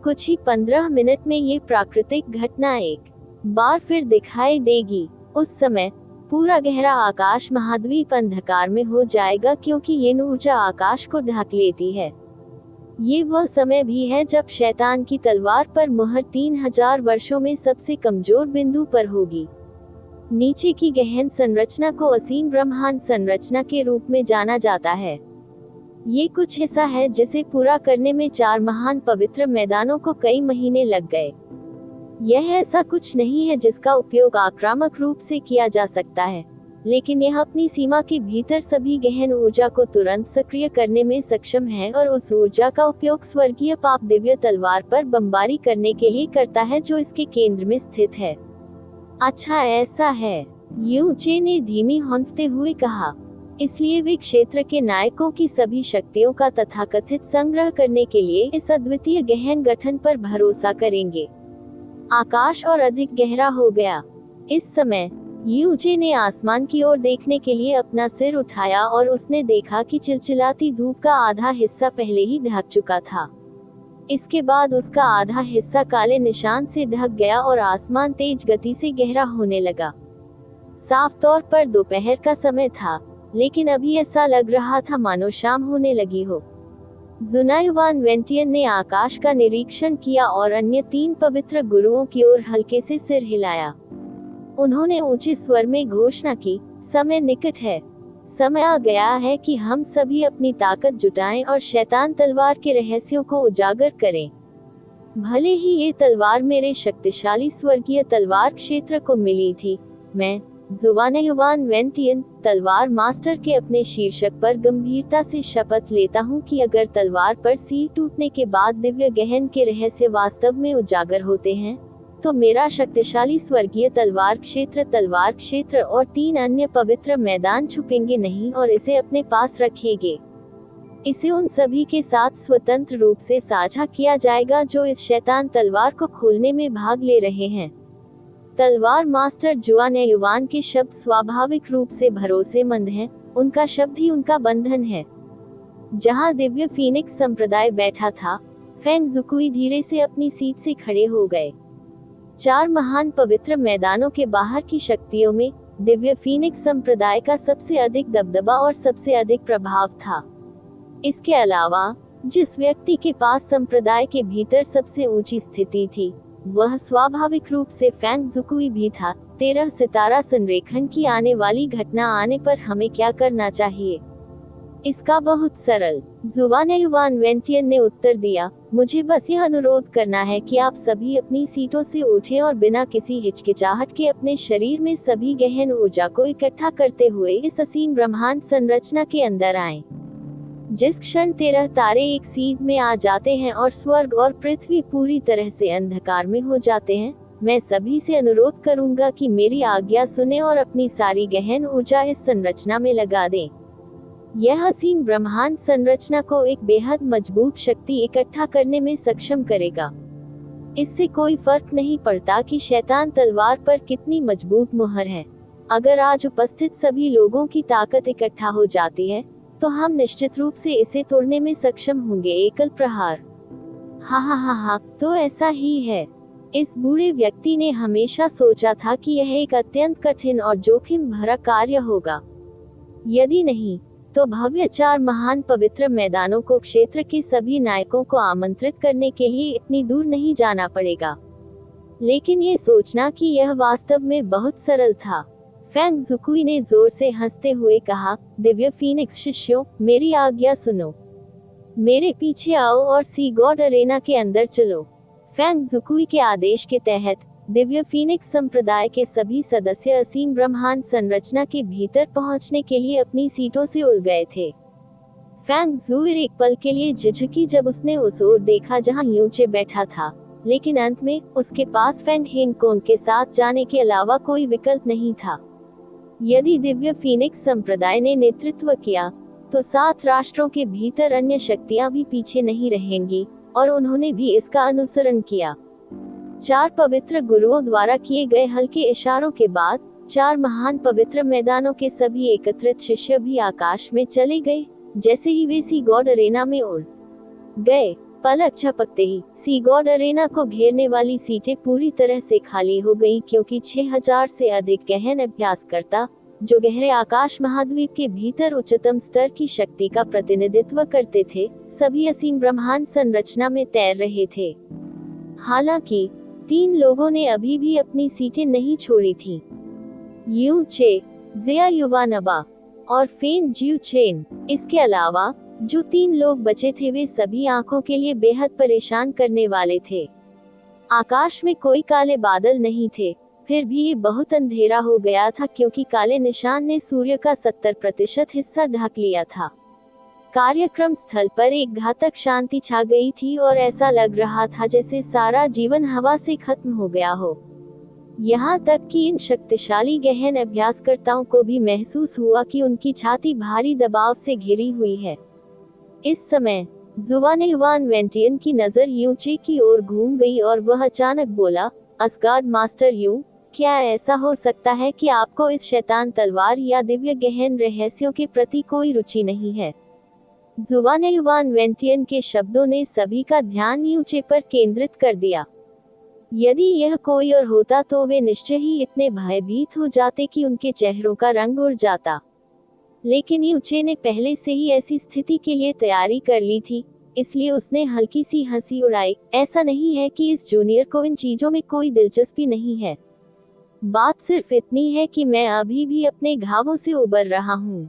कुछ ही 15 मिनट में ये प्राकृतिक घटना एक बार फिर दिखाई देगी। उस समय पूरा गहरा आकाश महाद्वीप अंधकार में हो जाएगा क्योंकि ये ऊर्जा आकाश को ढक लेती है। ये वह समय भी है जब शैतान की तलवार पर मुहर 3000 वर्षों में सबसे कमजोर बिंदु पर होगी। नीचे की गहन संरचना को असीम ब्रह्मांड संरचना के रूप में जाना जाता है। ये कुछ ऐसा है जिसे पूरा करने में 4 महान पवित्र मैदानों को कई महीने लग गए। यह ऐसा कुछ नहीं है जिसका उपयोग आक्रामक रूप से किया जा सकता है, लेकिन यह अपनी सीमा के भीतर सभी गहन ऊर्जा को तुरंत सक्रिय करने में सक्षम है और उस ऊर्जा का उपयोग स्वर्गीय पाप दिव्य तलवार पर बमबारी करने के लिए करता है जो इसके केंद्र में स्थित है। अच्छा ऐसा है, युनचे ने धीमी हौंकते हुए कहा। इसलिए वे क्षेत्र के नायकों की सभी शक्तियों का तथाकथित संग्रह करने के लिए इस अद्वितीय गहन गठन पर भरोसा करेंगे। आकाश और अधिक गहरा हो गया। इस समय यूचे ने आसमान की ओर देखने के लिए अपना सिर उठाया और उसने देखा कि चिलचिलाती धूप का आधा हिस्सा पहले ही ढक चुका था। इसके बाद उसका आधा हिस्सा काले निशान से ढक गया और आसमान तेज गति से गहरा होने लगा। साफ तौर पर दोपहर का समय था, लेकिन अभी ऐसा लग रहा था मानो शाम होने लगी हो। ज़ुनाइवान वेंटियन ने आकाश का निरीक्षण किया और अन्य 3 पवित्र गुरुओं की ओर हल्के से सिर हिलाया। उन्होंने ऊंचे स्वर में घोषणा की, समय निकट है। समय आ गया है कि हम सभी अपनी ताकत जुटाएं और शैतान तलवार के रहस्यों को उजागर करें। भले ही ये तलवार मेरे शक्तिशाली स्वर्गीय तलवार क्षेत्र को मिली थी, मैं ज़ुनाइवान वेंटियन, तलवार मास्टर के अपने शीर्षक पर गंभीरता से शपथ लेता हूँ कि अगर तलवार पर सील टूटने के बाद दिव्य गहन के रहस्य वास्तव में उजागर होते हैं, तो मेरा शक्तिशाली स्वर्गीय तलवार क्षेत्र और 3 अन्य पवित्र मैदान छुपेंगे नहीं और इसे अपने पास रखेंगे। इसे उन सभी के साथ स्वतंत्र रूप से साझा किया जाएगा जो इस शैतान तलवार को खोलने में भाग ले रहे हैं। तलवार मास्टर ज़ुनाइवान के शब्द स्वाभाविक रूप से भरोसेमंद हैं, उनका शब्द ही उनका बंधन है। जहां दिव्य फीनिक्स संप्रदाय बैठा था, फेंग ज़ुकुई धीरे से अपनी सीट से खड़े हो गए। 4 महान पवित्र मैदानों के बाहर की शक्तियों में दिव्य फीनिक्स संप्रदाय का सबसे अधिक दबदबा और सबसे अधिक प्रभाव था। इसके अलावा जिस व्यक्ति के पास संप्रदाय के भीतर सबसे ऊंची स्थिति थी, वह स्वाभाविक रूप से फेंग ज़ुकुई भी था। 13 सितारा संरेखण की आने वाली घटना आने पर हमें क्या करना चाहिए? इसका बहुत सरल, ज़ुनाइवान वेंटियन ने उत्तर दिया, मुझे बस यह अनुरोध करना है कि आप सभी अपनी सीटों से उठें और बिना किसी हिचकिचाहट के अपने शरीर में सभी गहन ऊर्जा को इकट्ठा करते हुए इस असीम ब्रह्मांड संरचना के अंदर आएं। जिस क्षण 13 तारे एक सीध में आ जाते हैं और स्वर्ग और पृथ्वी पूरी तरह से अंधकार में हो जाते हैं, मैं सभी से अनुरोध करूंगा कि मेरी आज्ञा सुने और अपनी सारी गहन ऊर्जा इस संरचना में लगा दें। यह असीम ब्रह्मांड संरचना को एक बेहद मजबूत शक्ति इकट्ठा करने में सक्षम करेगा। इससे कोई फर्क नहीं पड़ता कि शैतान तलवार पर कितनी मजबूत मुहर है। अगर आज उपस्थित सभी लोगों की ताकत इकट्ठा हो जाती है, तो हम निश्चित रूप से इसे तोड़ने में सक्षम होंगे। एकल प्रहार। हा, तो ऐसा ही है। इस बूढ़े व्यक्ति ने हमेशा सोचा था कि यह एक अत्यंत कठिन और जोखिम भरा कार्य होगा। यदि नहीं, तो भव्य 4 महान पवित्र मैदानों को क्षेत्र के सभी नायकों को आमंत्रित करने के लिए इतनी दूर नहीं जाना पड़ेगा। लेकिन ये सोचना कि यह वास्तव में बहुत सरल था। फेंग ज़ुकुई ने जोर से हंसते हुए कहा, दिव्य फीनिक्स शिष्यों, मेरी आज्ञा सुनो। मेरे पीछे आओ और सी गॉड अरेना के अंदर चलो। फेंग ज़ुकुई के आदेश के तहत दिव्य फीनिक्स संप्रदाय के सभी सदस्य असीम ब्रह्मांड संरचना के भीतर पहुंचने के लिए अपनी सीटों से उड़ गए थे। फेंग ज़ुई एक पल के लिए झिझकी जब उसने उस ओर देखा जहां यूचे बैठा था, लेकिन अंत में उसके पास फेंग हेनकोन के साथ जाने के अलावा कोई विकल्प नहीं था। यदि दिव्य फीनिक्स संप्रदाय ने नेतृत्व किया, तो 7 राष्ट्रों के भीतर अन्य शक्तियां भी पीछे नहीं रहेंगी, और उन्होंने भी इसका अनुसरण किया। 4 पवित्र गुरुओं द्वारा किए गए हल्के इशारों के बाद 4 महान पवित्र मैदानों के सभी एकत्रित शिष्य भी आकाश में चले गए। जैसे ही वे सी गॉड अरेना में उड़ गए, पलक झपकते ही सी गॉड अरेना को घेरने वाली सीटें पूरी तरह से खाली हो गईं, क्योंकि 6000 से अधिक गहन अभ्यासकर्ता, जो गहरे आकाश महाद्वीप के भीतर उच्चतम स्तर की शक्ति का प्रतिनिधित्व करते थे, सभी असीम ब्रह्मांड संरचना में तैर रहे थे। हालांकि 3 लोगों ने अभी भी अपनी सीटें नहीं छोड़ी थीं। यू चे, जिया युवानबा और फेन जियू चेन। इसके अलावा जो 3 लोग बचे थे, वे सभी आंखों के लिए बेहद परेशान करने वाले थे। आकाश में कोई काले बादल नहीं थे, फिर भी ये बहुत अंधेरा हो गया था क्योंकि काले निशान ने सूर्य का 70% हिस्सा ढक लिया था। कार्यक्रम स्थल पर एक घातक शांति छा गई थी और ऐसा लग रहा था जैसे सारा जीवन हवा से खत्म हो गया हो। यहाँ तक कि इन शक्तिशाली गहन अभ्यासकर्ताओं को भी महसूस हुआ कि उनकी छाती भारी दबाव से घिरी हुई है। इस समय ज़ुनाइवान वेंटियन की नजर यूचे की ओर घूम गई और वह अचानक बोला, असगार्ड मास्टर यू, क्या ऐसा हो सकता है कि आपको इस शैतान तलवार या दिव्य गहन रहस्यों के प्रति कोई रुचि नहीं है? जुवान वेंटियन के शब्दों ने सभी का ध्यान यूचे पर केंद्रित कर दिया। यदि यह कोई और होता तो वे निश्चय ही इतने भयभीत हो जाते कि उनके चेहरों का रंग उड़ जाता। लेकिन यूचे ने पहले से ही ऐसी स्थिति के लिए तैयारी कर ली थी, इसलिए उसने हल्की सी हंसी उड़ाई। ऐसा नहीं है कि इस जूनियर को इन चीजों में कोई दिलचस्पी नहीं है। बात सिर्फ इतनी है कि मैं अभी भी अपने घावों से उबर रहा हूँ।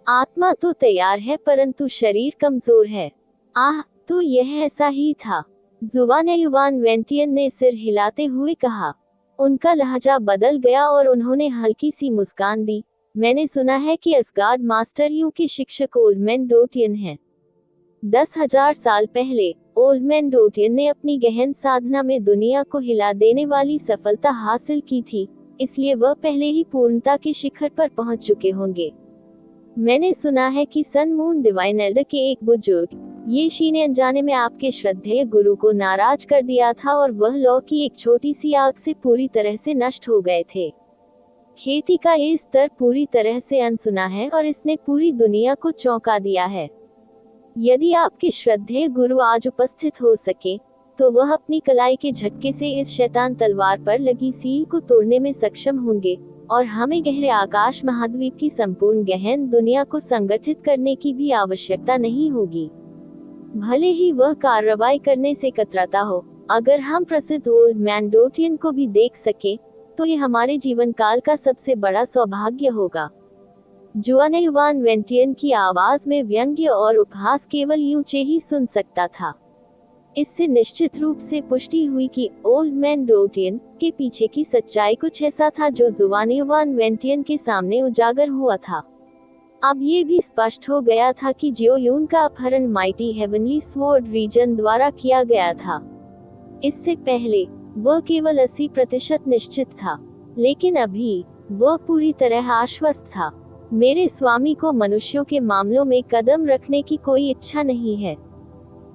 आत्मा तो तैयार है परंतु शरीर कमजोर है। आह, तो यह ऐसा ही था। जुवान वेंटियन ने सिर हिलाते हुए कहा। उनका लहजा बदल गया और उन्होंने हल्की सी मुस्कान दी। मैंने सुना है कि असगार्ड मास्टर यू के शिक्षक ओल्ड मैन डोटियन हैं। 10,000 साल पहले ओल्ड मैन डोटियन ने अपनी गहन साधना में दुनिया को हिला देने वाली सफलता हासिल की थी, इसलिए वह पहले ही पूर्णता के शिखर पर पहुंच चुके होंगे। मैंने सुना है कि सन मून डिवाइन एल्डर के एक बुजुर्ग ये शी ने अनजाने में आपके श्रद्धेय गुरु को नाराज कर दिया था और वह लौ की एक छोटी सी आग से पूरी तरह से नष्ट हो गए थे। खेती का ये स्तर पूरी तरह से अनसुना है और इसने पूरी दुनिया को चौंका दिया है। यदि आपके श्रद्धेय गुरु आज उपस्थित हो सके तो वह अपनी कलाई के झटके से इस शैतान तलवार पर लगी सील को तोड़ने में सक्षम होंगे और हमें गहरे आकाश महाद्वीप की संपूर्ण गहन दुनिया को संगठित करने की भी आवश्यकता नहीं होगी। भले ही वह कार्रवाई करने से कतराता हो, अगर हम प्रसिद्ध ओल्ड मैन डोटियन को भी देख सके तो ये हमारे जीवन काल का सबसे बड़ा सौभाग्य होगा। जुवान वेंटियन की आवाज में व्यंग्य और उपहास केवल यूचे ही सुन सकता था। इससे निश्चित रूप से पुष्टि हुई कि ओल्ड मैन डोटियन के पीछे की सच्चाई कुछ ऐसा था जो जुवान वेंटियन के सामने उजागर हुआ था। अब ये भी स्पष्ट हो गया था कि जियो यून का अपहरण माइटी हेवनली स्वॉर्ड रीजन द्वारा किया गया था। इससे पहले वह केवल 80% निश्चित था, लेकिन अभी वह पूरी तरह आश्वस्त था। मेरे स्वामी को मनुष्यों के मामलों में कदम रखने की कोई इच्छा नहीं है।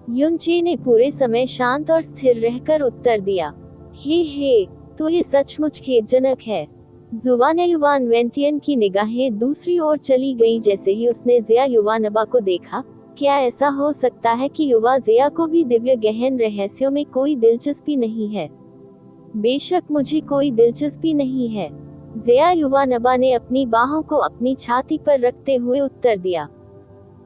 युनचे ने पूरे समय शांत और स्थिर रहकर उत्तर दिया। हे, तो ये सचमुच खेदजनक है। जुवान वेंटियन की निगाहें दूसरी ओर चली गईं जैसे ही उसने ज़िया युवानबा को देखा। क्या ऐसा हो सकता है कि युवा ज़िया को भी दिव्य गहन रहस्यों में कोई दिलचस्पी नहीं है? बेशक मुझे कोई दिलचस्पी नहीं है, ज़िया युवानबा ने अपनी बाहों को अपनी छाती पर रखते हुए उत्तर दिया।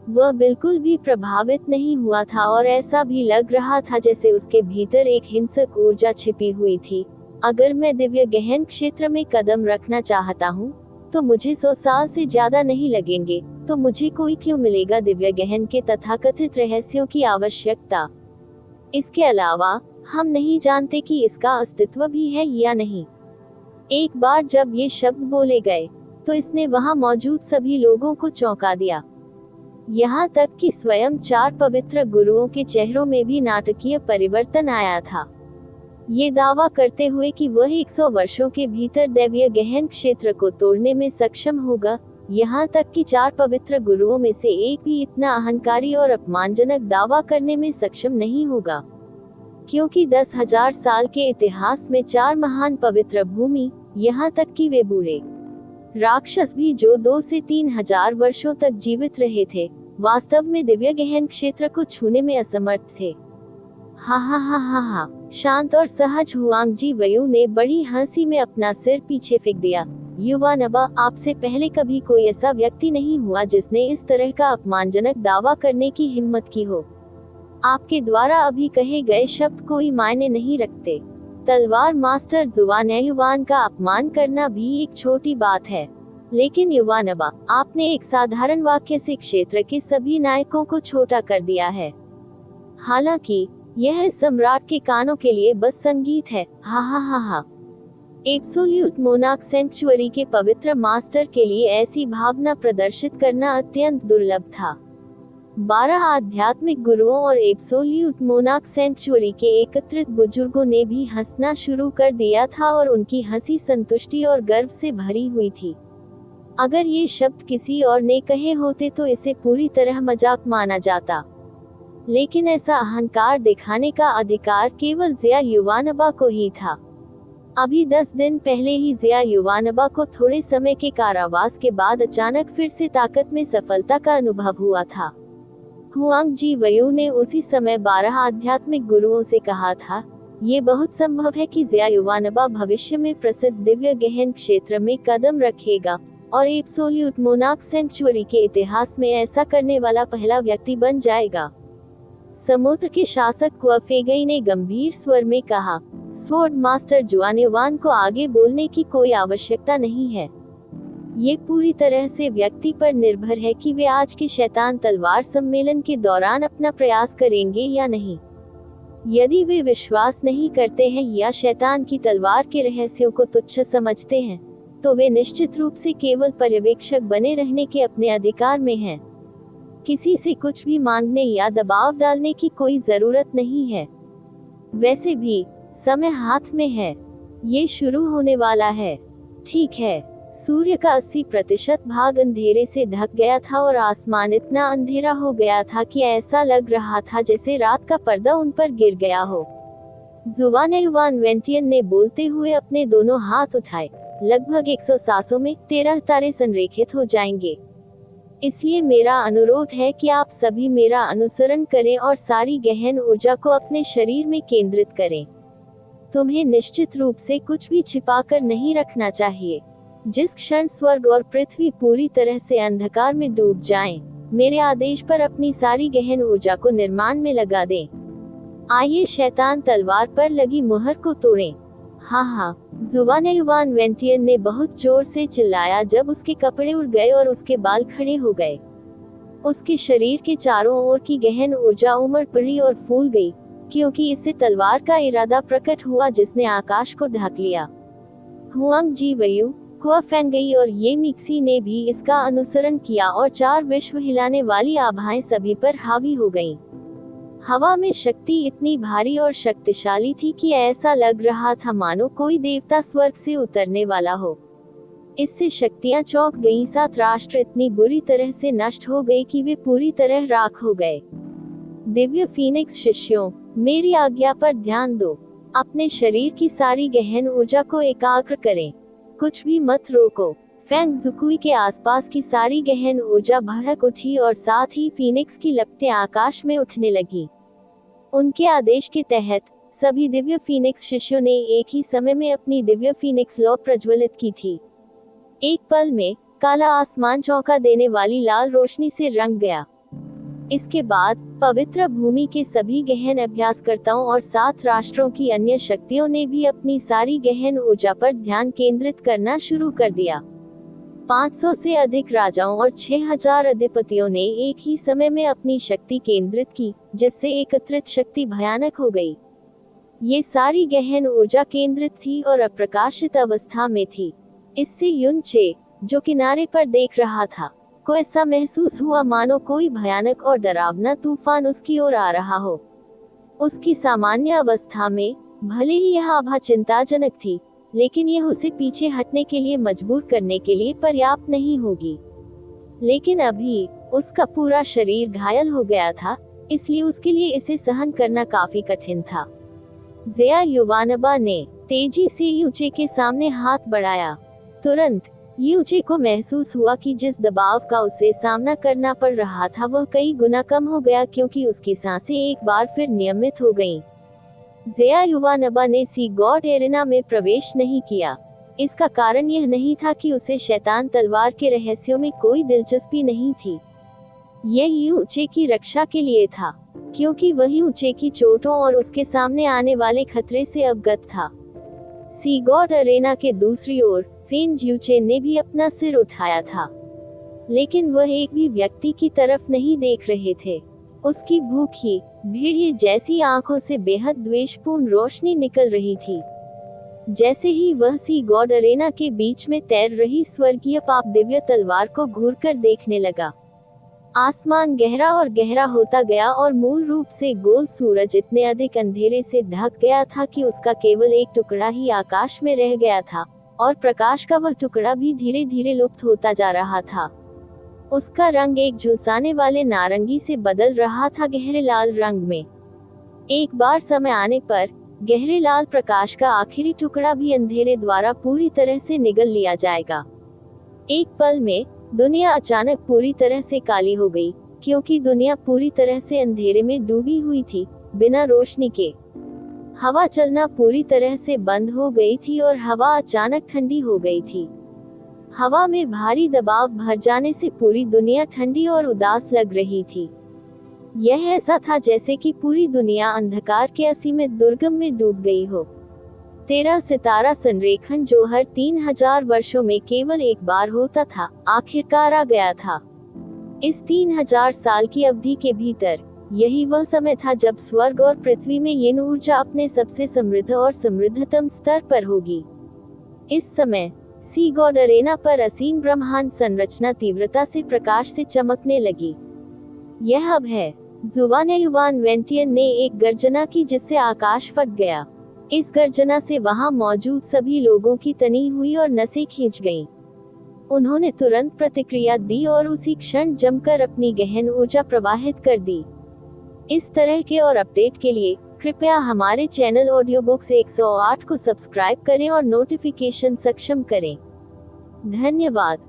वह बिल्कुल भी प्रभावित नहीं हुआ था और ऐसा भी लग रहा था जैसे उसके भीतर एक हिंसक ऊर्जा छिपी हुई थी। अगर मैं दिव्य गहन क्षेत्र में कदम रखना चाहता हूँ तो मुझे 100 साल से ज्यादा नहीं लगेंगे, तो मुझे कोई क्यों मिलेगा दिव्य गहन के तथाकथित रहस्यों की आवश्यकता। इसके अलावा हम नहीं जानते कि इसका अस्तित्व भी है या नहीं। एक बार जब ये शब्द बोले गए तो इसने वहां मौजूद सभी लोगों को चौंका दिया। यहाँ तक कि स्वयं 4 पवित्र गुरुओं के चेहरों में भी नाटकीय परिवर्तन आया था, ये दावा करते हुए कि वह 100 वर्षों के भीतर दैवीय गहन क्षेत्र को तोड़ने में सक्षम होगा। यहाँ तक कि 4 पवित्र गुरुओं में से एक भी इतना अहंकारी और अपमानजनक दावा करने में सक्षम नहीं होगा, क्योंकि 10,000 साल के इतिहास में 4 महान पवित्र भूमि, यहाँ तक कि वे बूढ़े राक्षस भी जो 2 से 3,000 वर्षों तक जीवित रहे थे, वास्तव में दिव्य गहन क्षेत्र को छूने में असमर्थ थे। हा, शांत और सहज हुआंगजी वयु ने बड़ी हंसी में अपना सिर पीछे फेंक दिया। युवानबा, आपसे पहले कभी कोई ऐसा व्यक्ति नहीं हुआ जिसने इस तरह का अपमानजनक दावा करने की हिम्मत की हो। आपके द्वारा अभी कहे गए शब्द कोई मायने नहीं रखते। तलवार मास्टर जुवान का अपमान करना भी एक छोटी बात है, लेकिन युवानबा, आपने एक साधारण वाक्य से क्षेत्र के सभी नायकों को छोटा कर दिया है। हालांकि यह सम्राट के कानों के लिए बस संगीत है। हा। एब्सोल्यूट मोनार्क सेंचुरी के पवित्र मास्टर के लिए ऐसी भावना प्रदर्शित करना अत्यंत दुर्लभ था। 12 आध्यात्मिक गुरुओं और एब्सोल्यूट मोनार्क सेंचुरी के एकत्रित बुजुर्गों ने भी हंसना शुरू कर दिया था और उनकी हंसी संतुष्टि और गर्व से भरी हुई थी। अगर ये शब्द किसी और ने कहे होते तो इसे पूरी तरह मजाक माना जाता, लेकिन ऐसा अहंकार दिखाने का अधिकार केवल ज़िया युवानबा को ही था। अभी 10 दिन पहले ही जिया युवानबा को थोड़े समय के कारावास के बाद अचानक फिर से ताकत में सफलता का अनुभव हुआ था। हुआंग जी वयू ने उसी समय 12 आध्यात्मिक गुरुओं से कहा था, ये बहुत संभव है कि जिया युवानबा भविष्य में प्रसिद्ध दिव्य गहन क्षेत्र में कदम रखेगा और एब्सोल्यूट मोनार्क सेंचुरी के इतिहास में ऐसा करने वाला पहला व्यक्ति बन जाएगा। समुद्र के शासक क्वफेगई ने गंभीर स्वर में कहा, स्वॉर्ड मास्टर जुआनवान को आगे बोलने की कोई आवश्यकता नहीं है। ये पूरी तरह से व्यक्ति पर निर्भर है कि वे आज के शैतान तलवार सम्मेलन के दौरान अपना प्रयास करेंगे या नहीं। यदि वे विश्वास नहीं करते हैं या शैतान की तलवार के रहस्यों को तुच्छ समझते हैं, तो वे निश्चित रूप से केवल पर्यवेक्षक बने रहने के अपने अधिकार में हैं। किसी से कुछ भी मांगने या दबाव डालने की कोई जरूरत नहीं है। वैसे भी समय हाथ में है, ये शुरू होने वाला है। ठीक है। सूर्य का 80% भाग अंधेरे से ढक गया था और आसमान इतना अंधेरा हो गया था कि ऐसा लग रहा था जैसे रात का पर्दा उन पर गिर गया हो। जुआनयुआन वेंटियन ने बोलते हुए अपने दोनों हाथ उठाए। लगभग 100 सांसों में 13 तारे संरेखित हो जाएंगे। इसलिए मेरा अनुरोध है कि आप सभी मेरा अनुसरण करें और सारी गहन ऊर्जा को अपने शरीर में केंद्रित करें। तुम्हें निश्चित रूप से कुछ भी छिपाकर नहीं रखना चाहिए। जिस क्षण स्वर्ग और पृथ्वी पूरी तरह से अंधकार में डूब जाएं, मेरे आदेश पर अपनी सारी गहन ऊर्जा को निर्माण में लगा दें। आइए शैतान तलवार पर लगी मुहर को तोड़ें। हाँ हाँ, जुआनयुआन वेंटियन ने बहुत जोर से चिल्लाया जब उसके कपड़े उड़ गए और उसके बाल खड़े हो गए। उसके शरीर के चारों ओर की गहन ऊर्जा उमड़ पड़ी और फूल गई, क्योंकि इससे तलवार का इरादा प्रकट हुआ जिसने आकाश को ढक लिया। हुआंग जी वयू, क्वफेंगई और ये मिक्सी ने भी इसका अनुसरण किया और 4 विश्व हिलाने वाली आभाएं सभी पर हावी हो गईं। हवा में शक्ति इतनी भारी और शक्तिशाली थी कि ऐसा लग रहा था मानो कोई देवता स्वर्ग से उतरने वाला हो। इससे शक्तियां चौंक गईं। 7 राष्ट्र इतनी बुरी तरह से नष्ट हो गए कि वे पूरी तरह राख हो गए। दिव्य फीनिक्स शिष्यों, मेरी आज्ञा पर ध्यान दो। अपने शरीर की सारी गहन ऊर्जा को एकाग्र करें। कुछ भी मत रोको। फेंग जुकुई के आसपास की सारी गहन ऊर्जा भड़क उठी और साथ ही फीनिक्स की लपटें आकाश में उठने लगी। उनके आदेश के तहत सभी दिव्य फीनिक्स शिष्यों ने एक ही समय में अपनी दिव्य फीनिक्स लौ प्रज्वलित की थी। एक पल में काला आसमान चौंका देने वाली लाल रोशनी से रंग गया। इसके बाद पवित्र भूमि के सभी गहन अभ्यासकर्ताओं और 7 राष्ट्रों की अन्य शक्तियों ने भी अपनी सारी गहन ऊर्जा पर ध्यान केंद्रित करना शुरू कर दिया। 500 से अधिक राजाओं और 6000 अधिपतियों ने एक ही समय में अपनी शक्ति केंद्रित की, जिससे एकत्रित शक्ति भयानक हो गई। ये सारी गहन ऊर्जा केंद्रित थी और अप्रकाशित अवस्था में थी। इससे युन चे, जो किनारे पर देख रहा था, को ऐसा महसूस हुआ मानो कोई भयानक और डरावना तूफान उसकी ओर आ रहा हो। उसकी सामान्य अवस्था में भले ही यह आभा चिंताजनक थी, लेकिन यह उसे पीछे हटने के लिए मजबूर करने के लिए पर्याप्त नहीं होगी। लेकिन अभी उसका पूरा शरीर घायल हो गया था, इसलिए उसके लिए इसे सहन करना काफी कठिन था। जिया युवानबा ने तेजी से यूचे के सामने हाथ बढ़ाया। तुरंत यूचे को महसूस हुआ कि जिस दबाव का उसे सामना करना पड़ रहा था वह कई गुना कम हो गया, क्योंकि उसकी सांसें एक बार फिर नियमित हो गईं। जिया युवानबा ने सी गॉड एरेना में प्रवेश नहीं किया। इसका कारण यह नहीं था कि उसे शैतान तलवार के रहस्यों में कोई दिलचस्पी नहीं थी। यह यूचे की रक्षा के लिए था, क्योंकि वह यूचे की चोटों और उसके सामने आने वाले खतरे से अवगत था। सी गॉड एरेना के दूसरी ओर फेन यूचे ने भी अपना सिर उठाया था, लेकिन वह एक भी व्यक्ति की तरफ नहीं देख रहे थे। उसकी भूखी, भेड़िए जैसी आंखों से बेहद द्वेषपूर्ण रोशनी निकल रही थी। जैसे ही वह सी गॉड एरेना के बीच में तैर रही स्वर्गीय पाप दिव्य तलवार को घूरकर देखने लगा, आसमान गहरा और गहरा होता गया और मूल रूप से गोल सूरज इतने अधिक अंधेरे से ढक गया था कि उसका केवल एक टुकड़ा ही आकाश में रह गया था, और प्रकाश का वह टुकड़ा भी धीरे धीरे लुप्त होता जा रहा था। उसका रंग एक झुलसाने वाले नारंगी से बदल रहा था गहरे लाल रंग में। एक बार समय आने पर गहरे लाल प्रकाश का आखिरी टुकड़ा भी अंधेरे द्वारा पूरी तरह से निगल लिया जाएगा। एक पल में दुनिया अचानक पूरी तरह से काली हो गई, क्योंकि दुनिया पूरी तरह से अंधेरे में डूबी हुई थी, बिना रोशनी के। हवा चलना पूरी तरह से बंद हो गई थी और हवा अचानक ठंडी हो गई थी। हवा में भारी दबाव भर जाने से पूरी दुनिया ठंडी और उदास लग रही थी। यह ऐसा था जैसे कि पूरी दुनिया अंधकार के असीमित दुर्गम में डूब गई हो। 13 सितारा संरेखण, जो हर 3000 वर्षों में केवल एक बार होता था, आखिरकार आ गया था। इस 3000 साल की अवधि के भीतर यही वह समय था जब स्वर्ग और पृथ्वी में यीन ऊर्जा अपने सबसे समृद्ध और समृद्धतम स्तर पर होगी। इस समय सी गॉड अरेना पर असीम ब्रह्मांड संरचना तीव्रता से प्रकाश से चमकने लगी। यह अब है। जुबान युवान वेंटियन ने एक गर्जना की जिससे आकाश फट गया। इस गर्जना से वहां मौजूद सभी लोगों की तनी हुई और नसें खींच गईं। उन्होंने तुरंत प्रतिक्रिया दी और उसी क्षण जमकर अपनी गहन ऊर्जा प्रवाहित कर दी। इस तरह के और अपडेट के लिए कृपया हमारे चैनल ऑडियो बुक्स 108 को सब्सक्राइब करें और नोटिफिकेशन सक्षम करें। धन्यवाद।